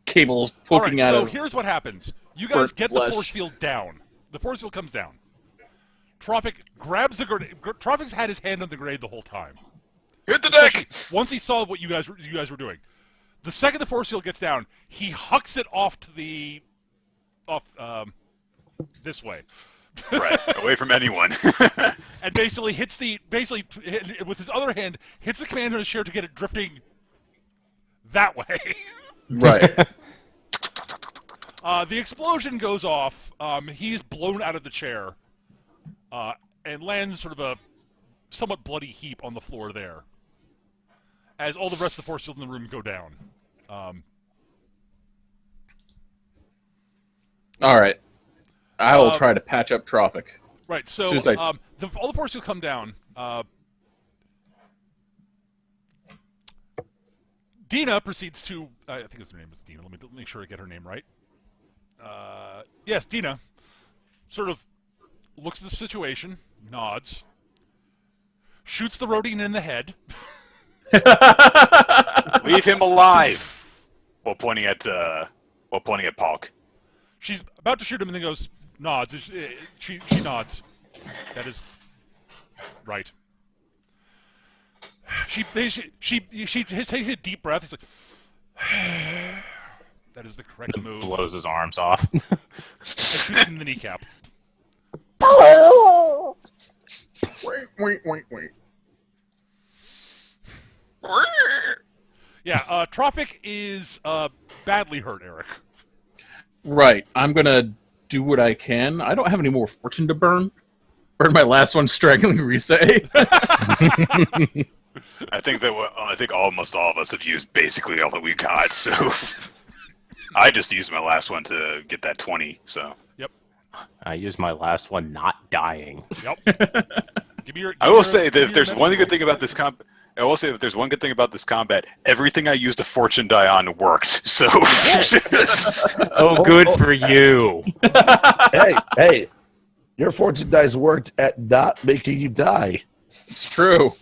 cables poking out so of. here's what happens. You guys burnt get flesh. the force field down. The force field comes down. Troffak grabs the grenade. Troffak's had his hand on the grenade the whole time. Hit the deck. Once he saw what you guys were doing, the second the force field gets down, he hucks it off this way. Right, away from anyone. And basically with his other hand hits the command on his chair to get it drifting that way. Right. The explosion goes off. He's blown out of the chair and lands sort of a somewhat bloody heap on the floor there as all the rest of the force field in the room go down. All right. I will try to patch up Troffak. Right. So As soon as all the forces will come down. Dina proceeds to. I think her name is Dina. Let me make sure I get her name right. Yes, Dina. Sort of looks at the situation, nods, shoots the Rodian in the head. Leave him alive. While pointing at Palk. She's about to shoot him, and then goes nods. She nods. That is right. She takes a deep breath. It's like that is the correct move. Blows his arms off. And shoots him in the kneecap. Wait. Yeah, Troffak is badly hurt, Eric. Right. I'm gonna do what I can. I don't have any more fortune to burn. Burn my last one, strangling Risei. I think almost all of us have used basically all that we got. So I just used my last one to get that 20. So Yep. I used my last one not dying. Yep. I will say that if there's one good thing about this combat, everything I used a fortune die on worked. So Oh, good for you. Hey, your fortune dice worked at not making you die. It's true.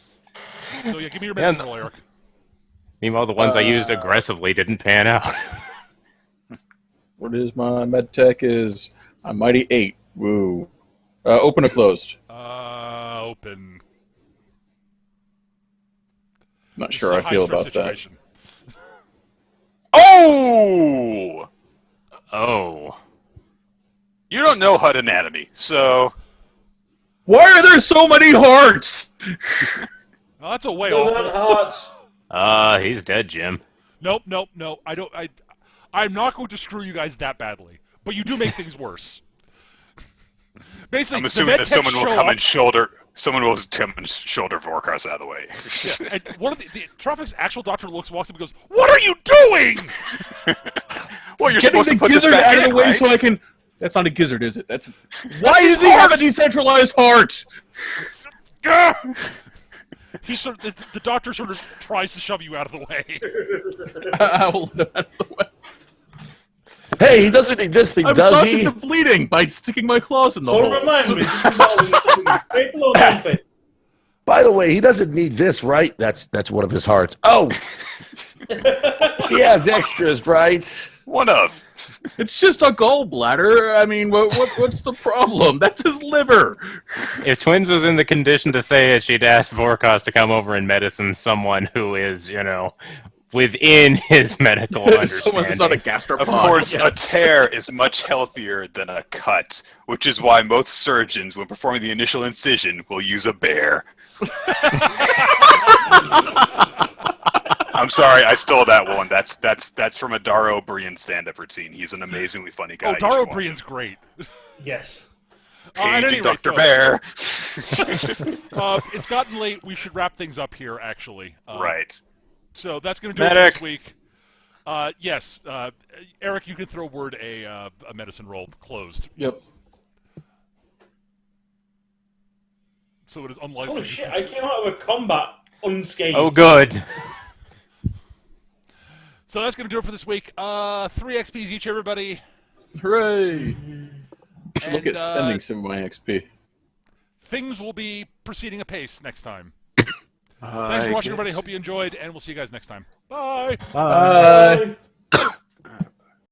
So yeah, give me your medicine roll, Eric. Meanwhile, the ones I used aggressively didn't pan out. What is my med tech? Is a mighty 8. Woo. Open or closed? Open. Not This sure is I a feel high-stress about situation. Oh! Oh. You don't know Hutt anatomy, so that. Why are there so many hearts? Oh, that's a way Those off. aren't hearts. He's dead, Jim. Nope. I'm not going to screw you guys that badly, but you do make things worse. Basically, I'm assuming the that someone will show come up, and shoulder. Someone will come and shoulder Vorkos out of the way. Yeah, and one of the Troffak's actual doctor walks up and goes, "What are you doing?" Well, you're Getting supposed the to put this gizzard back out of in, the way right? so I can... That's not a gizzard, is it? That's... Why does he have a decentralized heart? He the doctor sort of tries to shove you out of the way. I will let him out of the way. Hey, he doesn't need this thing, I'm does stopping he? the bleeding by sticking my claws in the So hole. remind me, this is what we break below nothing. By the way, he doesn't need this, right? That's one of his hearts. Oh, he has extras, right? One of. It's just a gallbladder. I mean, what's the problem? That's his liver. If Twins was in the condition to say it, she'd ask Vorkos to come over and medicine someone who is, within his medical Someone who's not a understanding. gastropod. Of course, yes. a tear is much healthier than a cut, which is why most surgeons, when performing the initial incision, will use a bear. I'm sorry, I stole that one. That's from a Daro Brian stand-up routine. He's an amazingly funny guy. Oh, You Daro should watch Brian's him. great. Yes. At any Paging rate, Dr. though, Bear. it's gotten late. We should wrap things up here, actually. Right. So that's going to do it for Medic. this week. Yes, Eric, you can throw word a medicine roll closed. Yep. So it is unlikely. Holy shit, I came out of a combat unscathed. Oh, good. So that's going to do it for this week. 3 XPs each, everybody. Hooray! I should look And, at spending some of my XP. Things will be proceeding apace next time. Thanks for watching, everybody. Hope you enjoyed, and we'll see you guys next time. Bye. Bye.